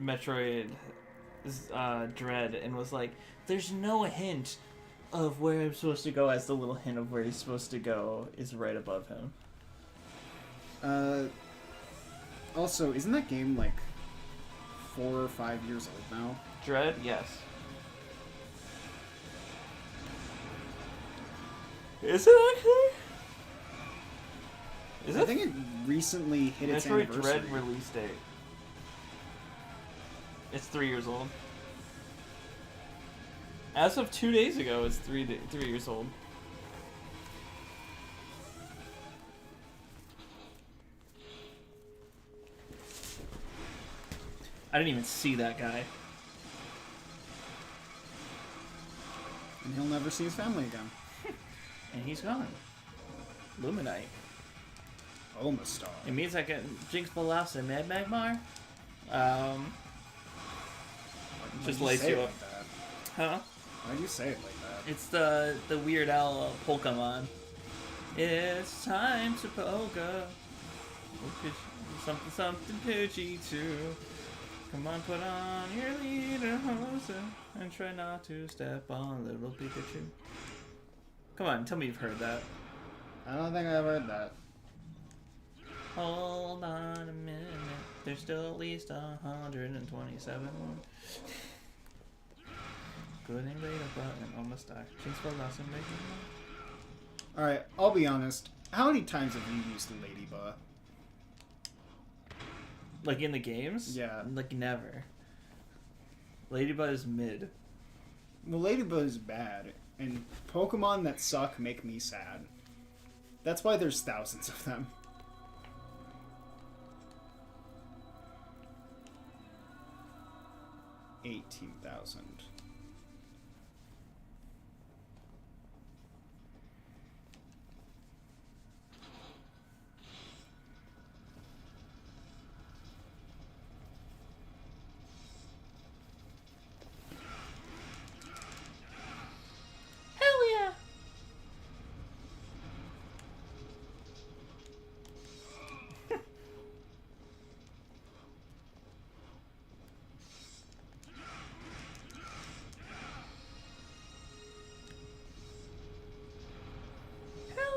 Metroid Dread and was like, there's no hint of where I'm supposed to go, as the little hint of where he's supposed to go is right above him. Also, isn't that game like 4 or 5 years old now? Dread, yes. Is it actually? Is I it? think it recently hit its Metroid anniversary. Dread release date. It's 3 years old. As of 2 days ago, it's 3 years old. I didn't even see that guy. And he'll never see his family again. And he's gone. Luminite. Omastar. It means I can Jinx Belouse and Mad Magmar. Just lace you up. Like that? Huh? Why do you say it like that? It's the Weird Al Pokemon. It's time to poker. Something Pidgey too. Come on, put on your leader hose and try not to step on little Pikachu. Come on, tell me you've heard that. I don't think I've heard that. Hold on a minute. There's still at least 127. Good and great button almost died. Jinx Belouse and making Alright, I'll be honest. How many times have you used the Ladybug? like in the games? Yeah. Like never. Ladybug is mid. Well, Ladybug is bad, and Pokemon that suck make me sad. That's why there's thousands of them. $18,000. Hell yeah! Hell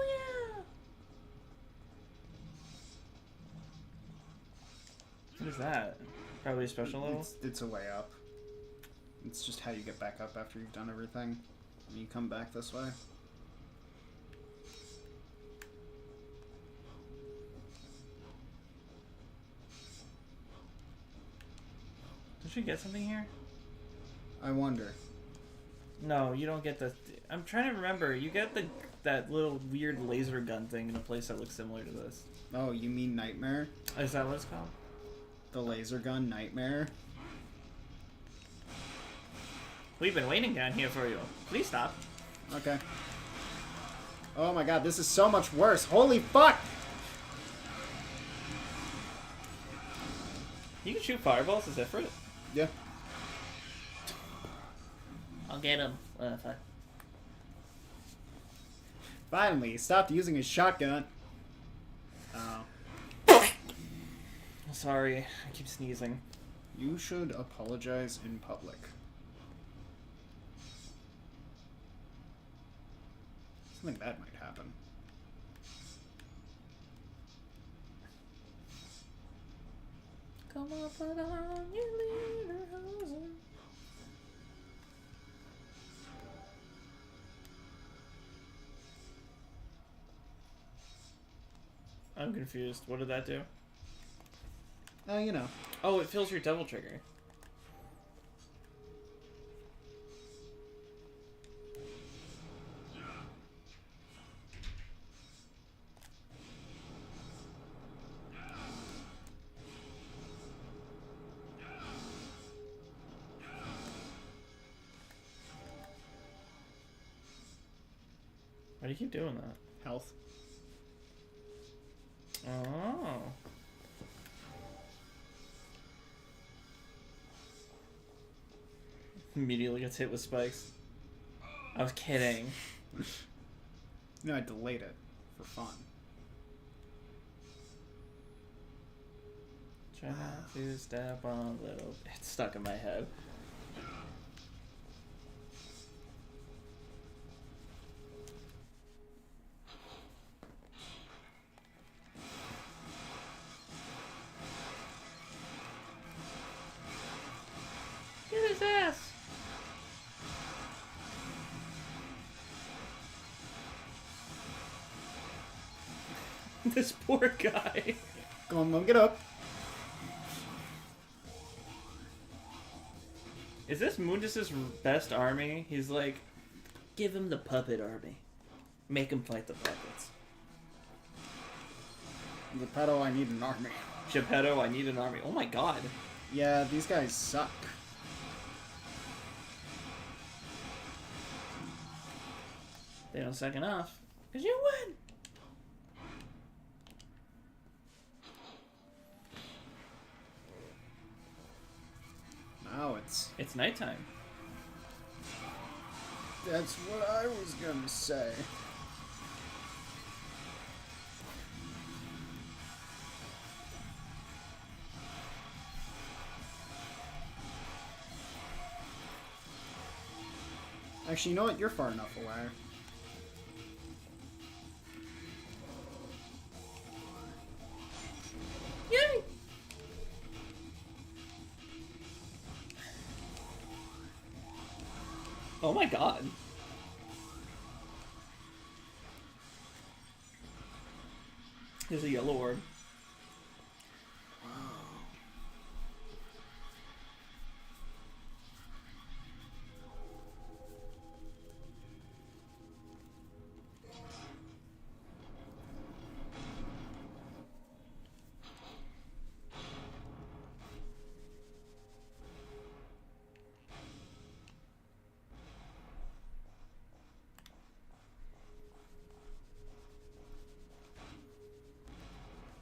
yeah! What is that? Probably a special level? It's a way up. It's just how you get back up after you've done everything. And you come back this way. Did you get something here? I wonder. No, you don't get the... I'm trying to remember. You get that little weird laser gun thing in a place that looks similar to this. Oh, you mean Nightmare? Is that what it's called? The laser gun Nightmare? We've been waiting down here for you. Please stop. Okay. Oh my god, this is so much worse. Holy fuck! You can shoot fireballs as Ifrit. Yeah. I'll get him. Fine. Finally, he stopped using his shotgun. Oh. Sorry, I keep sneezing. You should apologize in public. Something bad might happen. Come on, put on your lederhosen. I'm confused. What did that do? You know. Oh, it fills your double trigger. Why do you keep doing that? Health. Oh. Immediately gets hit with spikes. I was kidding. No, I delayed it for fun. Try not to step on a little. It's stuck in my head. Get his ass! This poor guy. Go on, get up. Is this Mundus's best army? He's like, give him the puppet army. Make him fight the puppets. Geppetto, I need an army. Geppetto, I need an army. Oh my god. Yeah, these guys suck. They don't suck enough. Cause you win! Now It's nighttime. That's what I was gonna say. Actually, you know what? You're far enough away. Yay! Oh my god. There's a yellow orb.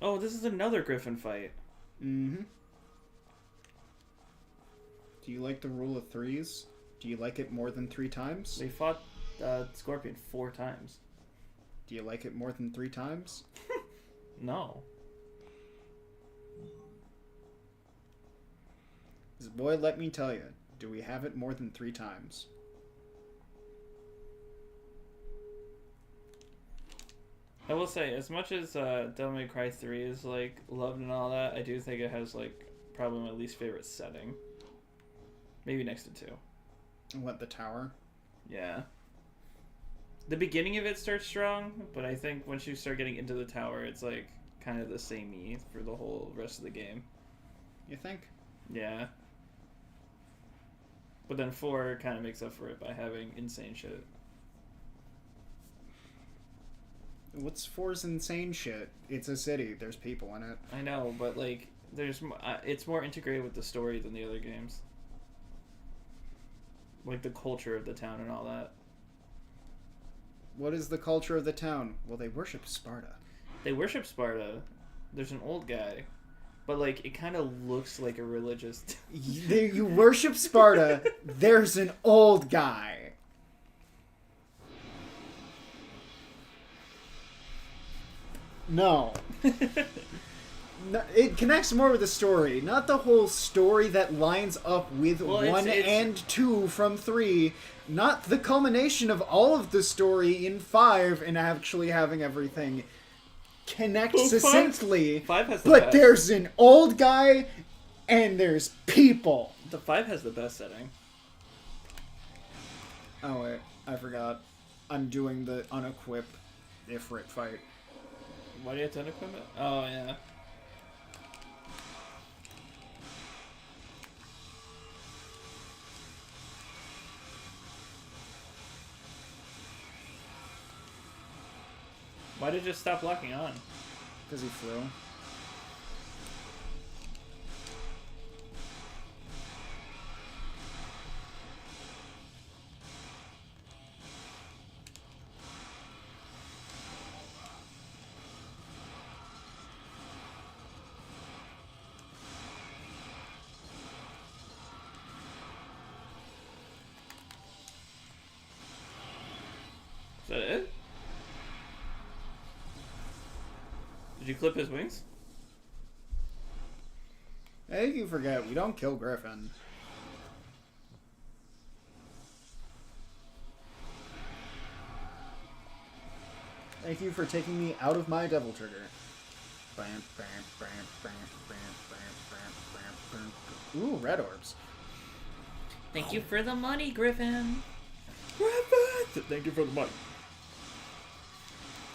Oh, this is another Griffin fight. Mm-hmm. Do you like the rule of threes? Do you like it more than 3 times? They fought Scorpion 4 times. Do you like it more than 3 times? No. Boy, let me tell you, do we have it more than 3 times? I will say, as much as Devil May Cry 3 is like loved and all that, I do think it has like probably my least favorite setting. Maybe next to 2. What, the tower? Yeah. The beginning of it starts strong, but I think once you start getting into the tower, it's like kind of the samey for the whole rest of the game. You think? Yeah. But then 4 kind of makes up for it by having insane shit. What's 4's insane shit? It's a city. There's people in it. I know, but like, there's it's more integrated with the story than the other games. Like the culture of the town and all that. What is the culture of the town? Well, they worship Sparta. They worship Sparta. There's an old guy. But like, it kind of looks like a religious... You worship Sparta, there's an old guy. No. It connects more with the story, not the whole story that lines up with Well, 1 and 2 from 3, not the culmination of all of the story in 5 and actually having everything connect succinctly. 5 has the but best. there's an old guy and there's people. The 5 has the best setting. Oh wait, I forgot. I'm doing the unequip Ifrit fight. Why do you have to unequip it? Oh, yeah. Why did it just stop locking on? Because he flew. Is that it? Did you clip his wings? I think you forget, we don't kill Griffin. Thank you for taking me out of my Devil Trigger. Bam, bam, bam, bam, bam, bam, bam, bam, bam. Ooh, red orbs. Thank you for the money, Griffin. Griffin! Thank you for the money.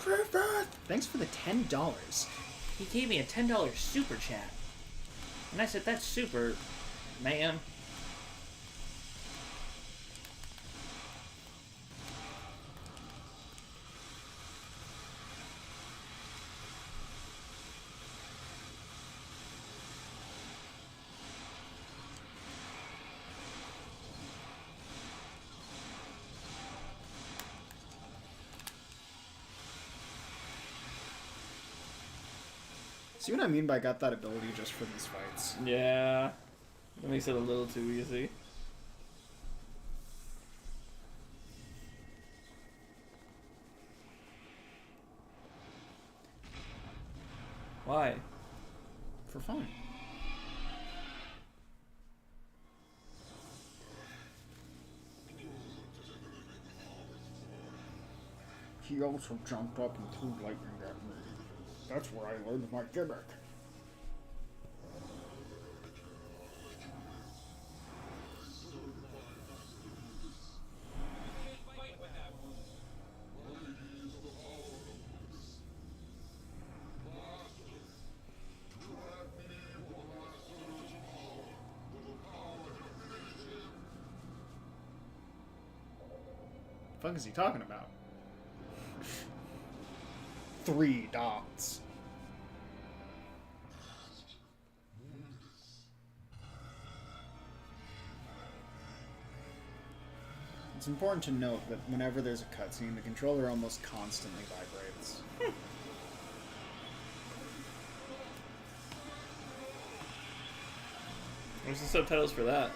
Griffin! Thanks for the $10. He gave me a $10 super chat. And I said, that's super, man. See what I mean by got that ability just for these fights? Yeah. That makes it a little too easy. Why? For fun. He also jumped up and threw lightning at me. That's where I learned my gimmick. The fuck is he talking about? 3 dots. It's important to note that whenever there's a cutscene, the controller almost constantly vibrates. Where's the subtitles for that?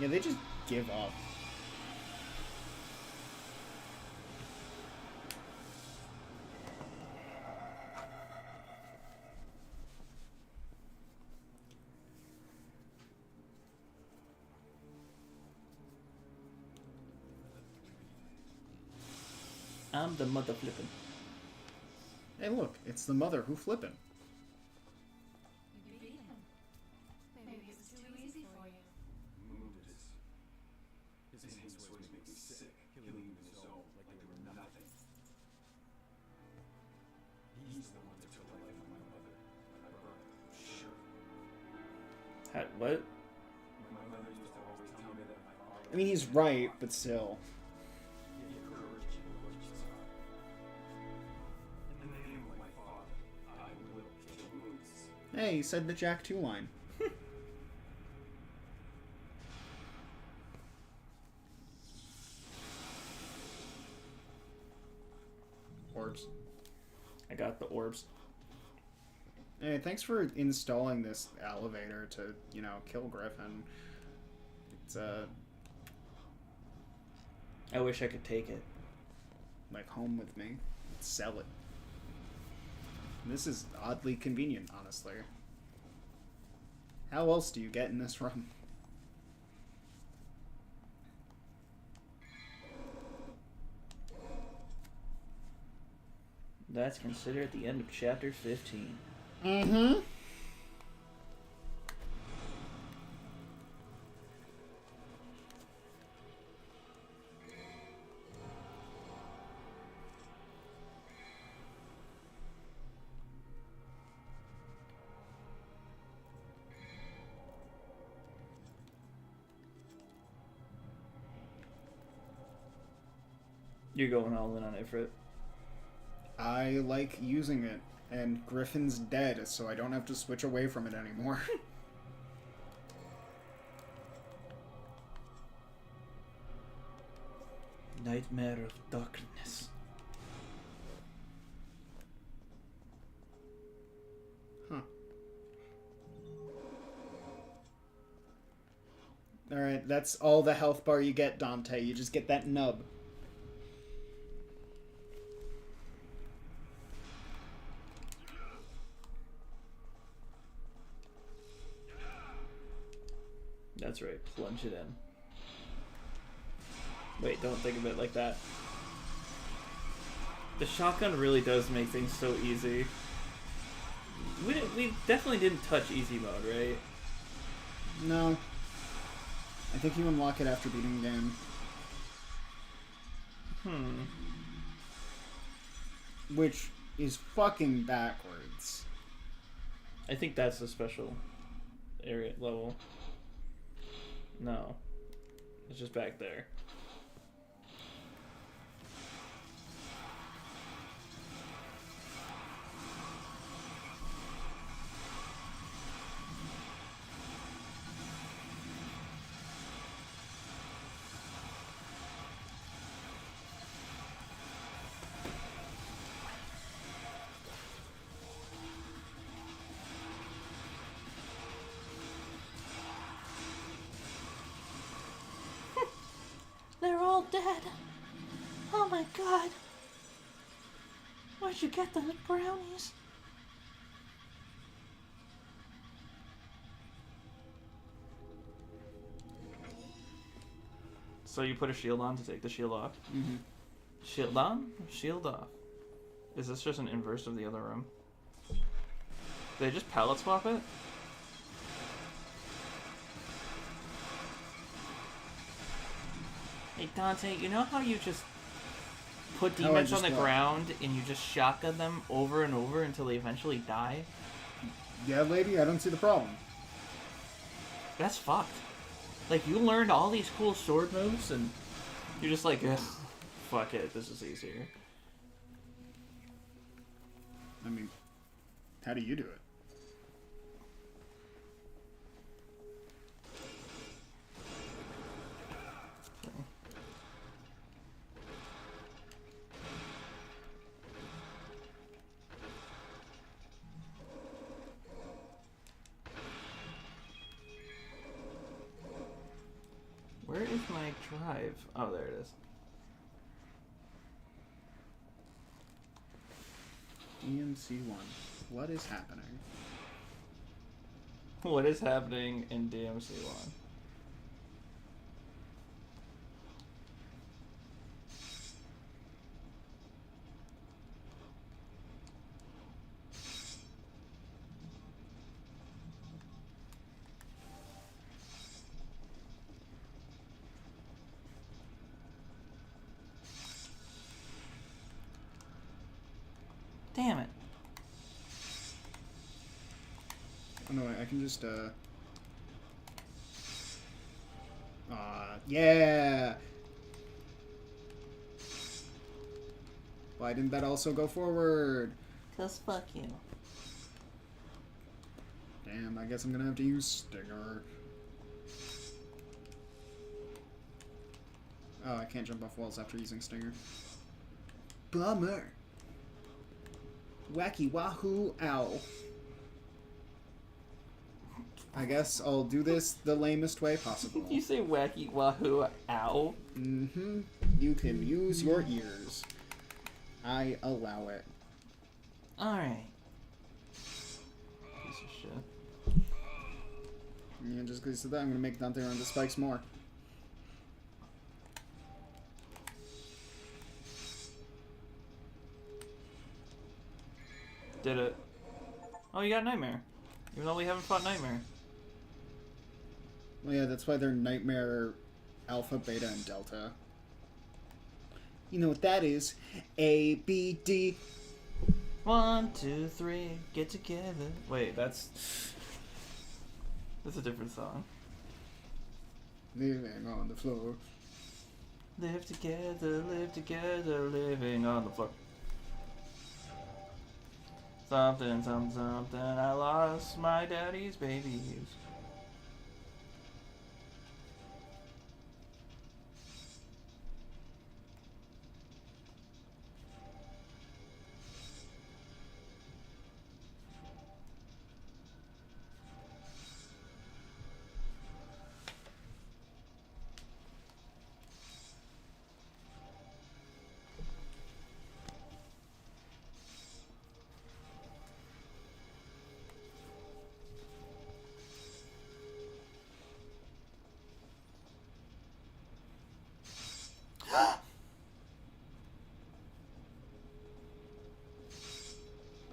Yeah, they just give up. I'm the mother flippin'. Hey look, it's the mother who flippin'. You beat him. Maybe it was too easy for you. His ways make me sick, killing his own like they were nothing. He's the one that took the life of my mother, and I burned, sure. What? My mother used to always tell me that my father I mean, he's right, but still. gave you courage in what you saw. In the name of my father, I will kill Moose. Hey, he said the Jack 2 line. Orbs. I got the orbs. Hey, thanks for installing this elevator to, you know, kill Griffin. It's, I wish I could take it. like home with me. Sell it. This is oddly convenient, honestly. How else do you get in this run? That's considered the end of chapter 15. Mm-hmm. You're going all in on Ifrit. I like using it, and Griffin's dead, so I don't have to switch away from it anymore. Nightmare of darkness. Huh. Alright, that's all the health bar you get, Dante. You just get that nub. That's right, plunge it in. Wait, don't think of it like that. The shotgun really does make things so easy. We definitely didn't touch easy mode, right? No. I think you unlock it after beating the game. Which is fucking backwards. I think that's the special area level. No. It's just back there. They're all dead. Oh my god. Where'd you get those brownies? So you put a shield on to take the shield off. Mm-hmm. Shield on, shield off. Is this just an inverse of the other room? Did they just palette swap it? Hey Dante, you know how you just put How I demons just on the what? ground and you just shotgun them over and over until they eventually die? Yeah, lady, I don't see the problem. That's fucked. Like, you learned all these cool sword moves and you're just like, ugh, fuck it, this is easier. I mean, how do you do it? Where is my drive? Oh, there it is. DMC1. What is happening? What is happening in DMC1? Damn it. Oh no, I can just, yeah! Why didn't that also go forward? 'Cause fuck you. Damn, I guess I'm gonna have to use Stinger. Oh, I can't jump off walls after using Stinger. Bummer. Wacky wahoo ow. I guess I'll do this the lamest way possible. You say wacky wahoo ow? Mm-hmm. You can use your ears. I allow it. Alright. Yeah, just because of that, I'm gonna make Dante run the spikes more. Did it. Oh, you got Nightmare. Even though we haven't fought Nightmare. Well, yeah, that's why they're Nightmare Alpha, Beta, and Delta. You know what that is? A, B, D. 1, 2, 3, get together. Wait, that's a different song. Living on the floor. Live together, living on the floor. Something, something, something. I lost my daddy's babies.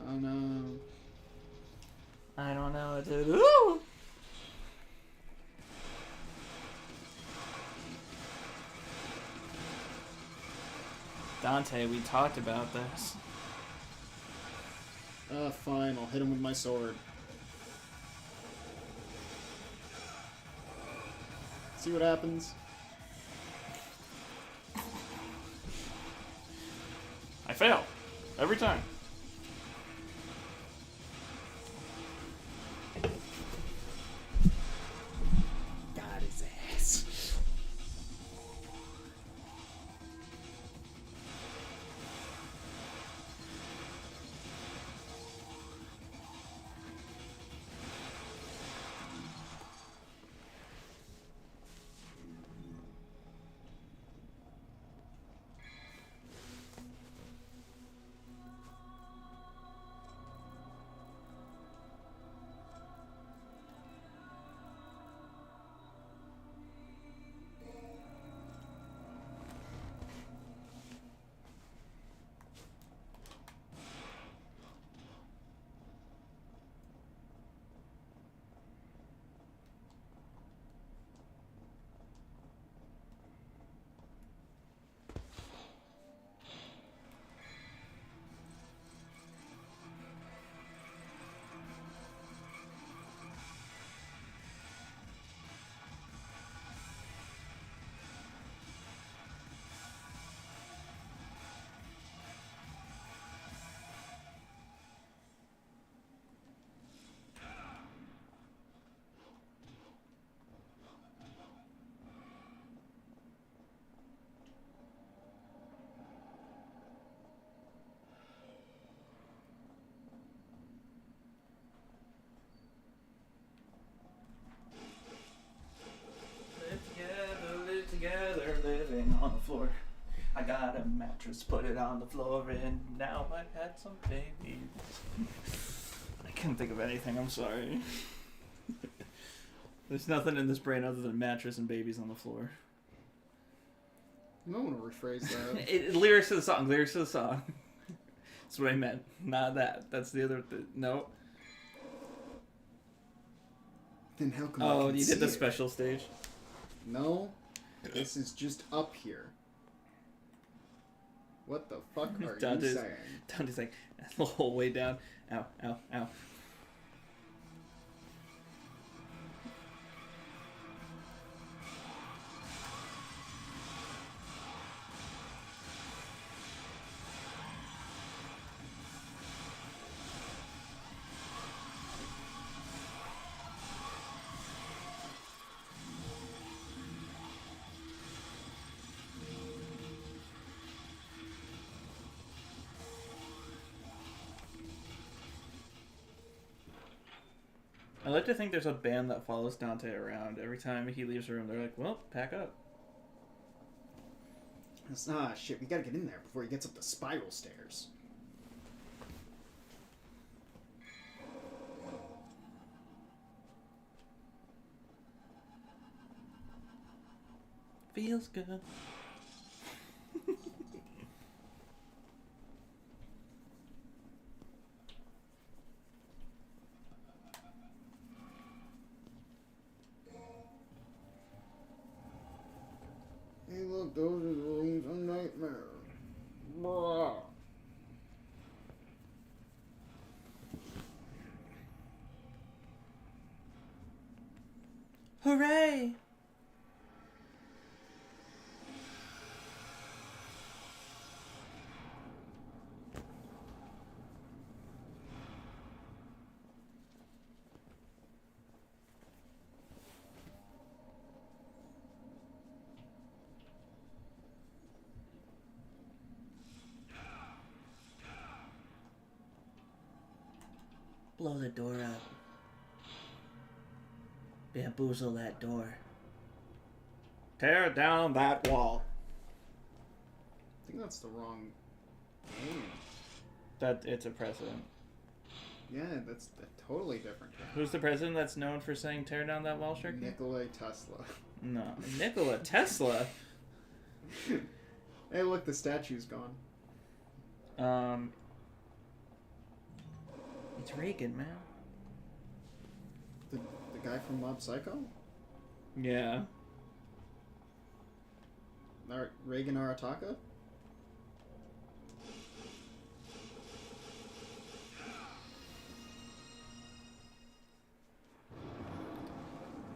Oh no. I don't know what to do. Dante, we talked about this. Fine, I'll hit him with my sword. See what happens? I fail. Every time. Got his ass. Live together, living on the floor. I got a mattress, put it on the floor, and now I had some babies. I couldn't think of anything, I'm sorry. There's nothing in this brain other than mattress and babies on the floor. You might want to rephrase that. Lyrics to the song, lyrics to the song. That's what I meant, not that. That's the other, no. Then how come I Oh, can you see did the it? special stage? No, this is just up here. What the fuck are you saying? Dante's like, the whole way down. Ow, ow, ow. I like to think there's a band that follows Dante around. Every time he leaves the room, they're like, well, pack up. Shit, we gotta get in there before he gets up the spiral stairs. Feels good. Hey, look, those are the rooms of nightmare. Blah. Hooray! Blow the door up. Bamboozle that door. Tear down that wall. I think that's the wrong game. That it's a president. Yeah, that's a totally different game. Who's the president that's known for saying tear down that wall, Sharky? Nikola Tesla. No. Nikola Tesla? Hey, look, the statue's gone. It's Reagan, man. The guy from Mob Psycho? Yeah. Reagan Arataka?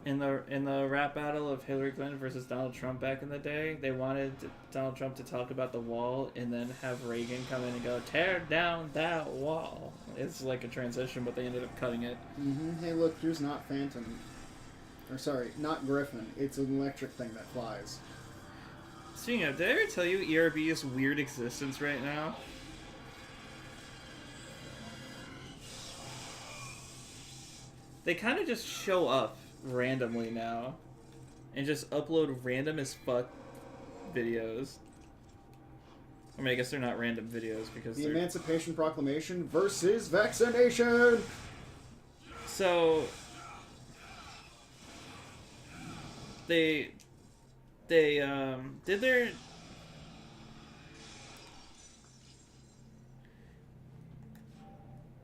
In the rap battle of Hillary Clinton versus Donald Trump back in the day, they wanted Donald Trump to talk about the wall and then have Reagan come in and go, tear down that wall. It's like a transition, but they ended up cutting it. Mm-hmm. Hey, look, here's not Phantom. Or sorry, not Griffin. It's an electric thing that flies. Speaking of, did I ever tell you ERB's weird existence right now? They kind of just show up randomly now and just upload random as fuck videos. I mean, I guess they're not random videos because The they're... Emancipation Proclamation versus vaccination! So... They did their...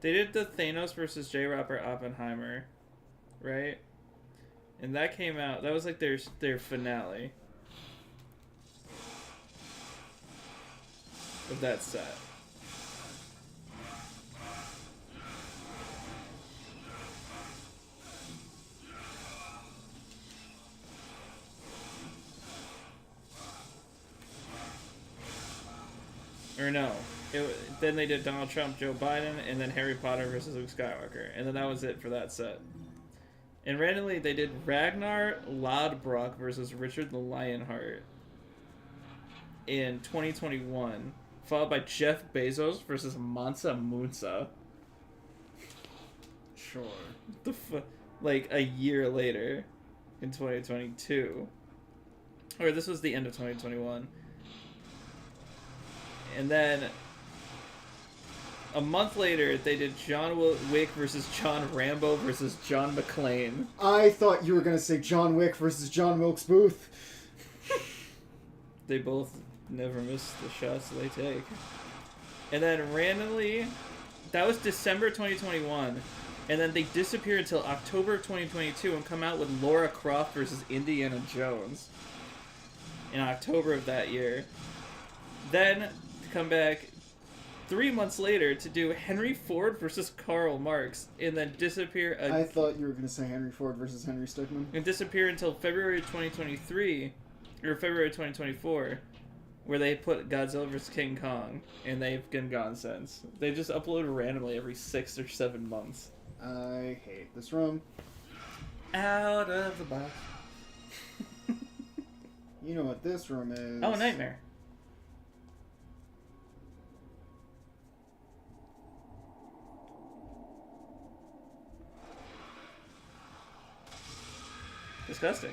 They did the Thanos versus J-Rapper Oppenheimer, right? And that came out, that was like their finale of that set. Or no, then they did Donald Trump, Joe Biden, and then Harry Potter versus Luke Skywalker, and then that was it for that set. And randomly, they did Ragnar Lodbrok versus Richard the Lionheart in 2021, followed by Jeff Bezos versus Mansa Musa. Sure. Like a year later, in 2022, or this was the end of 2021. And then a month later, they did John Wick versus John Rambo versus John McClane. I thought you were going to say John Wick versus John Wilkes Booth. They both never miss the shots they take. And then randomly, that was December 2021. And then they disappear until October 2022 and come out with Laura Croft versus Indiana Jones in October of that year. Then come back 3 months later to do Henry Ford versus Karl Marx, and then disappear. I thought you were going to say Henry Ford versus Henry Stickmin. And disappear until February 2023 or February 2024, where they put Godzilla vs King Kong, and they've been gone since. They just upload randomly every 6 or 7 months. I hate this room. Out of the box. You know what this room is. Oh, Nightmare. Disgusting.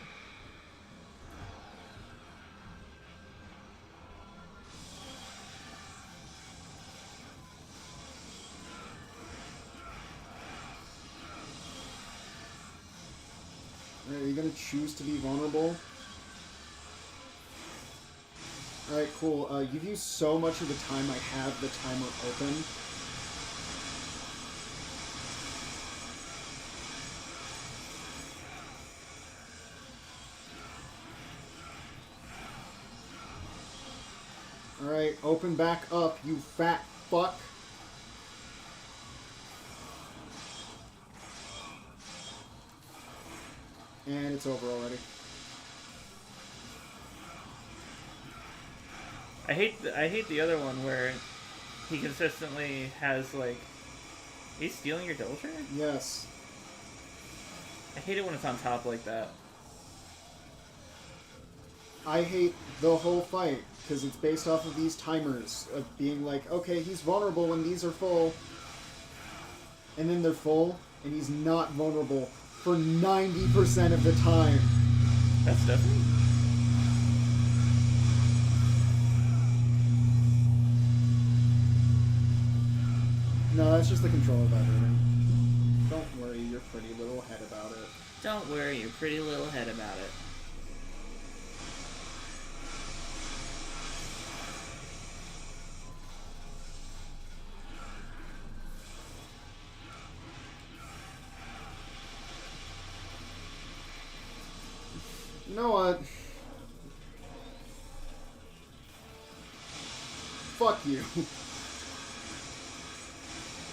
Are you going to choose to be vulnerable? Alright, cool. You've used so much of the time I have the timer open. Alright, open back up, you fat fuck. And it's over already. I hate the other one where he consistently has like he's stealing your Devil Trigger? Yes. I hate it when it's on top like that. I hate the whole fight, because it's based off of these timers of being like, okay, he's vulnerable when these are full. And then they're full, and he's not vulnerable for 90% of the time. That's Stephanie? No, that's just the control of everything. Don't worry your pretty little head about it. Don't worry your pretty little head about it. You know what? Fuck you.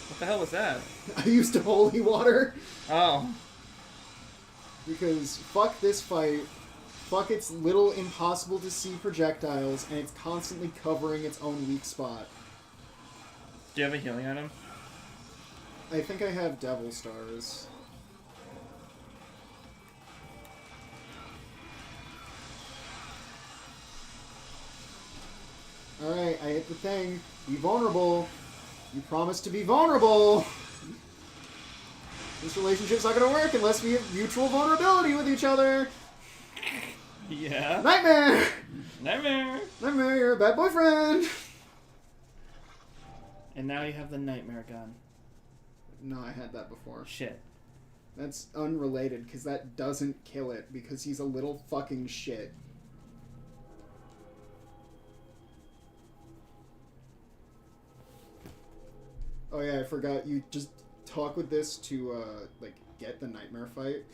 What the hell was that? I used to holy water. Oh. Because fuck this fight. Fuck its little impossible to see projectiles, and it's constantly covering its own weak spot. Do you have a healing item? I think I have Devil Stars. Alright, I hit the thing. Be vulnerable. You promised to be vulnerable. This relationship's not gonna work unless we have mutual vulnerability with each other. Yeah. Nightmare! Nightmare! Nightmare, you're a bad boyfriend! And now you have the nightmare gun. No, I had that before. Shit. That's unrelated, because that doesn't kill it, because he's a little fucking shit. Oh yeah, I forgot, you just talk with this to, like, get the nightmare fight,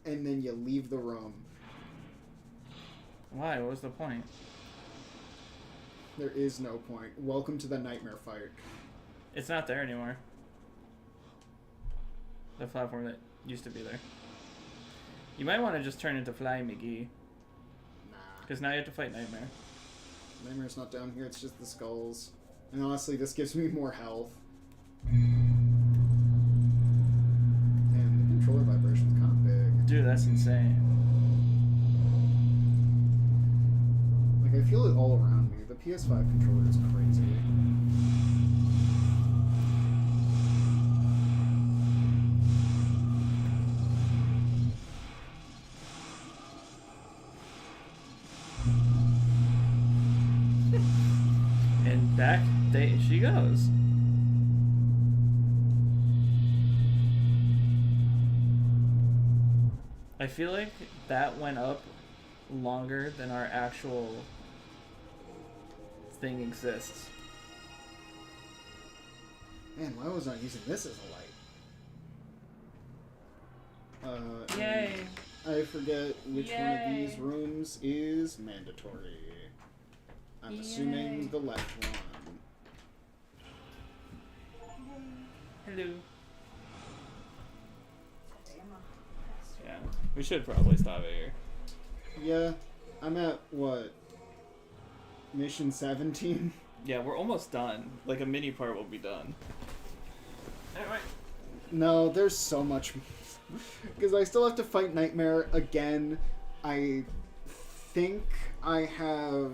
and then you leave the room. Why? What was the point? There is no point. Welcome to the nightmare fight. It's not there anymore. The platform that used to be there. You might want to just turn into Fly McGee. Nah. Because now you have to fight Nightmare. Nightmare's not down here, it's just the skulls. And honestly, this gives me more health. Damn, the controller vibration's kind of big. Dude, that's insane. Like, I feel it all around me. The PS5 controller is crazy. And back she goes. I feel like that went up longer than our actual thing exists. Man, why was I using this as a light? Yay! I forget which one of Yay. these rooms is mandatory. I'm assuming Yay. the left one. Hello. Yeah, we should probably stop it here. Yeah, I'm at, what? Mission 17? Yeah, we're almost done. Like a mini part will be done. Alright. No, there's so much. Because I still have to fight Nightmare again. I think I have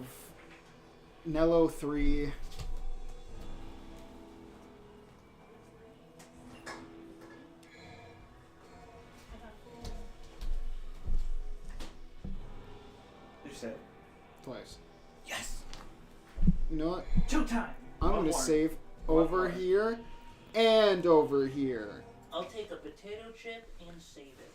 Nello 3. Did you say? Twice. Yes! You know what? Two time! I'm going to save over here and over here. I'll take a potato chip and save it.